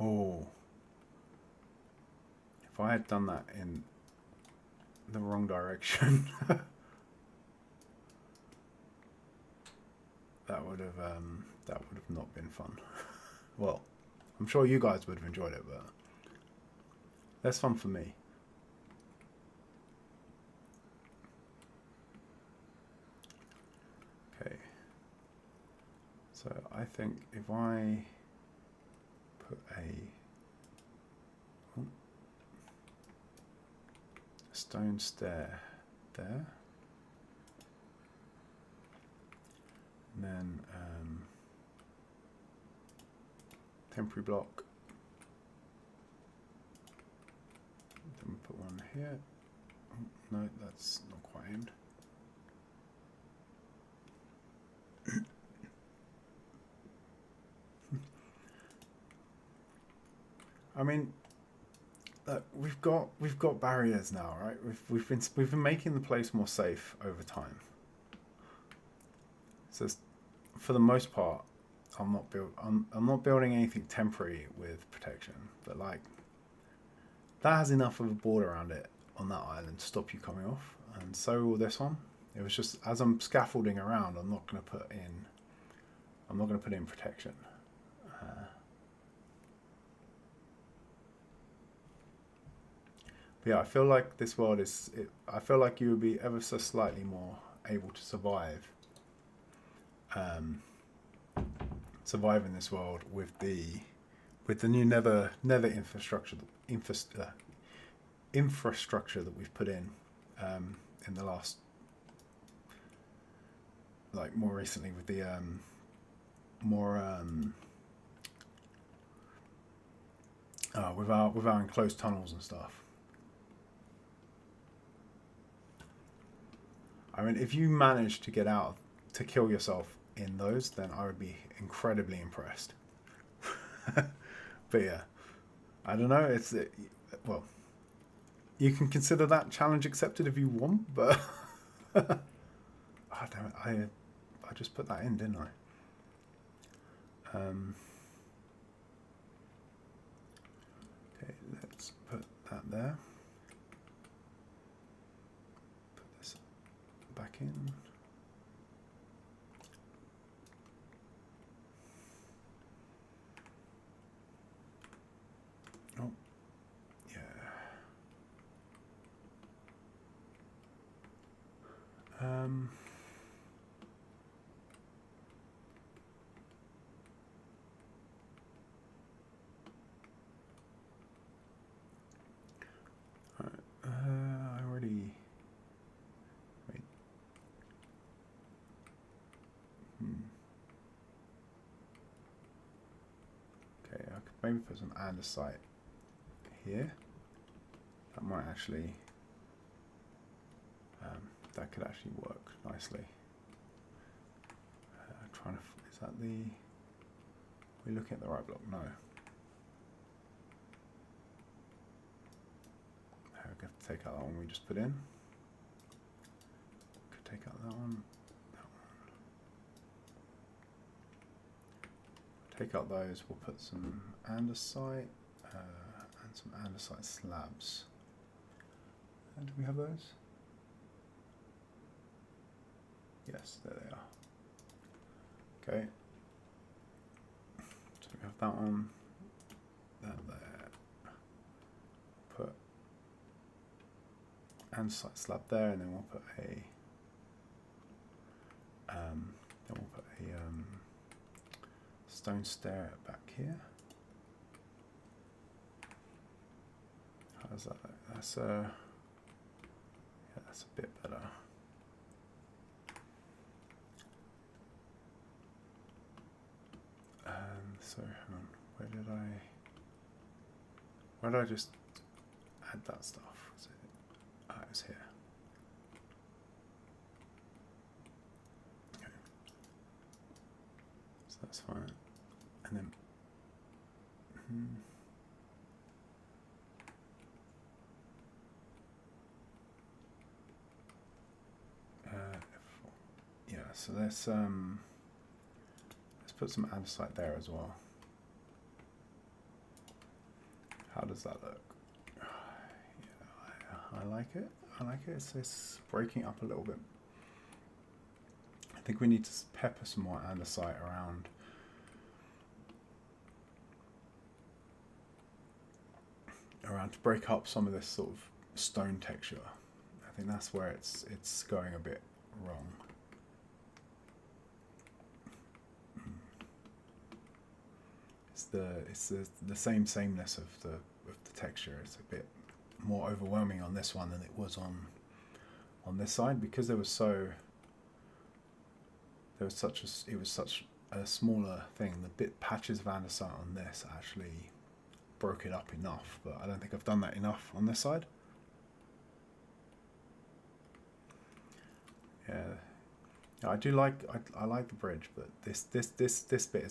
oh, if I had done that in the wrong direction, that would have not been fun. Well, I'm sure you guys would have enjoyed it, but that's fun for me. Okay, so I think if I put a stone stair there, and then temporary block, then we put one here. Oh, no, that's not quite aimed. I mean, we've got barriers now, right? We've been making the place more safe over time. So for the most part, I'm not building anything temporary with protection, but like that has enough of a border around it on that island to stop you coming off, and so will this one. It was just as I'm scaffolding around, I'm not going to put in protection. But yeah, I feel like this world I feel like you would be ever so slightly more able to survive in this world with the new nether infrastructure that we've put in the last, like more recently with the with our enclosed tunnels and stuff. I mean, if you manage to get out to kill yourself in those, then I would be incredibly impressed. But yeah, I don't know. Well, you can consider that challenge accepted if you want, but oh, damn it, I just put that in, didn't I? Okay, let's put that there. Put this back in. Oh, yeah. I already. Wait. Okay, I could maybe put some andesite here. That might actually. That could actually work nicely. Is that the? We're looking at the right block? No. We have to take out that one we just put in. Could take out that one. Take out those. We'll put some andesite and some andesite slabs. And do we have those? Yes, there they are. Okay. So we have that one. That there. Put andesite slab there, and then we'll put a stone stair back here. How's that? That's yeah, that's a bit better. So hang on, where did I just add that stuff? Was it? It was here. Okay. So that's fine. And then yeah, so let's put some andesite there as well. How does that look? Yeah, I like it. I like it. It's breaking up a little bit. I think we need to pepper some more andesite around. To break up some of this sort of stone texture. I think that's where it's going a bit wrong. It's the sameness of the texture. It's a bit more overwhelming on this one than it was on this side, because it was such a smaller thing. The patches of andesite on this actually broke it up enough, but I don't think I've done that enough on this side. Yeah, I do like I like the bridge, but this bit is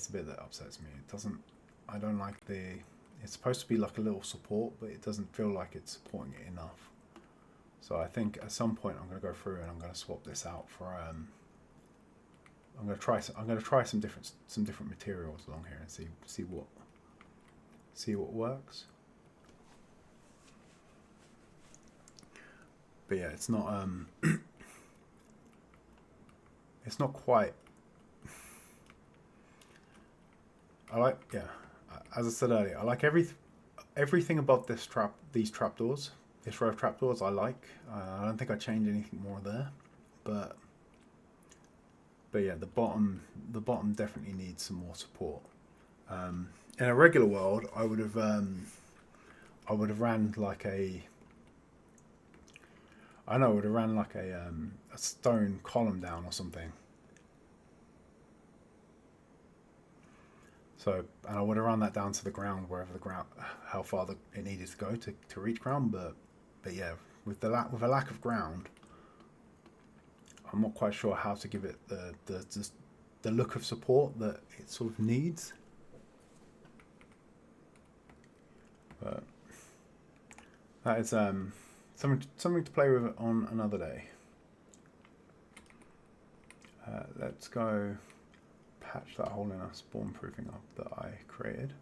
the bit that upsets me. It doesn't. I don't like it's supposed to be like a little support, but it doesn't feel like it's supporting it enough. So I think at some point I'm going to go through and I'm going to swap this out for I'm going to try some different materials along here and see what works. But yeah, it's not it's not quite. As I said earlier, I like everything above these trapdoors. This row of trapdoors I like. I don't think I changed anything more there, but yeah, the bottom definitely needs some more support. In a regular world, I would have ran like a stone column down or something. So, and I would have run that down to the ground, how far it needed to go to reach ground. But yeah, with a lack of ground, I'm not quite sure how to give it the look of support that it sort of needs. But that is something to play with on another day. Let's go patch that hole in our spawn proofing up that I created.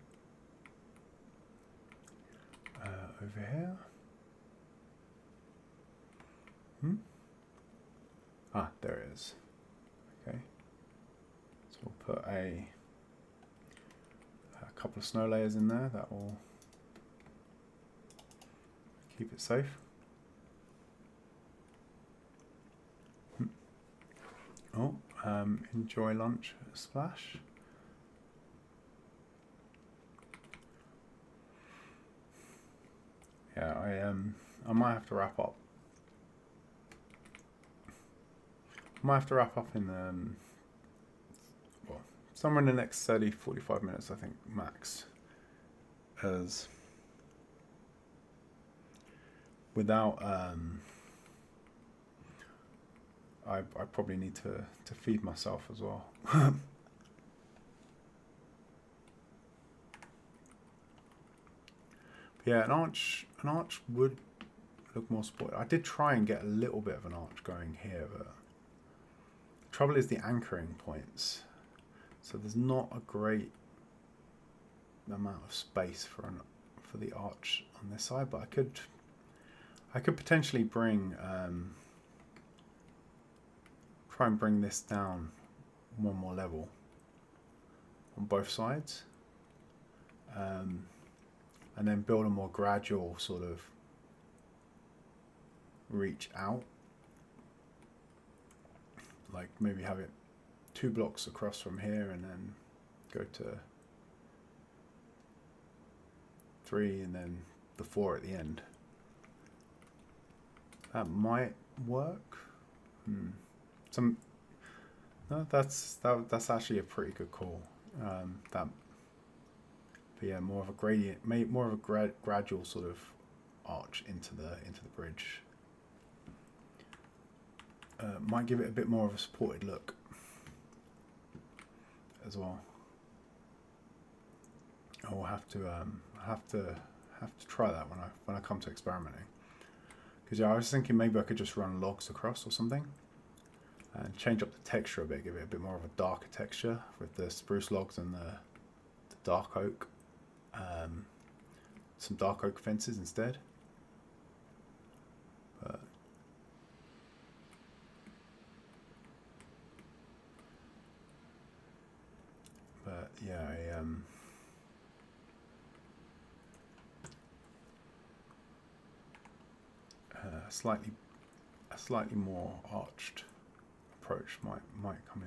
Over here. There it is. Okay. So we'll put a couple of snow layers in there. That will keep it safe. Enjoy lunch splash. Yeah, I might have to wrap up. In somewhere in the next 30-45 minutes, I think, max. As without I probably need to feed myself as well. Yeah, an arch would look more supported. I did try and get a little bit of an arch going here, but the trouble is the anchoring points. So there's not a great amount of space for the arch on this side, but I could potentially bring try and bring this down one more level on both sides, and then build a more gradual sort of reach out. Like maybe have it 2 blocks across from here and then go to 3 and then the 4 at the end. That might work. No, that's actually a pretty good call. But yeah, more of a gradient, more of a gradual sort of arch into the bridge. Might give it a bit more of a supported look as well. I'll have to try that when I come to experimenting. Because yeah, I was thinking maybe I could just run logs across or something and change up the texture a bit, give it a bit more of a darker texture with the spruce logs and the dark oak. Some dark oak fences instead. But yeah, a slightly more arched approach might come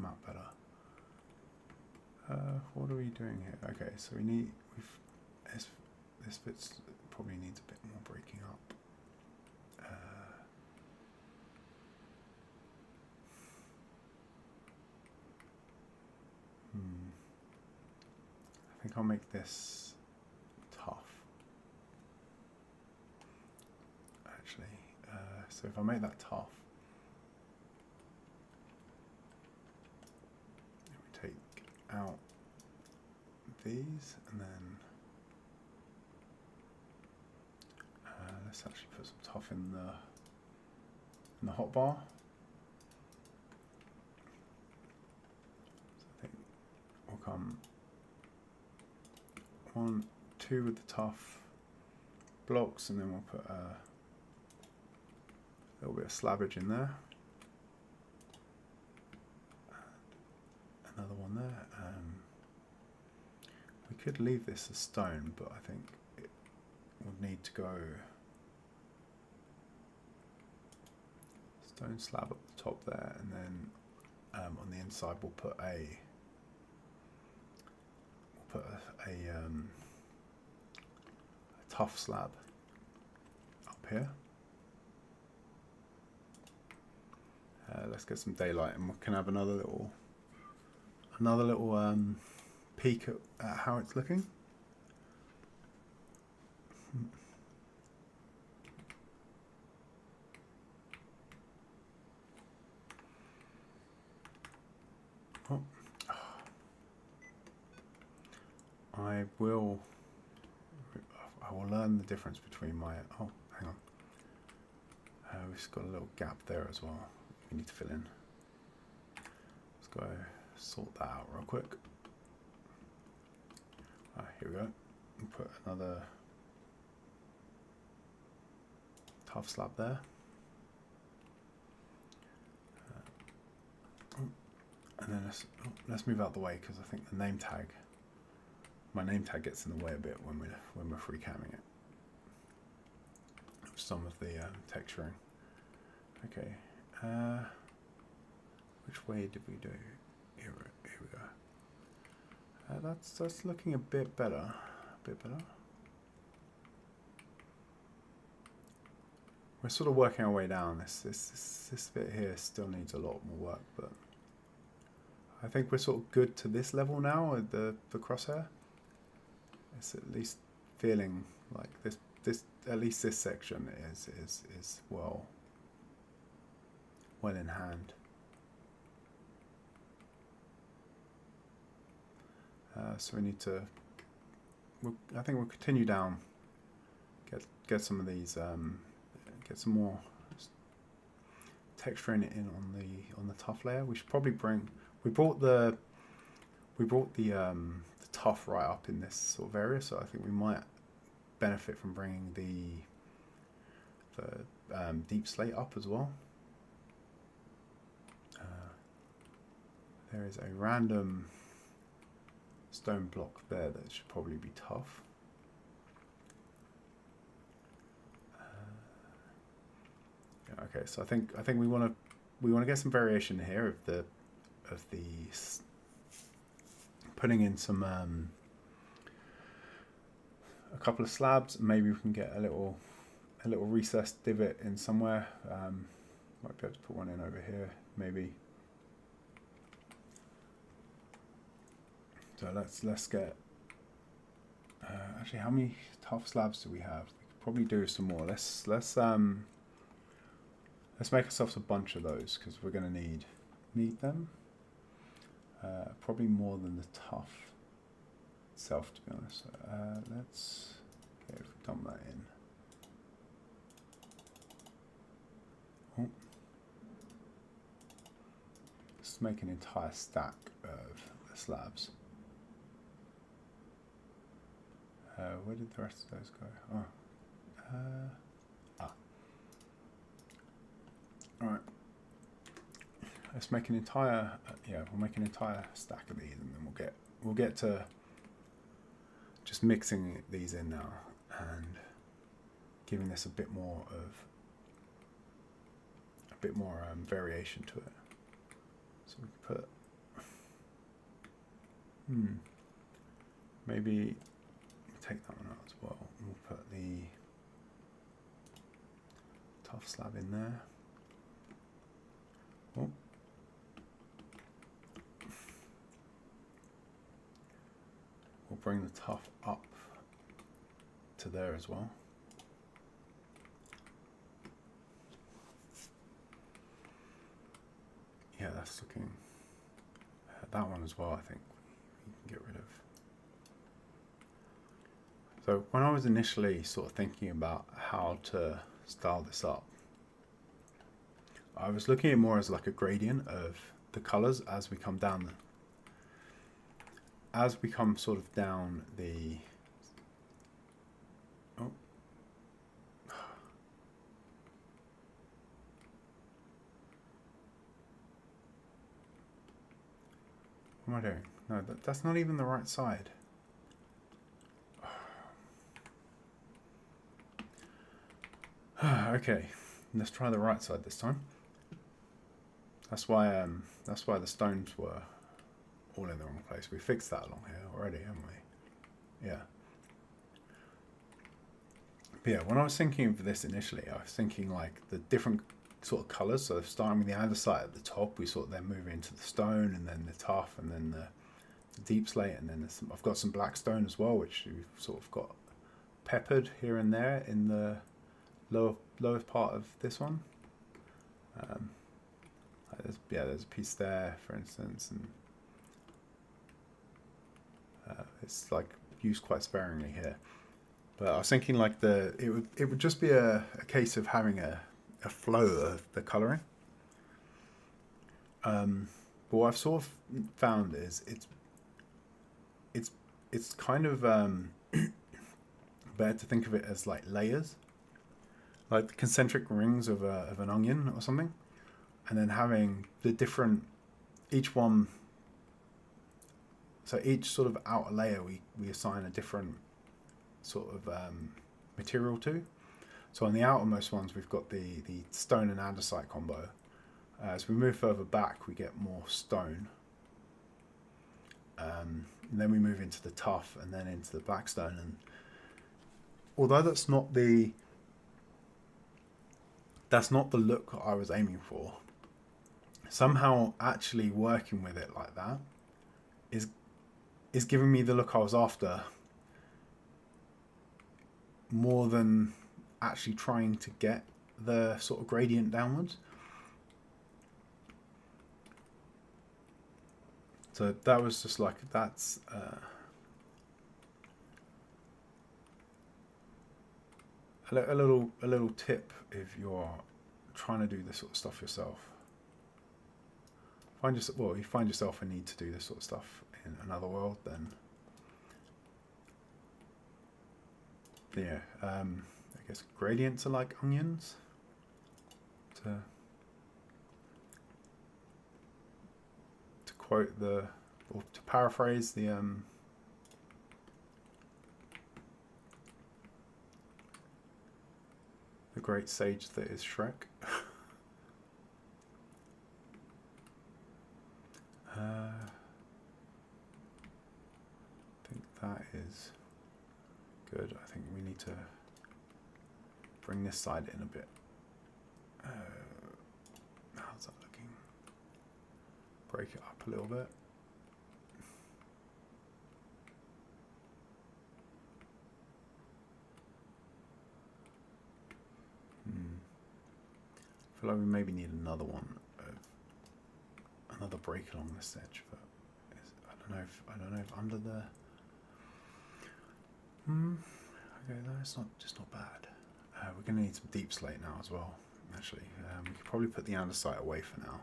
out better. What are we doing here? Okay, so this bit's probably needs a bit more breaking up. I think I'll make this tough. Actually, so if I make that tough, we take out these and then let's actually put some tough in the hotbar. So I think we'll come 1, 2 with the tough blocks, and then we'll put a little bit of slabbage in there. Another one there. We could leave this as stone, but I think it would need to go stone slab up the top there, and then on the inside we'll put a tough slab up here. Let's get some daylight, and we can have another little peek at how it's looking. I will learn the difference between my... Oh, hang on. We've just got a little gap there as well we need to fill in. Let's go sort that out real quick. Here we go. We'll put another tough slab there. And then let's move out the way, because I think the name tag... My name tag gets in the way a bit when we're free camming it. Some of the texturing. Okay. Which way did we do? Here we go. That's looking a bit better. We're sort of working our way down. This bit here still needs a lot more work, but I think we're sort of good to this level now with the crosshair. It's at least feeling like this at least this section is well in hand. So we need to. I think we'll continue down. Get some of these. Get some more texturing it in on the tough layer. We should probably bring. We brought the tough right up in this sort of area, so I think we might benefit from bringing the deep slate up as well. There is a random stone block there that should probably be tough. Okay, so I think we want to get some variation here of the putting in some a couple of slabs. Maybe we can get a little recessed divot in somewhere. Might be able to put one in over here, maybe. So let's get. Actually, how many tough slabs do we have? We could probably do some more. Let's make ourselves a bunch of those because we're going to need them. Probably more than the tough itself, to be honest. Let's dump that in. Oh. Let's make an entire stack of the slabs. Where did the rest of those go? Oh. Alright. Let's make an entire we'll make an entire stack of these, and then we'll get to just mixing these in now and giving this a bit more variation to it. So we can put maybe take that one out as well. We'll put the tough slab in there. Oh. We'll bring the tough up to there as well. Yeah, that's looking. That one as well, I think we can get rid of. So when I was initially sort of thinking about how to style this up, I was looking at it more as like a gradient of the colors as we come down, sort of down the. Oh. What am I doing? No, that's not even the right side. Okay, let's try the right side this time. That's why the stones were all in the wrong place. We fixed that along here already, haven't we? Yeah. But yeah, when I was thinking of this initially, I was thinking like the different sort of colours. So starting with the andesite at the top, we sort of then move into the stone, and then the tough, and then the deep slate, and then I've got some black stone as well, which we've sort of got peppered here and there in the lowest part of this one. There's a piece there, for instance, and it's like used quite sparingly here. But I was thinking like it would just be a case of having a flow of the colouring. But what I've sort of found is it's kind of better to think of it as like layers, like the concentric rings of an onion or something, and then having the different each one. So each sort of outer layer we assign a different sort of material to. So on the outermost ones we've got the stone and andesite combo. As we move further back we get more stone. And then we move into the tough and then into the black stone. And although that's not the look I was aiming for, somehow actually working with it like that is giving me the look I was after, more than actually trying to get the sort of gradient downwards. So that was just like, that's a little tip if you're trying to do this sort of stuff yourself. You find yourself a need to do this sort of stuff in another world, then yeah, I guess gradients are like onions. To quote or to paraphrase the great sage that is Shrek. that is good. I think we need to bring this side in a bit. How's that looking? Break it up a little bit. I feel like we maybe need another one, another break along this edge, but I don't know if under the. Okay, that's just not bad. We're going to need some deep slate now as well. Actually, we could probably put the andesite away for now.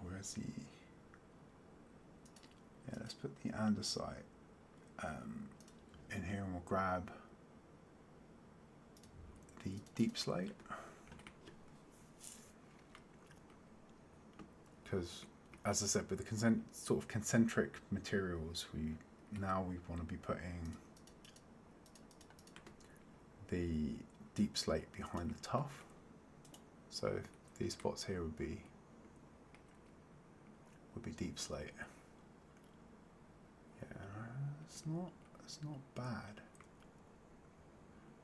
Where's the? Yeah, let's put the andesite in here, and we'll grab the deep slate, because, as I said, with the sort of concentric materials, we want to be putting the deep slate behind the tough. So these spots here would be deep slate. Yeah, it's not bad.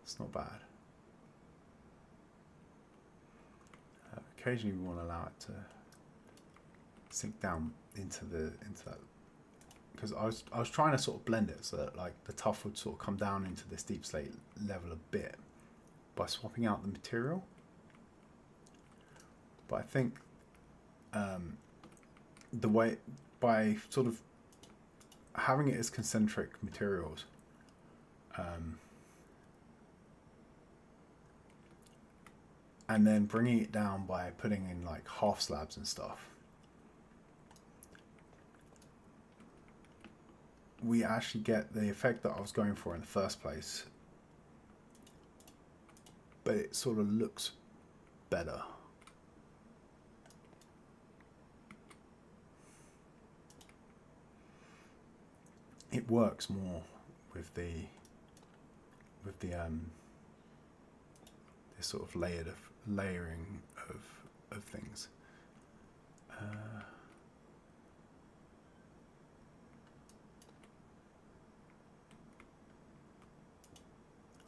It's not bad. Occasionally we want to allow it to sink down into that, because I was trying to sort of blend it so that like the tuff would sort of come down into this deep slate level a bit by swapping out the material. But I think the way, by sort of having it as concentric materials, and then bringing it down by putting in like half slabs and stuff, we actually get the effect that I was going for in the first place, but it sort of looks better. It works more with the this sort of layering of things.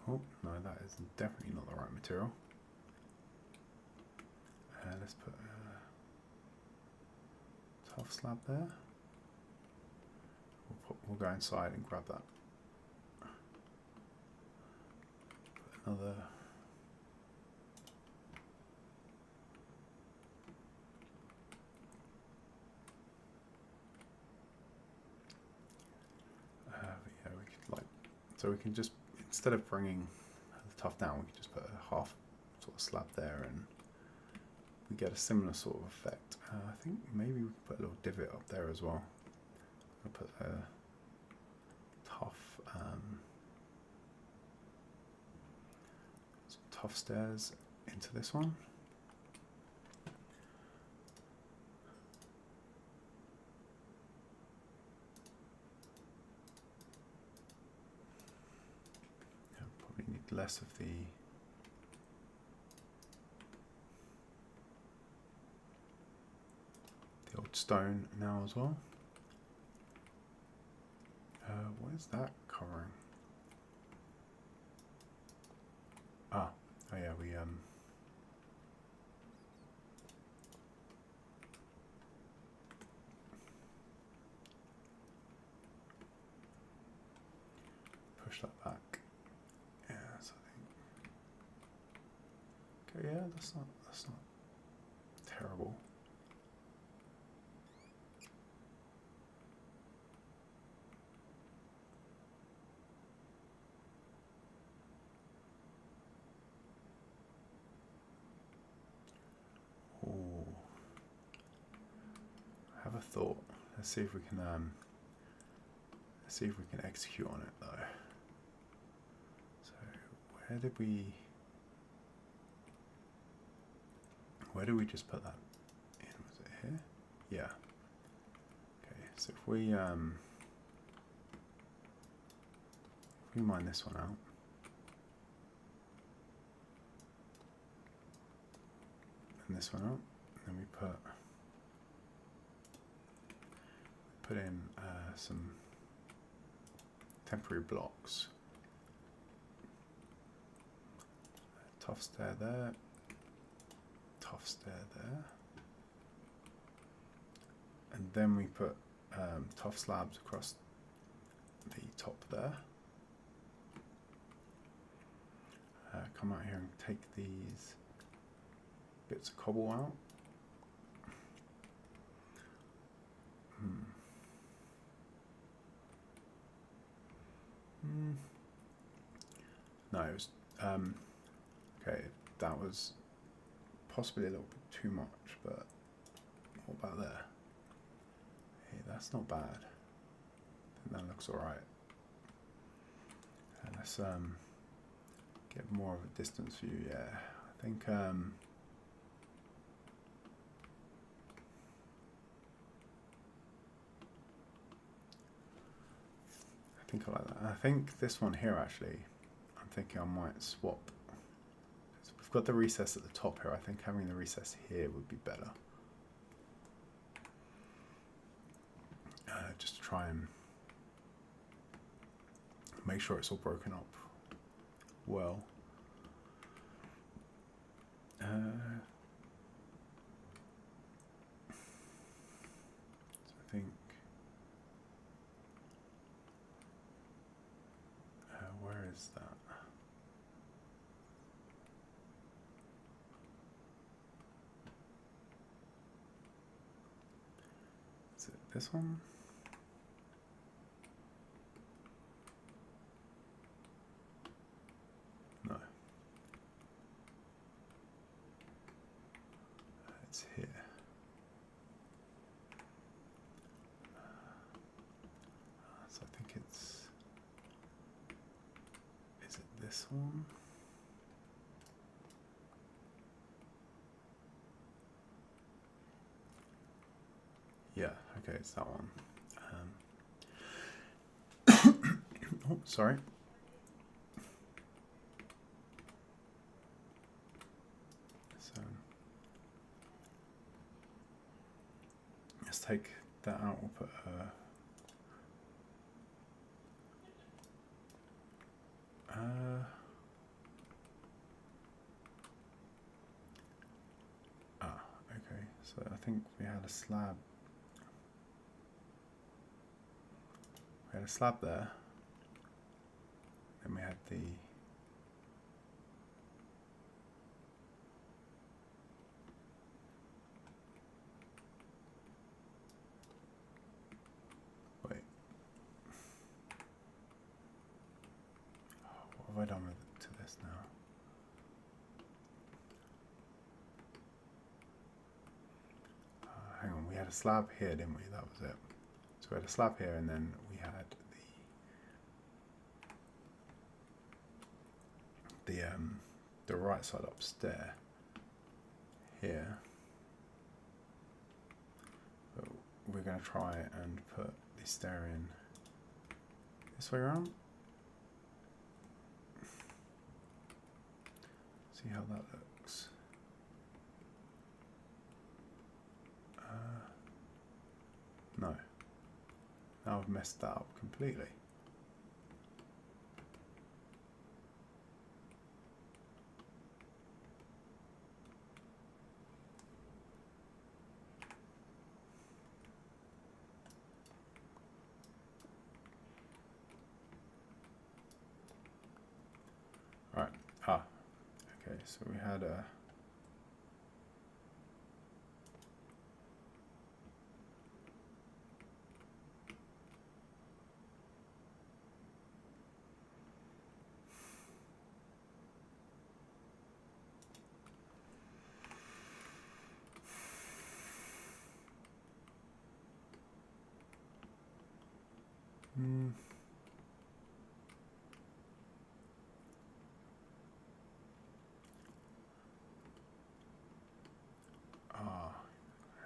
Oh no, that is definitely not the right material. Let's put a tough slab there. We'll go inside and grab that. Put another. Yeah, we could so we can just, instead of bringing the tough down, we can just put a half sort of slab there, and we get a similar sort of effect. I think maybe we could put a little divot up there as well. I'll put a tough stairs into this one. Probably need less of the old stone now as well. What is that covering? Oh yeah, we push that back. Yeah, so I think. Okay, yeah, that's not terrible. Have a thought. Let's see if we can execute on it though. So where did we just put that in? Was it here? Yeah. Okay, so if we mine this one out, and this one out, and then we put put in some temporary blocks. Tough stair there, tough stair there, and then we put tough slabs across the top there. Come out here and take these bits of cobble out. No, it was okay. That was possibly a little bit too much, but what about there? Hey, that's not bad. I think that looks all right. And let's get more of a distance view. Yeah, I think I like that. I think this one here actually, I'm thinking I might swap. So we've got the recess at the top here. I think having the recess here would be better. Just to try and make sure it's all broken up well. So I think where is that? Is it this one? No. It's here. So I think it's... Is it this one? Yeah, okay, it's that one. Oh, sorry. So let's take that out. We'll put okay, so I think we had a slab. We had a slab there. Then we had the wait. What have I done with it to this now? Hang on, we had a slab here, didn't we? That was it. So we had a slab here, and then we had the right side upstairs here. But we're going to try and put the stair in this way around. See how that looks. No. Now I've messed that up completely. Right. Okay, so we had a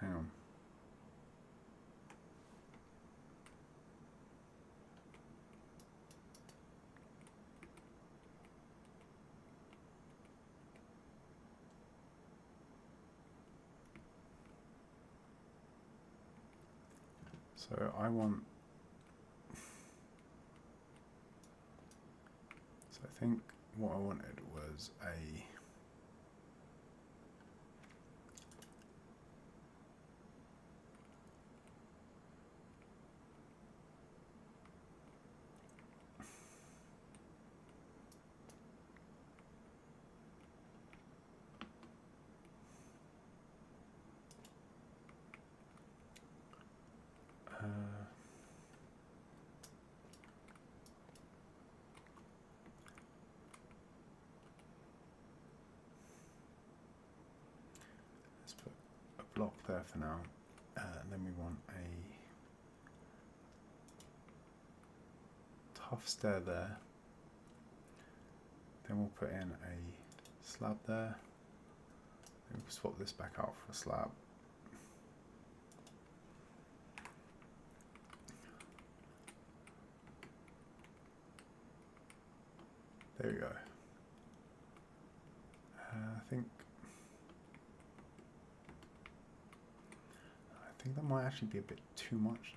hang on. So I want. So I think what I wanted was a. Let's put a block there for now, and then we want a tough stair there. Then we'll put in a slab there. Then we'll swap this back out for a slab. There we go. I think that might actually be a bit too much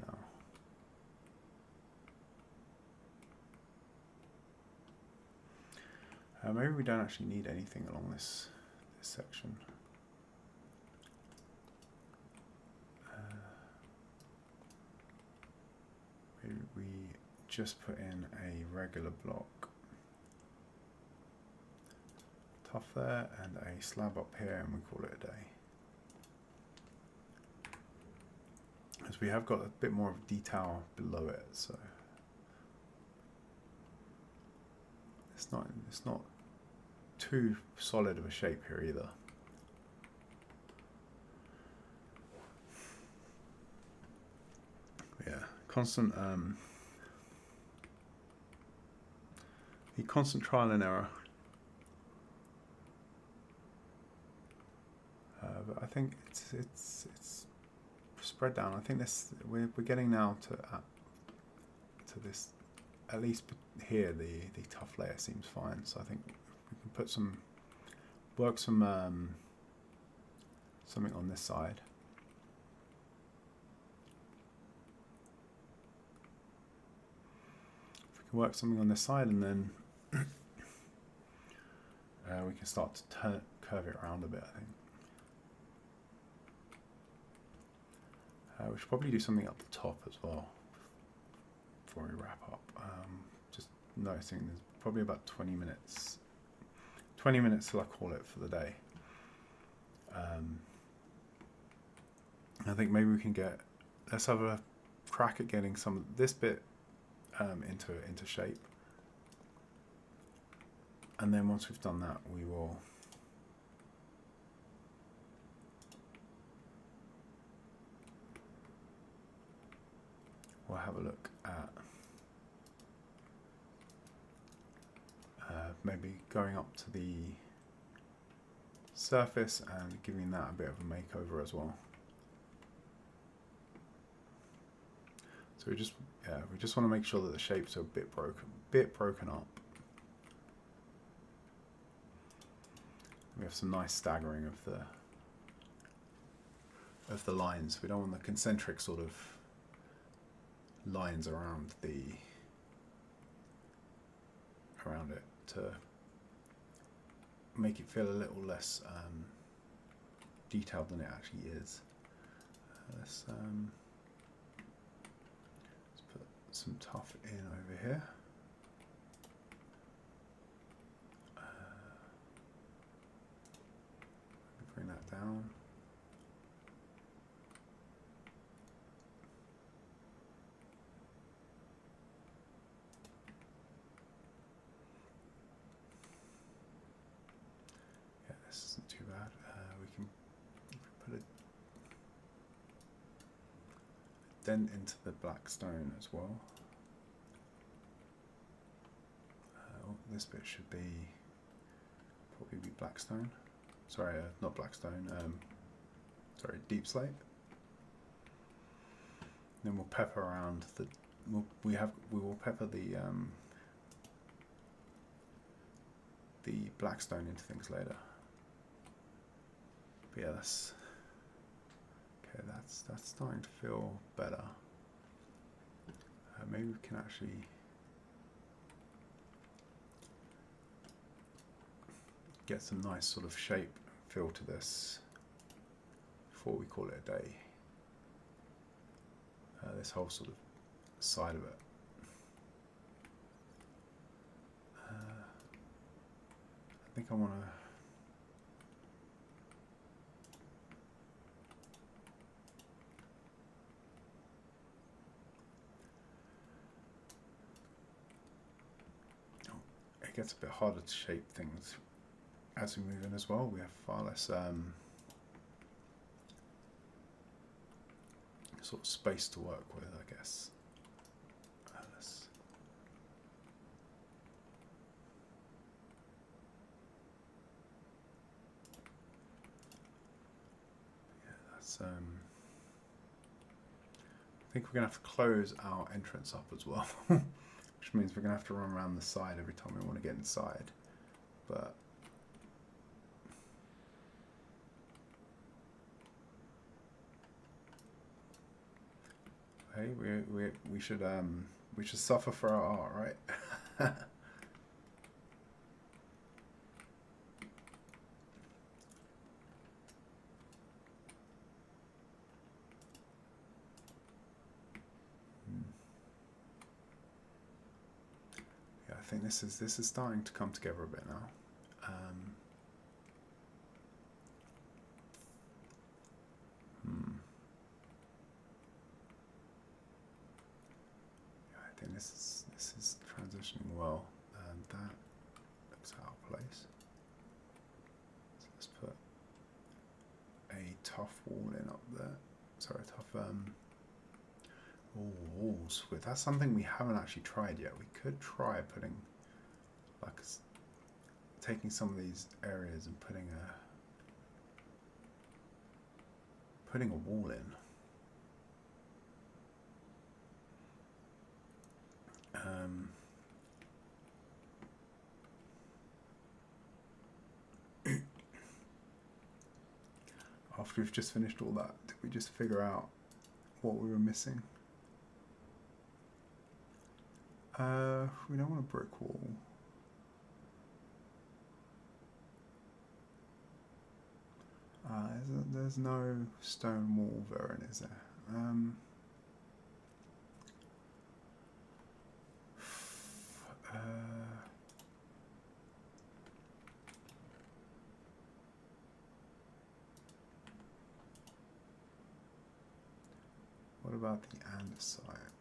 now. Maybe we don't actually need anything along this section. Maybe we just put in a regular block. Tough there, and a slab up here, and we call it a day. As we have got a bit more of detail below it, so it's not too solid of a shape here either. Yeah, constant trial and error. But I think it's spread down. I think this we're getting now to this, at least here the tough layer seems fine. So I think we can put something on this side. If we can work something on this side, and then we can start to curve it around a bit, I think. We should probably do something up the top as well before we wrap up. Just noticing there's probably about 20 minutes. 20 minutes till I call it for the day. I think maybe we can let's have a crack at getting some of this bit into shape. And then once we've done that, we'll have a look at maybe going up to the surface and giving that a bit of a makeover as well. So we just want to make sure that the shapes are a bit broken up. We have some nice staggering of the lines. We don't want the concentric sort of lines around it to make it feel a little less detailed than it actually is. Let's put some tough in over here. Bring that down. Isn't too bad. We can put a dent into the black stone as well. This bit should probably be black stone. Sorry, not black stone. Sorry, deep slate. Then we'll pepper around we will pepper the black stone into things later. But yeah, that's starting to feel better. maybe we can actually get some nice sort of shape feel to this before we call it a day. This whole sort of side of it. I think I want to it gets a bit harder to shape things as we move in as well. We have far less sort of space to work with, I guess. I think we're going to have to close our entrance up as well, which means we're going to have to run around the side every time we want to get inside. But hey, we should suffer for our art, right? I think this is starting to come together a bit now. Yeah, I think this is transitioning well. That looks out of place. So let's put a tough wall in up there. Sorry, a tough walls with. That's something we haven't actually tried yet. We could try putting like taking some of these areas and putting a wall in. After we've just finished all that, did we just figure out what we were missing? We don't want a brick wall. There's no stone wall, Varen, is there? What about the andesite?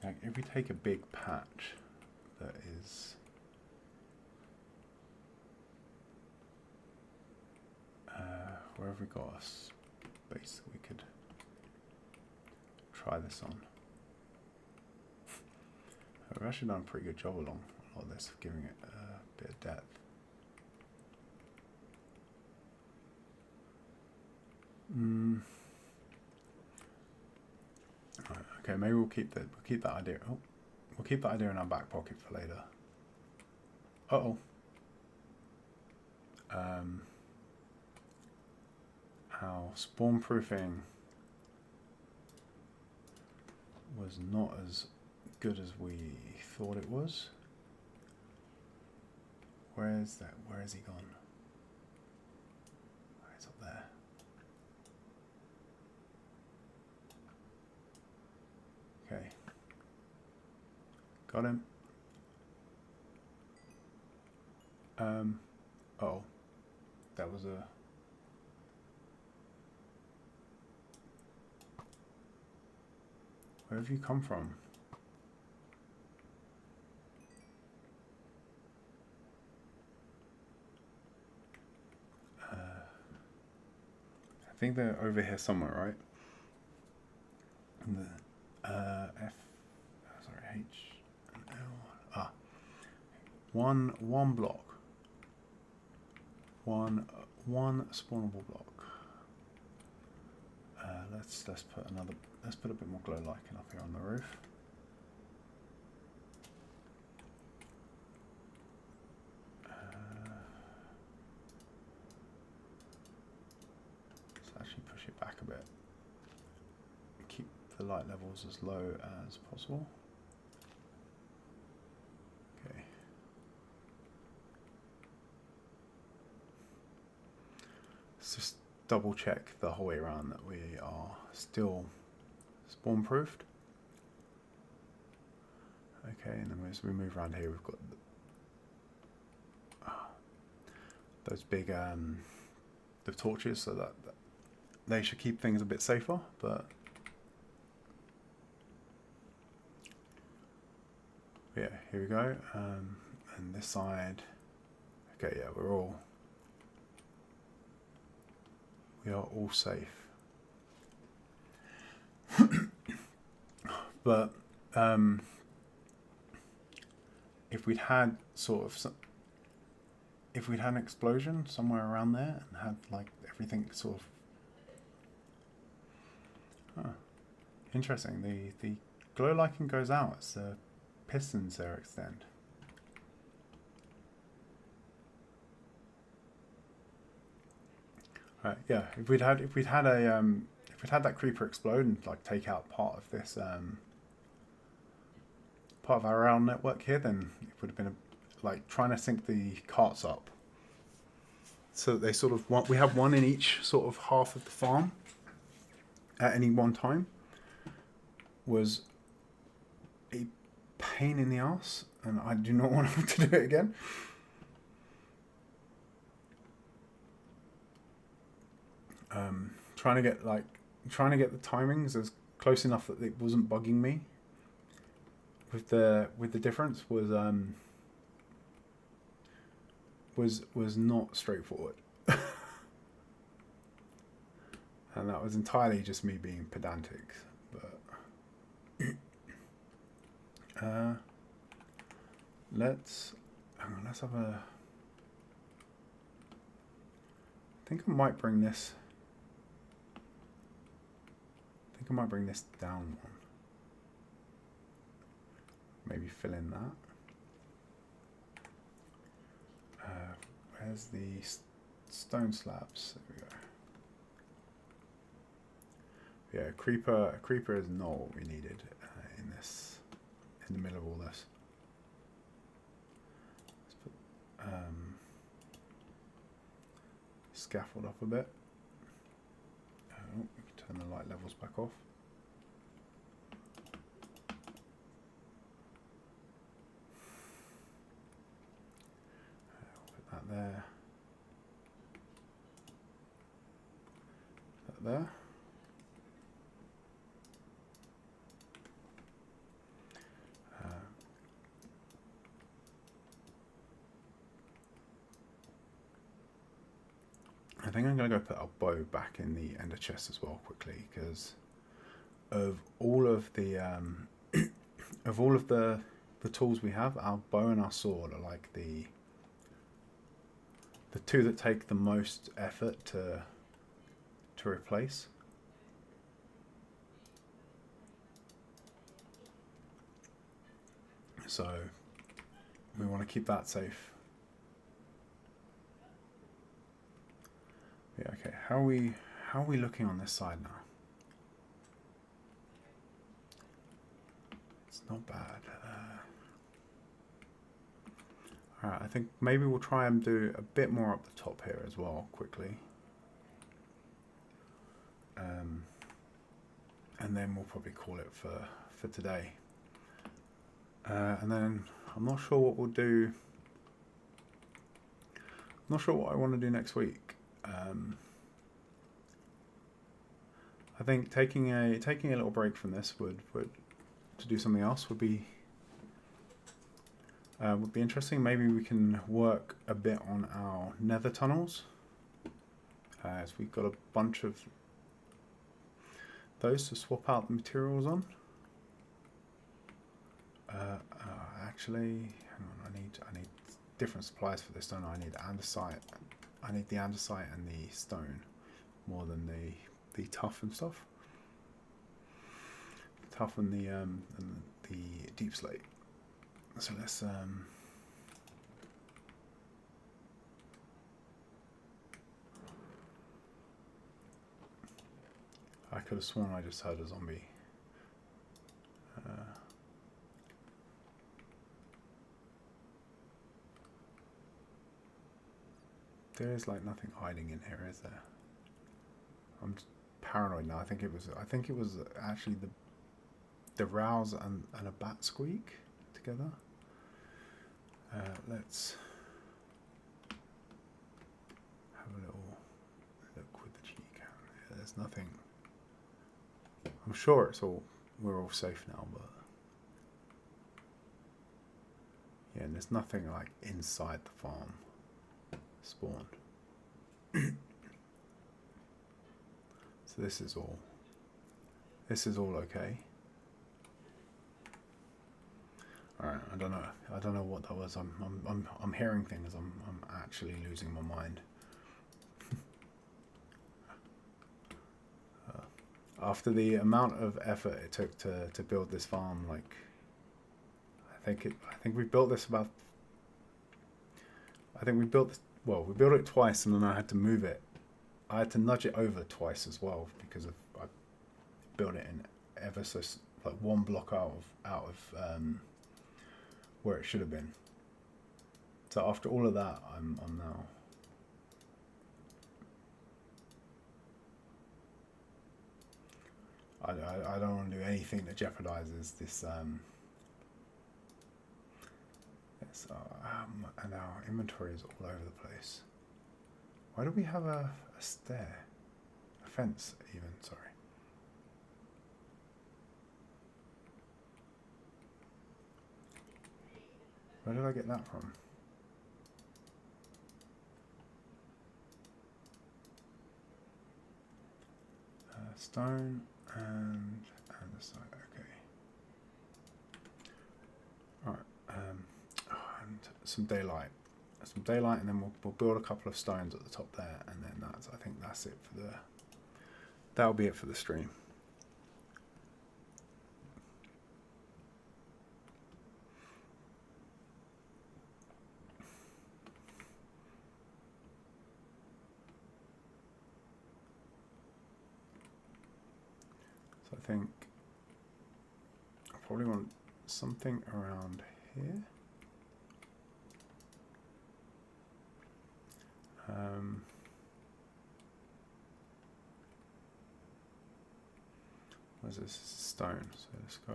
Like if we take a big patch that is where have we got a space that we could try this on? We've actually done a pretty good job along a lot of this of giving it a bit of depth. Right, okay, maybe we'll keep that idea. Oh, we'll keep that idea in our back pocket for later. Our spawn proofing was not as good as we thought it was. Where is that? Where has he gone? Oh, he's up there. Okay. Got him. Oh. That was a... Where have you come from? I think they're over here somewhere, right? The H and L. One block. One spawnable block. Let's put a bit more glow lighting up here on the roof. light levels as low as possible. Okay. Let's just double check the whole way around that we are still spawn proofed. Okay, and then as we move around here, we've got those big the torches, so that they should keep things a bit safer. But yeah, here we go. And this side, okay, yeah, we are all safe. But if we'd had if we'd had an explosion somewhere around there and had like everything sort of interesting, the glow liking goes out as the pistons there extend. Yeah, if we'd had that creeper explode and like take out part of this part of our rail network here, then it would have been like trying to sync the carts up so that they sort of we have one in each sort of half of the farm at any one time was a pain in the ass, and I do not want to do it again. Trying to get the timings as close enough that it wasn't bugging me with the difference was not straightforward. And that was entirely just me being pedantic. But let's have a. I think I might bring this. I might bring this down one. Maybe fill in that. Where's the stone slabs? There we go. Yeah, creeper is not what we needed in the middle of all this. Let's put scaffold up a bit. Oh, we can turn the light levels back off. Put that there. Put that there. I think I'm going to go put our bow back in the ender chest as well quickly, because of all of the tools we have, our bow and our sword are like the two that take the most effort to replace. So we want to keep that safe. Yeah, okay. How are we looking on this side now? It's not bad. Alright, I think maybe we'll try and do a bit more up the top here as well, quickly. And then we'll probably call it for today. And then I'm not sure what we'll do. I'm not sure what I want to do next week. I think taking a little break from this would to do something else would be interesting. Maybe we can work a bit on our nether tunnels, as we've got a bunch of those to swap out the materials on. Actually, hang on, I need different supplies for this, don't I? I need andesite. I need the andesite and the stone more than the tuff and stuff. Tuff and the deep slate. So let's I could have sworn I just heard a zombie There is like nothing hiding in here, is there? I'm just paranoid now. I think it was actually the rouse and a bat squeak together. Let's have a little look with the G cam. Yeah, there's nothing. I'm sure we're all safe now, but yeah, and there's nothing like inside the farm spawned. So this is all okay. All right, I don't know what that was. I'm hearing things. I'm actually losing my mind. After the amount of effort it took to build this farm, like I think we built this about. I think we built this, well, we built it twice, and then I had to move it. I had to nudge it over twice as well because I built it in ever so like one block out of where it should have been. So after all of that, I'm now. I don't want to do anything that jeopardizes this. And our inventory is all over the place. Why do we have a stair? A fence, even, sorry. Where did I get that from? Stone and the side, okay. Alright, and some daylight. And then we'll build a couple of stones at the top there, and then I think that's it for that'll be it for the stream. So I think I probably want something around here. Where's this stone? So let's go.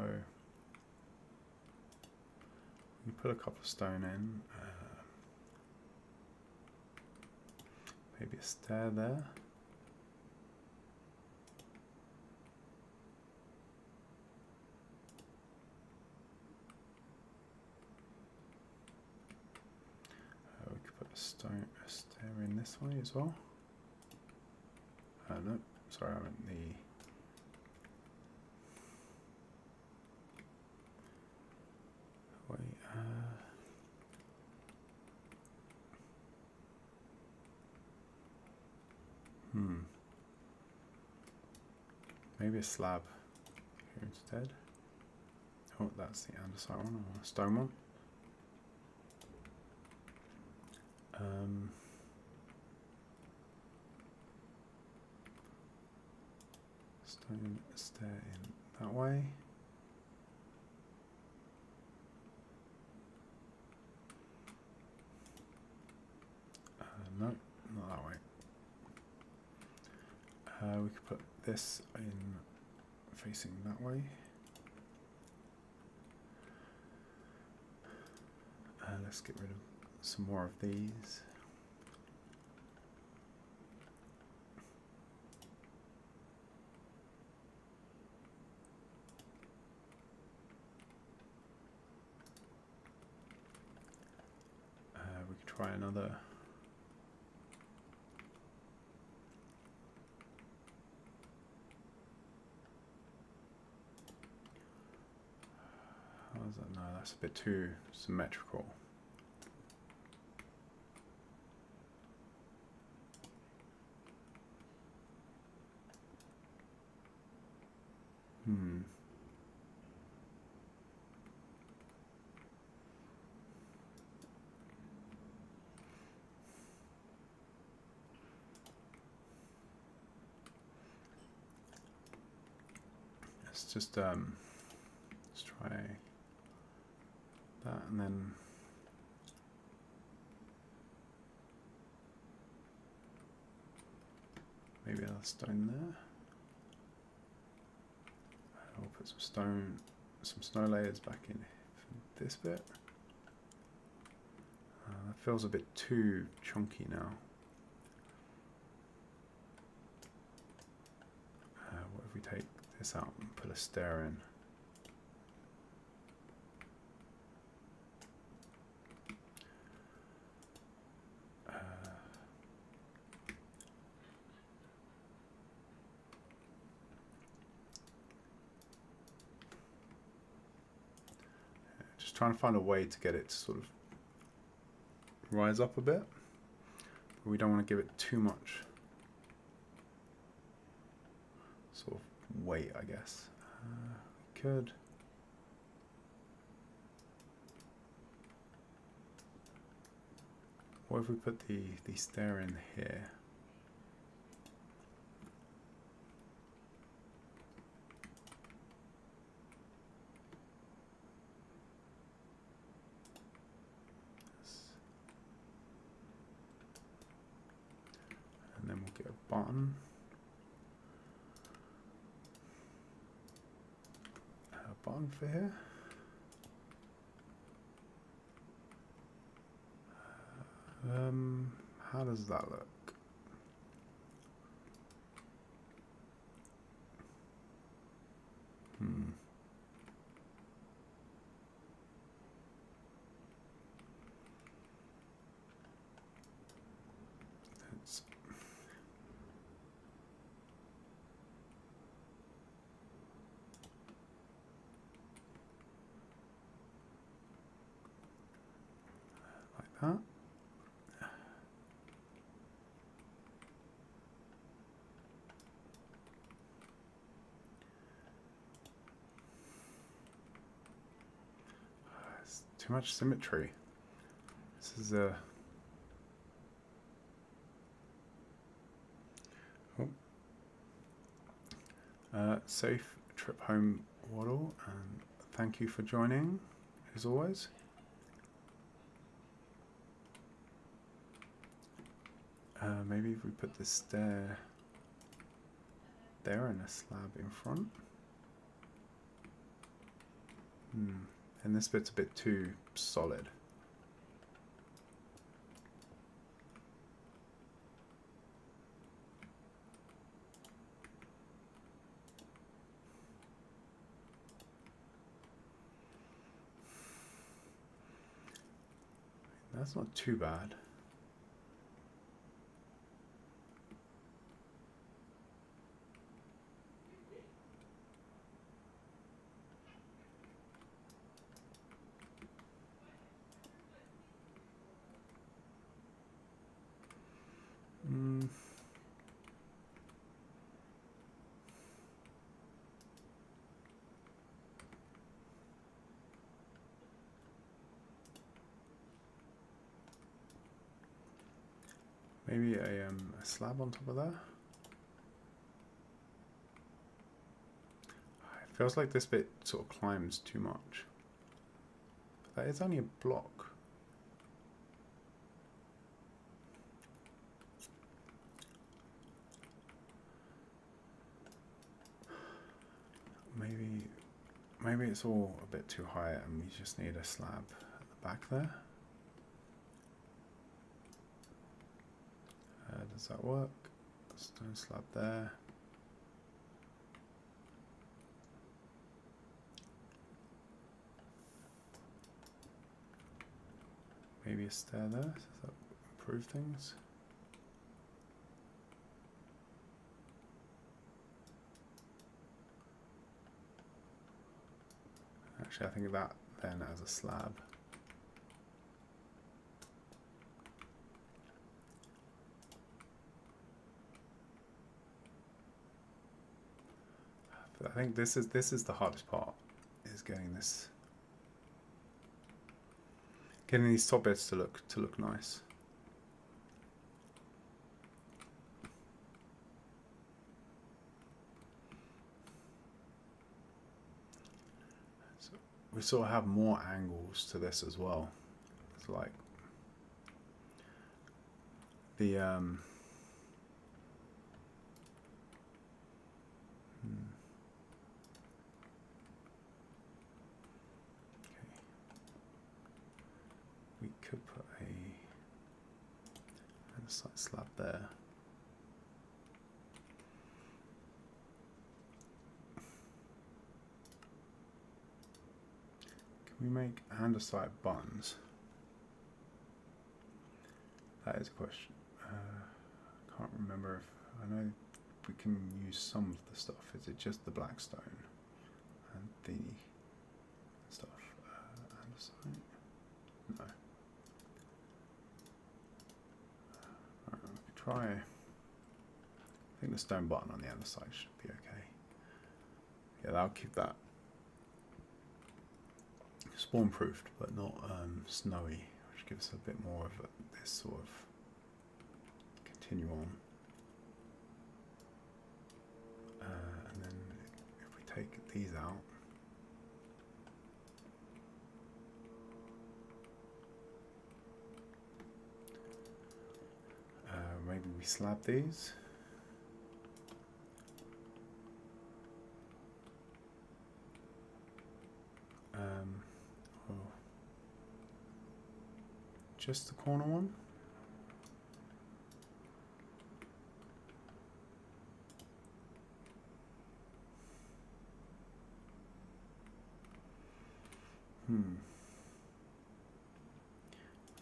We put a couple of stone in. Maybe a stair there. We could put a stair in this way as well. No, sorry, I meant the. Maybe a slab here instead. Oh, that's the andesite one, or a stone one. Stone stair in that way. No, not that way. We could put this in facing that way. Let's get rid of some more of these. We could try another. No, that's a bit too symmetrical. Let's just let's try that, and then maybe a stone there. I'll put some snow layers back in this bit. That feels a bit too chunky now. What if we take this out and put a stair in? Just trying to find a way to get it to sort of rise up a bit, but we don't want to give it too much sort of weight, I guess. We could. What if we put the stair in here? And then we'll get a button. A button for here. How does that look? It's like that. Too much symmetry. This is a safe trip home, Waddle, and thank you for joining as always. Maybe if we put the stair there and a slab in front. And this bit's a bit too solid. That's not too bad. Maybe a slab on top of that. It feels like this bit sort of climbs too much. But that is only a block. Maybe it's all a bit too high and we just need a slab at the back there. Does that work? Stone slab there. Maybe a stair there. Does that improve things? Actually, I think that then as a slab. But I think this is the hardest part, is getting these top bits to look nice. So we sort of have more angles to this as well. It's like the andesite slab there. Can we make andesite buttons? That is a question. Can't remember if I know we can use some of the stuff. Is it just the black stone and the stuff? Andesite? No. Alright, we could try. I think the stone button on the andesite should be okay. Yeah, that'll keep that spawn proofed, but not snowy, which gives a bit more of this sort of continue on. And then if we take these out, maybe we slab these. Or just the corner one.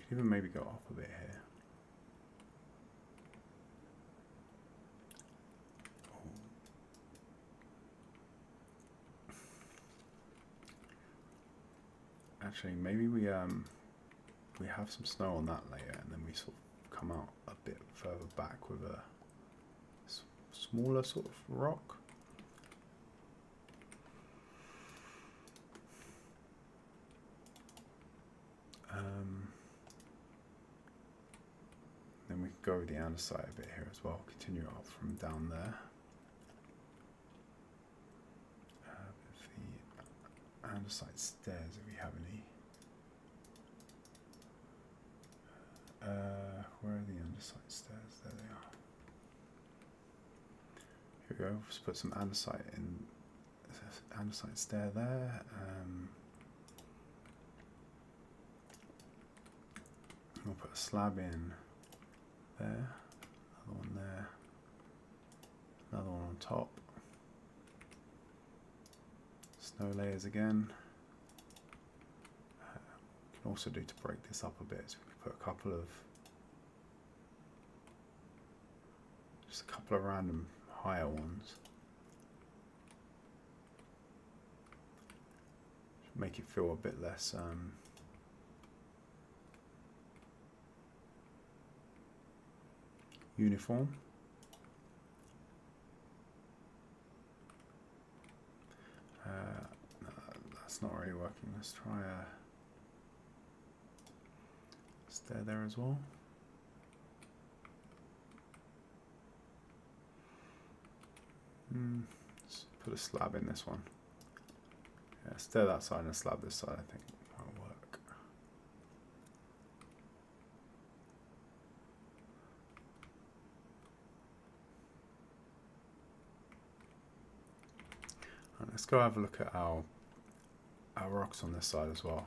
Could even maybe go up a bit here. Actually, maybe we have some snow on that layer, and then we sort of come out a bit further back with a smaller sort of rock. Then we could go with the andesite a bit here as well. Continue up from down there. The andesite stairs, if we have any. Where are the andesite stairs? There they are. Here we go. Let's put some andesite in. Andesite stair there. We'll put a slab in there. Another one there. Another one on top. Snow layers again. We can also do to break this up a bit. So we can put a couple of, just a couple of random higher ones. Should make it feel a bit less uniform. No, that's not really working. Let's try a stair there as well. Let's put a slab in this one. Yeah, stair that side and a slab this side, I think might work. Right, let's go have a look at our rocks on this side as well.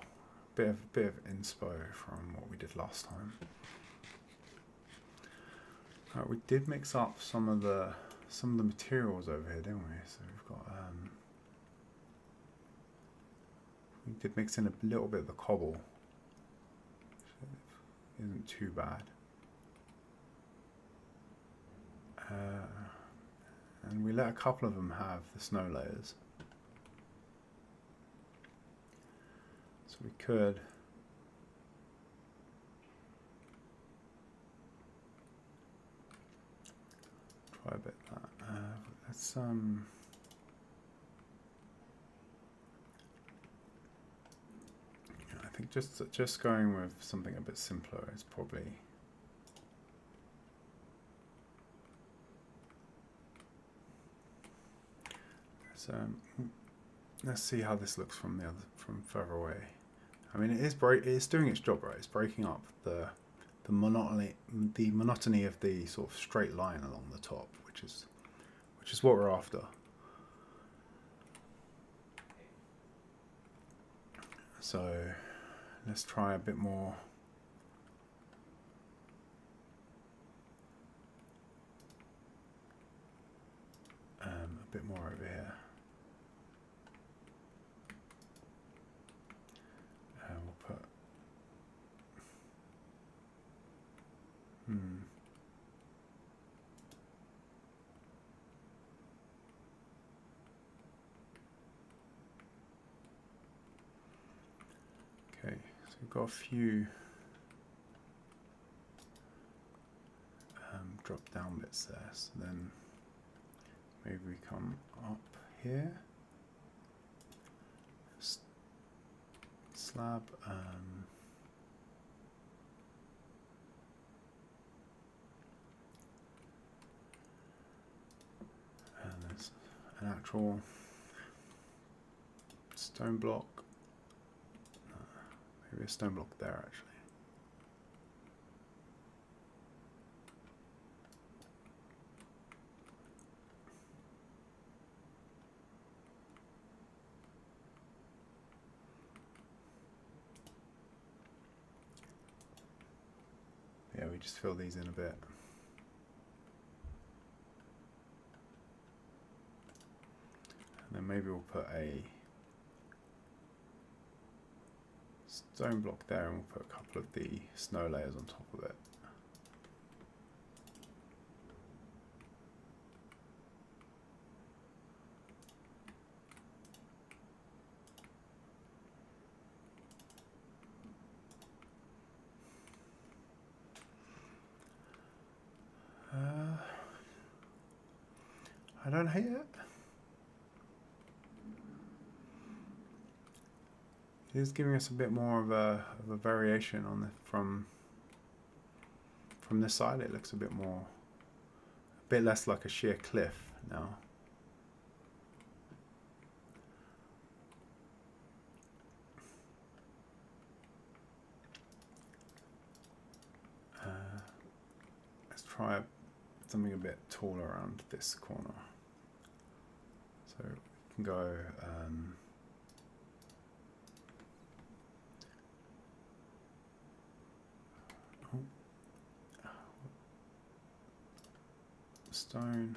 Bit of inspo from what we did last time. Right, we did mix up some of the materials over here, didn't we? So we've got we did mix in a little bit of the cobble, which isn't too bad. And we let a couple of them have the snow layers. So we could try a bit of that. Let's I think just going with something a bit simpler is probably so. Let's see how this looks from further away. I mean, it's doing its job, right? It's breaking up the monotony of the sort of straight line along the top, which is what we're after. So let's try a bit more bit more over here. We'll put okay, so we've got a few drop down bits there, so then maybe we come up here, slab, and there's an actual stone block, maybe a stone block there actually. Yeah, we just fill these in a bit. And then maybe we'll put a stone block there and we'll put a couple of the snow layers on top of it. I don't hate it. It is giving us a bit more of a variation on the from this side. It looks a bit less like a sheer cliff now. Let's try something a bit taller around this corner. So we can go stone.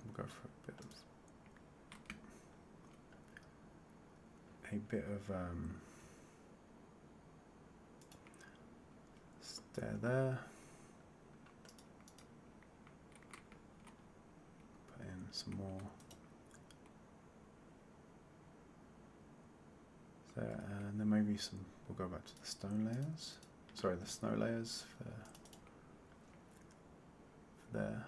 We'll go for a bit of stair there. Put in some more there, and then maybe some. We'll go back to the stone layers. Sorry, the snow layers for there.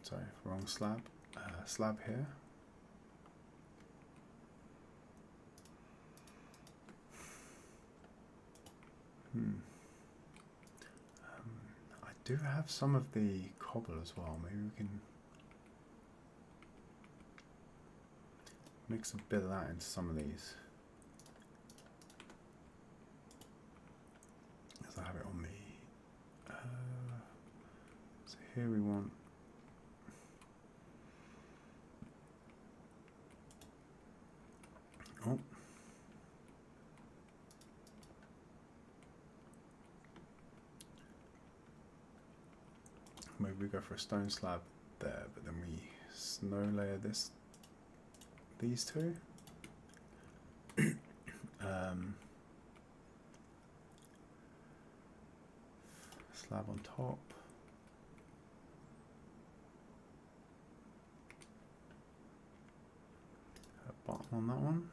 Sorry, wrong slab. Slab here. I do have some of the cobble as well. Maybe we can mix a bit of that into some of these. As I have it on me. So here we want. Oh. Maybe we go for a stone slab there, but then we snow layer these two. Slab on top. A bottom on that one.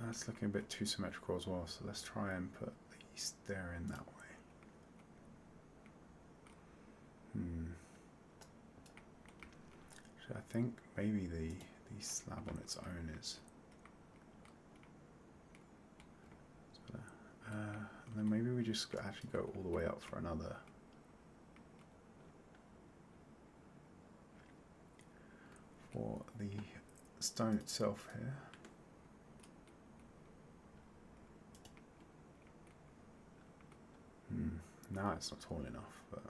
That's looking a bit too symmetrical as well, so let's try and put these there in that way. So I think maybe the slab on its own is. And then maybe we we just actually go all the way up for another. For the stone itself here. Now it's not tall enough, but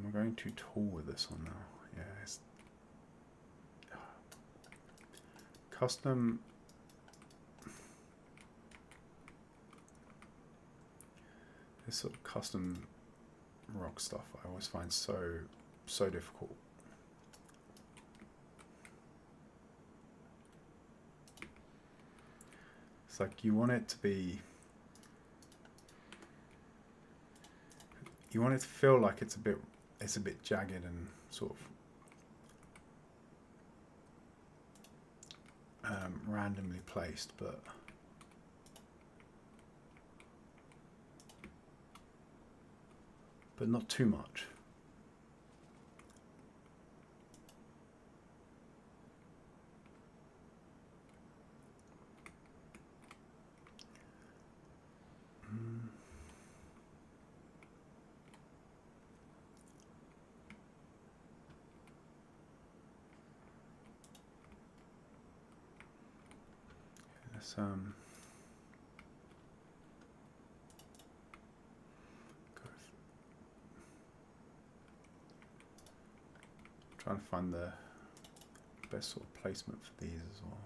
we're going too tall with this one now. Yeah, it's custom. This sort of custom rock stuff I always find so difficult. It's like you want it to be, you want it to feel like it's a bit jagged and sort of randomly placed, but not too much. Let's trying to find the best sort of placement for these as well.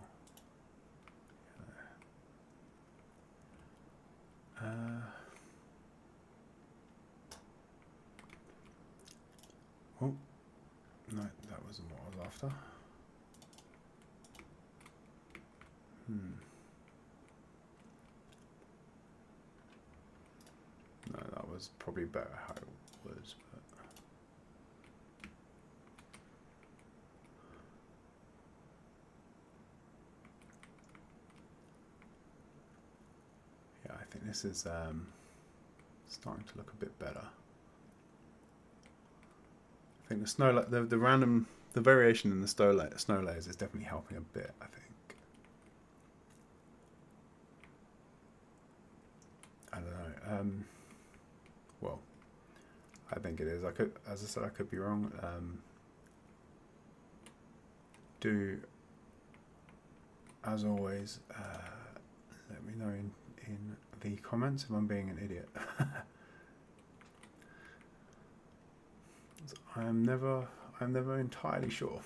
Oh, no, that wasn't what I was after. No, that was probably better how it was, but yeah, I think this is starting to look a bit better. I think the snow, the variation in the snow layers is definitely helping a bit, I think. I don't know. Well, I think it is. I could, as I said, I could be wrong. Do, as always, let me know in the comments if I'm being an idiot. I'm never entirely sure.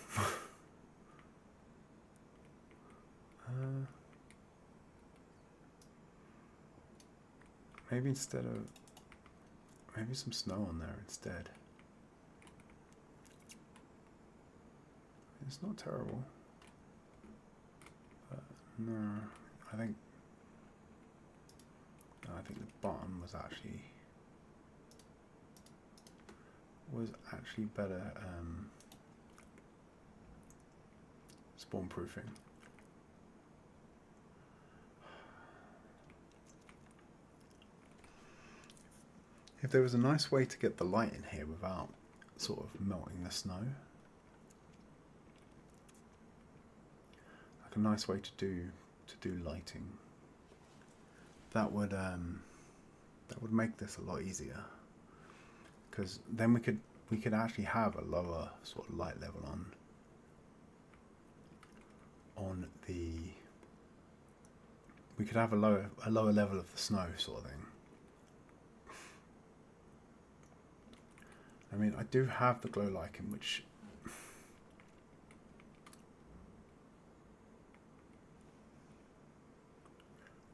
Maybe instead of, maybe some snow on there instead. It's not terrible. But no, I think the bottom was actually better spawn proofing. If there was a nice way to get the light in here without sort of melting the snow, like a nice way to do lighting, that would make this a lot easier, because then we could actually have a lower sort of light level on the, we could have a lower level of the snow sort of thing. I mean, I do have the glow lichen, which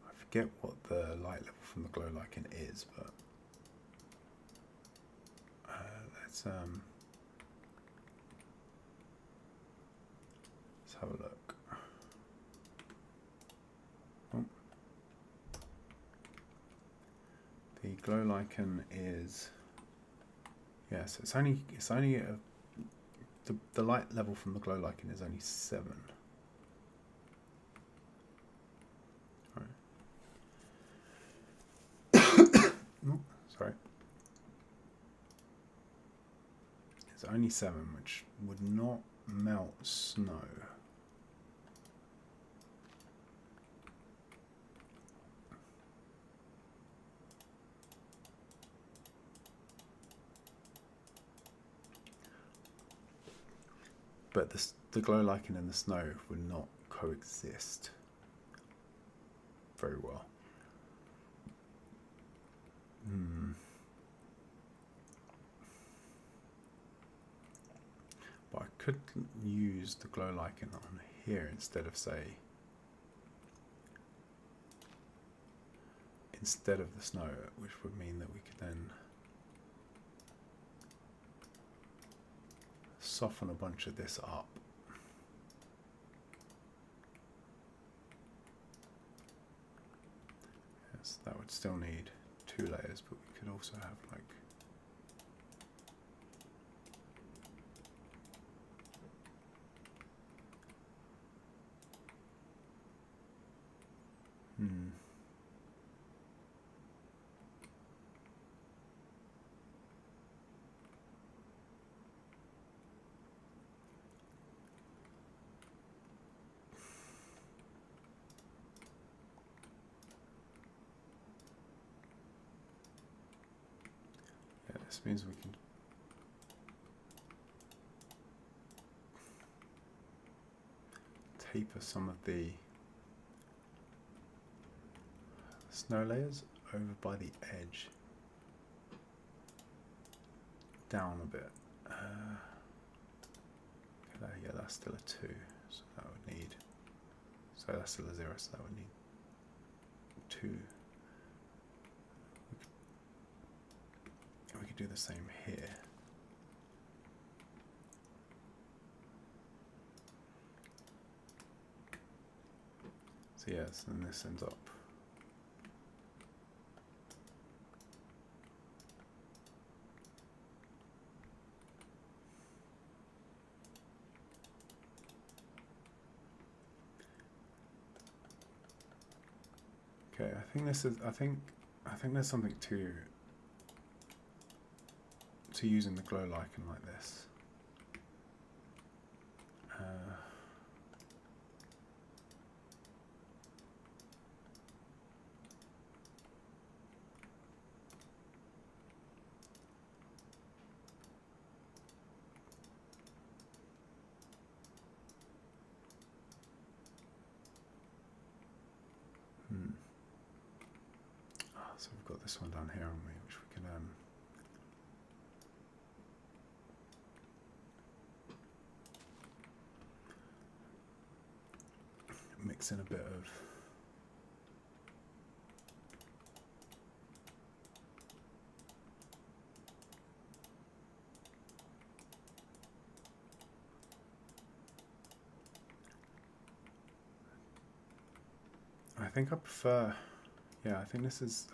I forget what the light level from the glow lichen is, but let's have a look. Oh. The glow lichen is, yes, it's only the light level from the glow lichen is only 7. Right. Sorry. It's only 7, which would not melt snow. But the glow lichen and the snow would not coexist very well. But I could use the glow lichen on here instead of, say, instead of the snow, which would mean that we could then soften a bunch of this up. Yes, that would still need 2 layers, but we could also have like this means we can taper some of the snow layers over by the edge down a bit. Yeah, that's still a 2, so that would need, so that's still a 0, so that would need 2. We could do the same here. So yes, and this ends up okay. I think this is. I think there's something to using the glow lichen like this. So we've got this one down here, haven't we, which we can mix in a bit of I think I prefer. Yeah, I think this is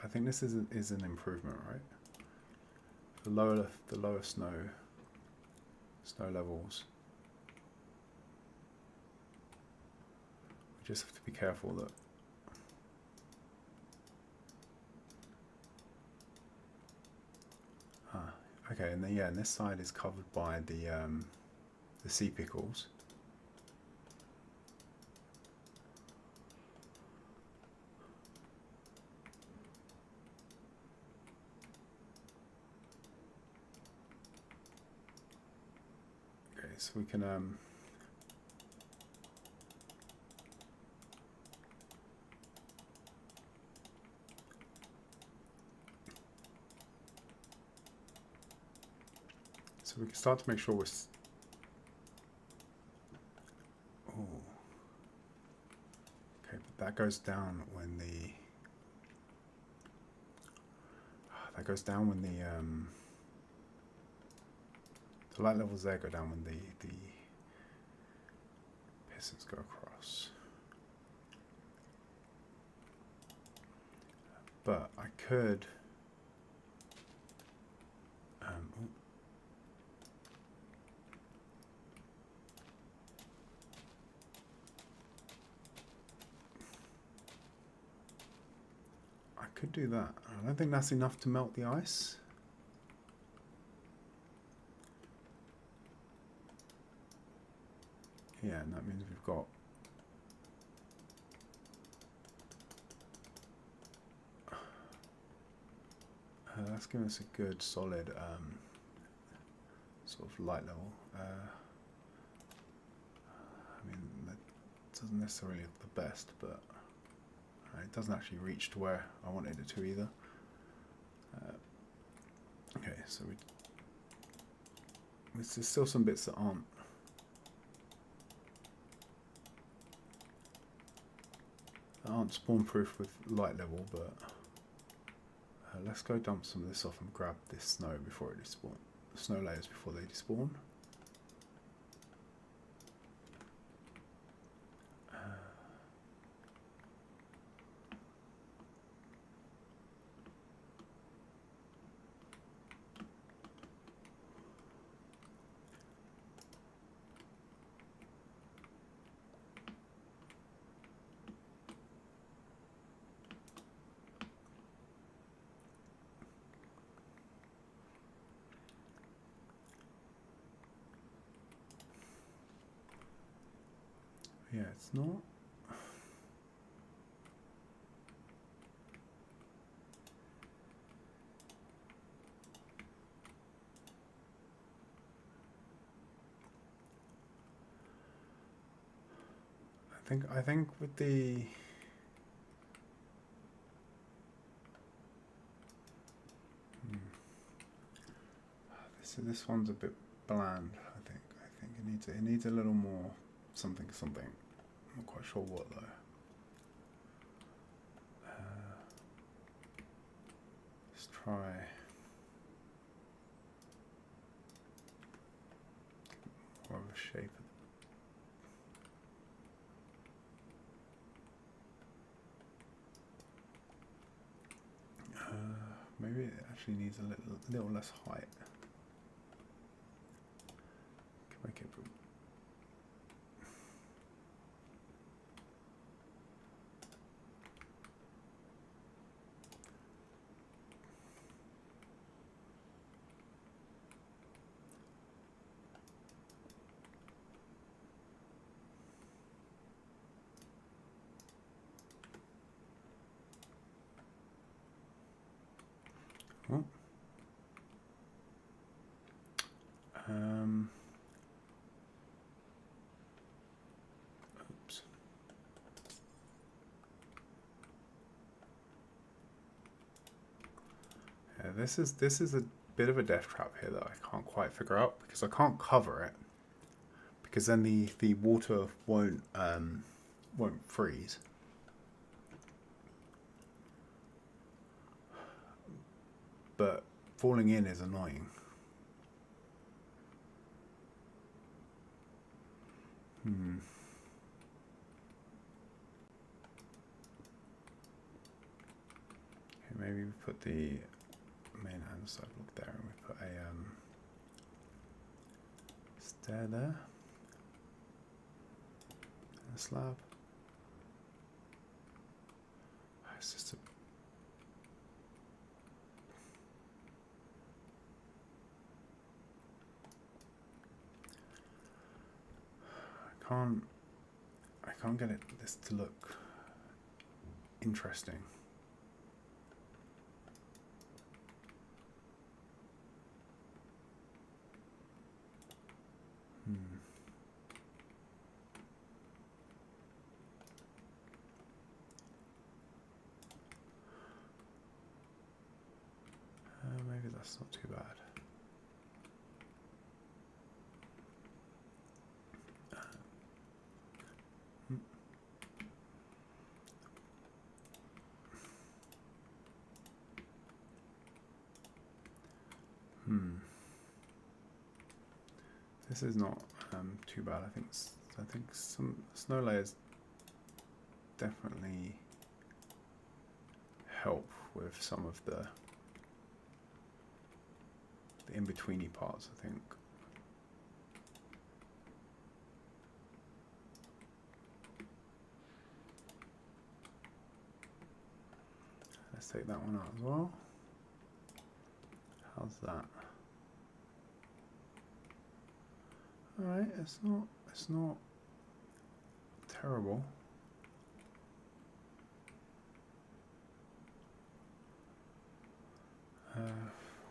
an improvement, right? The lower snow levels. We just have to be careful that okay, and then and this side is covered by the sea pickles. So we can start to make sure we're okay, but that goes down when the the light levels there go down when the pistons go across. But I could could do that. I don't think that's enough to melt the ice. Yeah, and that means we've got that's giving us a good solid sort of light level. I mean, that doesn't necessarily look the best, but it doesn't actually reach to where I wanted it to either. Okay, so there's still some bits that aren't spawn proof with light level, but let's go dump some of this off and grab this snow before it despawns. The snow layers before they despawn. Yeah, it's not. I think with the this one's a bit bland. I think it needs a little more something. I'm not quite sure what though. Let's try more of a shape. Maybe it actually needs a little less height. Can make it. Oh. Oops. Yeah, this is a bit of a death trap here that I can't quite figure out because I can't cover it because then the water won't freeze. But falling in is annoying. Okay, maybe we put the main hand side block there and we put a stair there. And a slab. It's just a I can't get this to look interesting. Maybe that's not too bad. This is not too bad. I think some snow layers definitely help with some of the in-betweeny parts, I think. Let's take that one out as well. How's that? Alright, it's not terrible.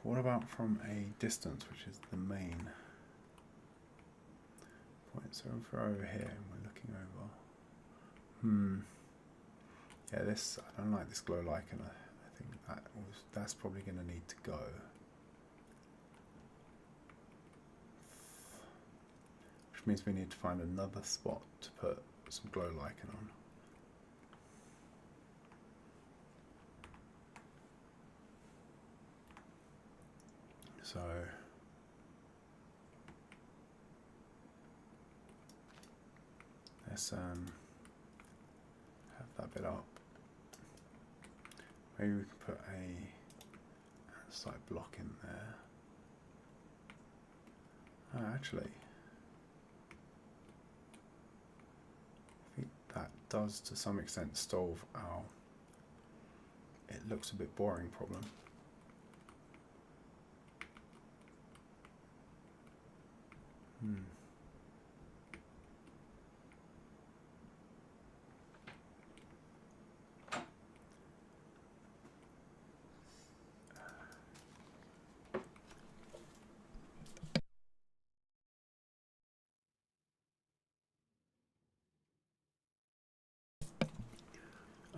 What about from a distance, which is the main point? So if we're over here and we're looking over, yeah, this, I don't like this glow lichen. I think that's probably going to need to go. Which means we need to find another spot to put some glow lichen on. So let's have that bit up. Maybe we can put a side block in there. Oh, actually, I think that does to some extent solve our it looks a bit boring problem.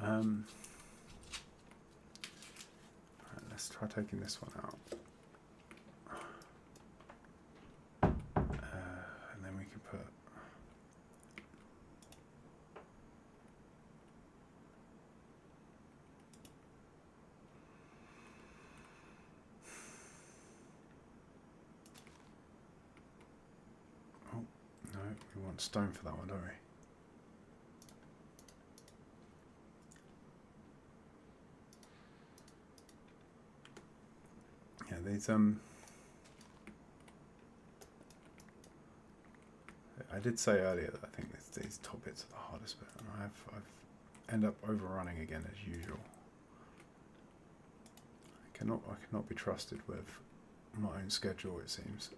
Right, let's try taking this one out. And then we can put no, we want stone for that one, don't we? Yeah, these I did say earlier that I think these top bits are the hardest bit, and I've end up overrunning again as usual. I cannot be trusted with my own schedule, it seems.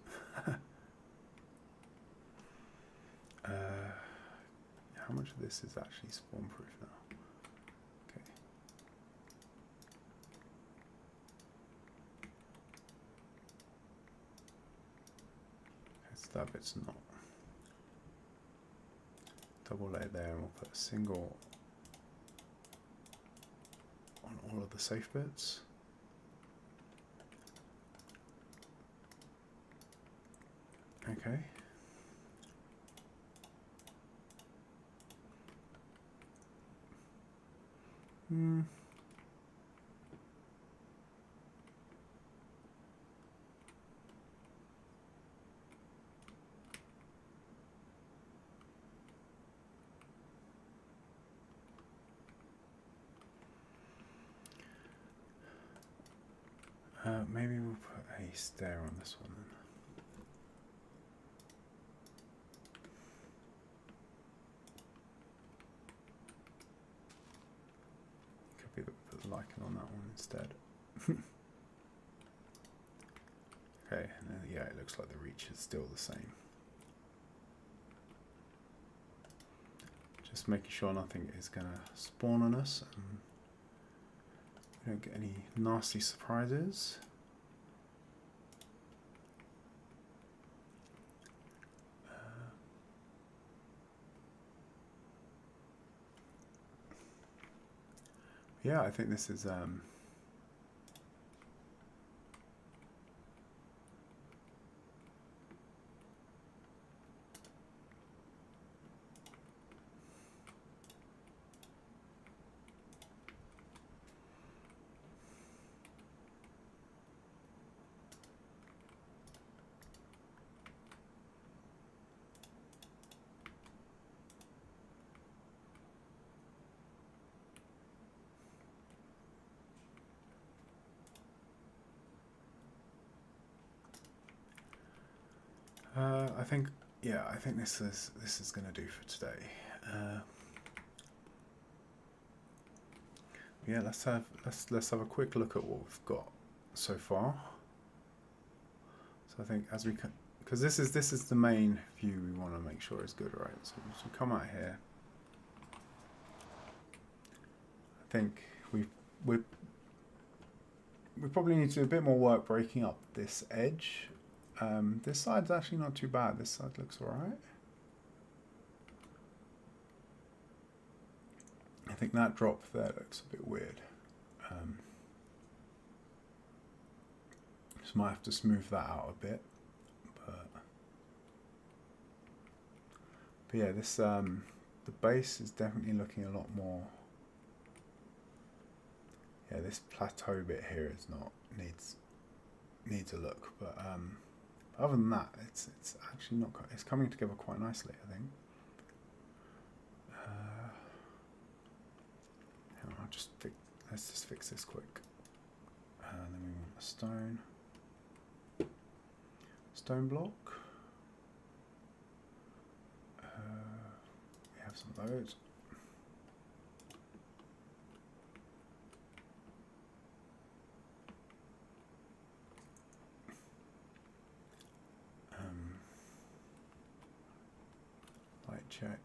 How much of this is actually spawn proof now? Okay. So that bit's not. Double layer there, and we'll put a single on all of the safe bits. Okay. Maybe we'll put a stair on this one then. Could be that we put the lichen on that one instead. Okay, and then, yeah, it looks like the reach is still the same. Just making sure nothing is going to spawn on us and we don't get any nasty surprises. Yeah, I think this is I think, yeah, I think this is going to do for today. yeah, let's have a quick look at what we've got so far. So I think as we can, because this is the main view we want to make sure is good, right? So as we come out here, I think we probably need to do a bit more work breaking up this edge. This side's actually not too bad. This side looks alright. I think that drop there looks a bit weird. Just might have to smooth that out a bit. But yeah, this the base is definitely looking a lot more. Yeah, this plateau bit here is not needs a look, but other than that, it's actually not. It's coming together quite nicely, I think. Let's just fix this quick. And then we want a stone block. We have some of those. Light check.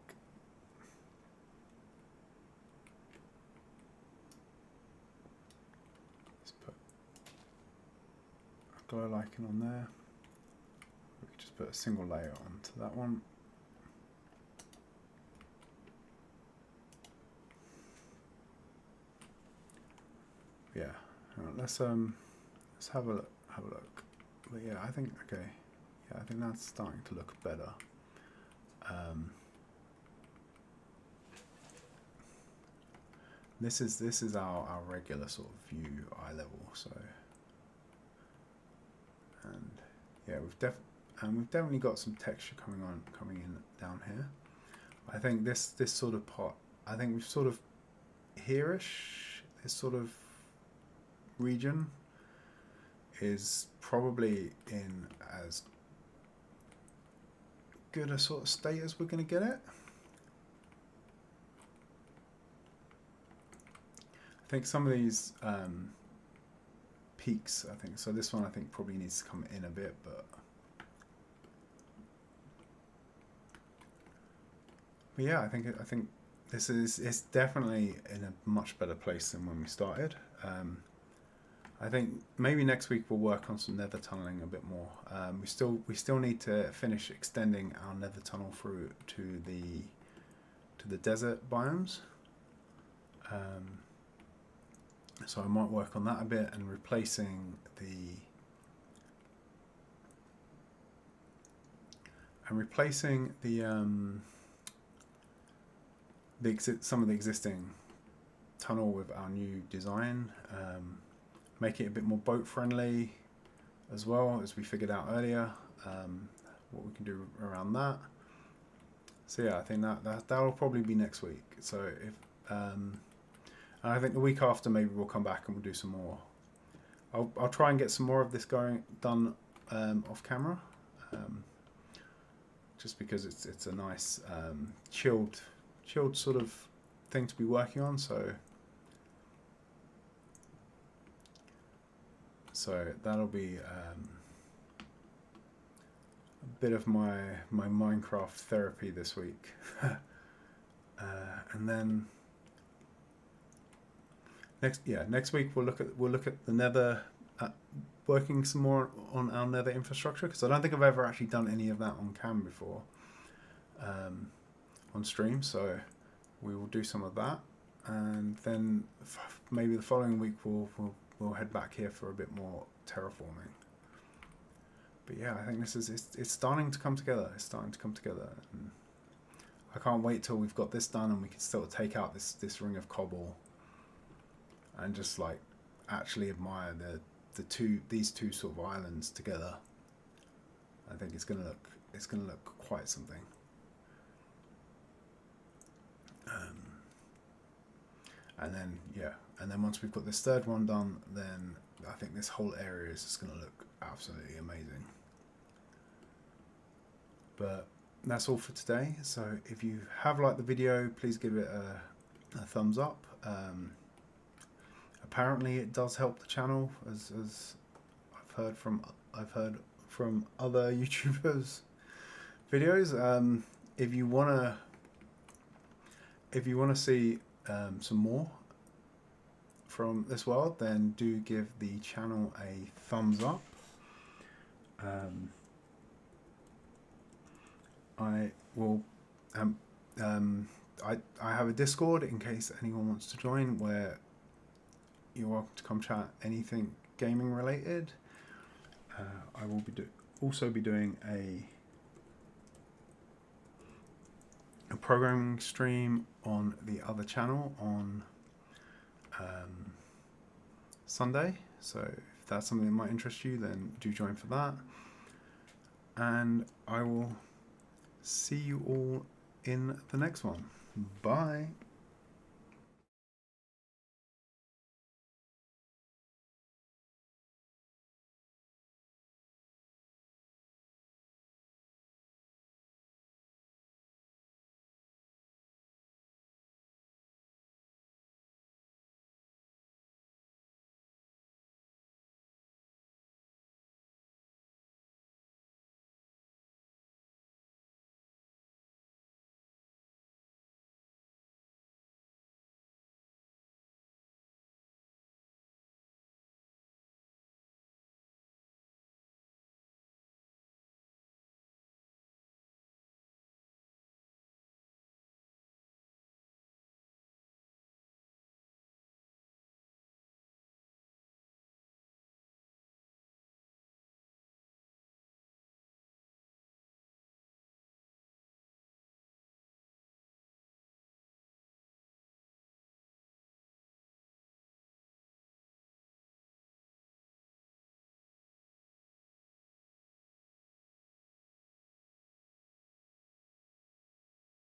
Let's put a glow lichen on there. We could just put a single layer onto that one. Yeah, let's have a look. But yeah, I think okay. Yeah, I think that's starting to look better. This is our regular sort of view eye level. So, and yeah, we've definitely got some texture coming in down here. I think this sort of part. I think we've sort of here-ish. This sort of region is probably in as good a sort of state as we're going to get it. I think some of these peaks, I think, so this one I think probably needs to come in a bit, but yeah, I think this is definitely in a much better place than when we started. I think maybe next week we'll work on some nether tunneling a bit more. We still need to finish extending our nether tunnel through to the desert biomes. So I might work on that a bit and replacing some of the existing tunnel with our new design. Make it a bit more boat friendly as well, as we figured out earlier, what we can do around that. So yeah, I think that'll probably be next week. So if and I think the week after maybe we'll come back and we'll do some more. I'll try and get some more of this done off camera, just because it's a nice chilled sort of thing to be working on. So that'll be a bit of my Minecraft therapy this week. And then next week we'll look at the nether, working some more on our nether infrastructure, because I don't think I've ever actually done any of that on cam before, on stream. So we will do some of that, and then maybe the following week we'll head back here for a bit more terraforming. But yeah, I think it's starting to come together. It's starting to come together, and I can't wait till we've got this done and we can still take out this ring of cobble and just like actually admire these two sort of islands together. I think it's gonna look quite something. And then once we've got this third one done, then I think this whole area is just gonna look absolutely amazing. But that's all for today. So if you have liked the video, please give it a thumbs up. apparently it does help the channel, as I've heard from other YouTubers videos. If you wanna see some more from this world, then do give the channel a thumbs up. I will. I have a Discord in case anyone wants to join, where you're welcome to come chat anything gaming related. I will also be doing a programming stream on the other channel on Sunday. So if that's something that might interest you, then do join for that. And I will see you all in the next one. Bye.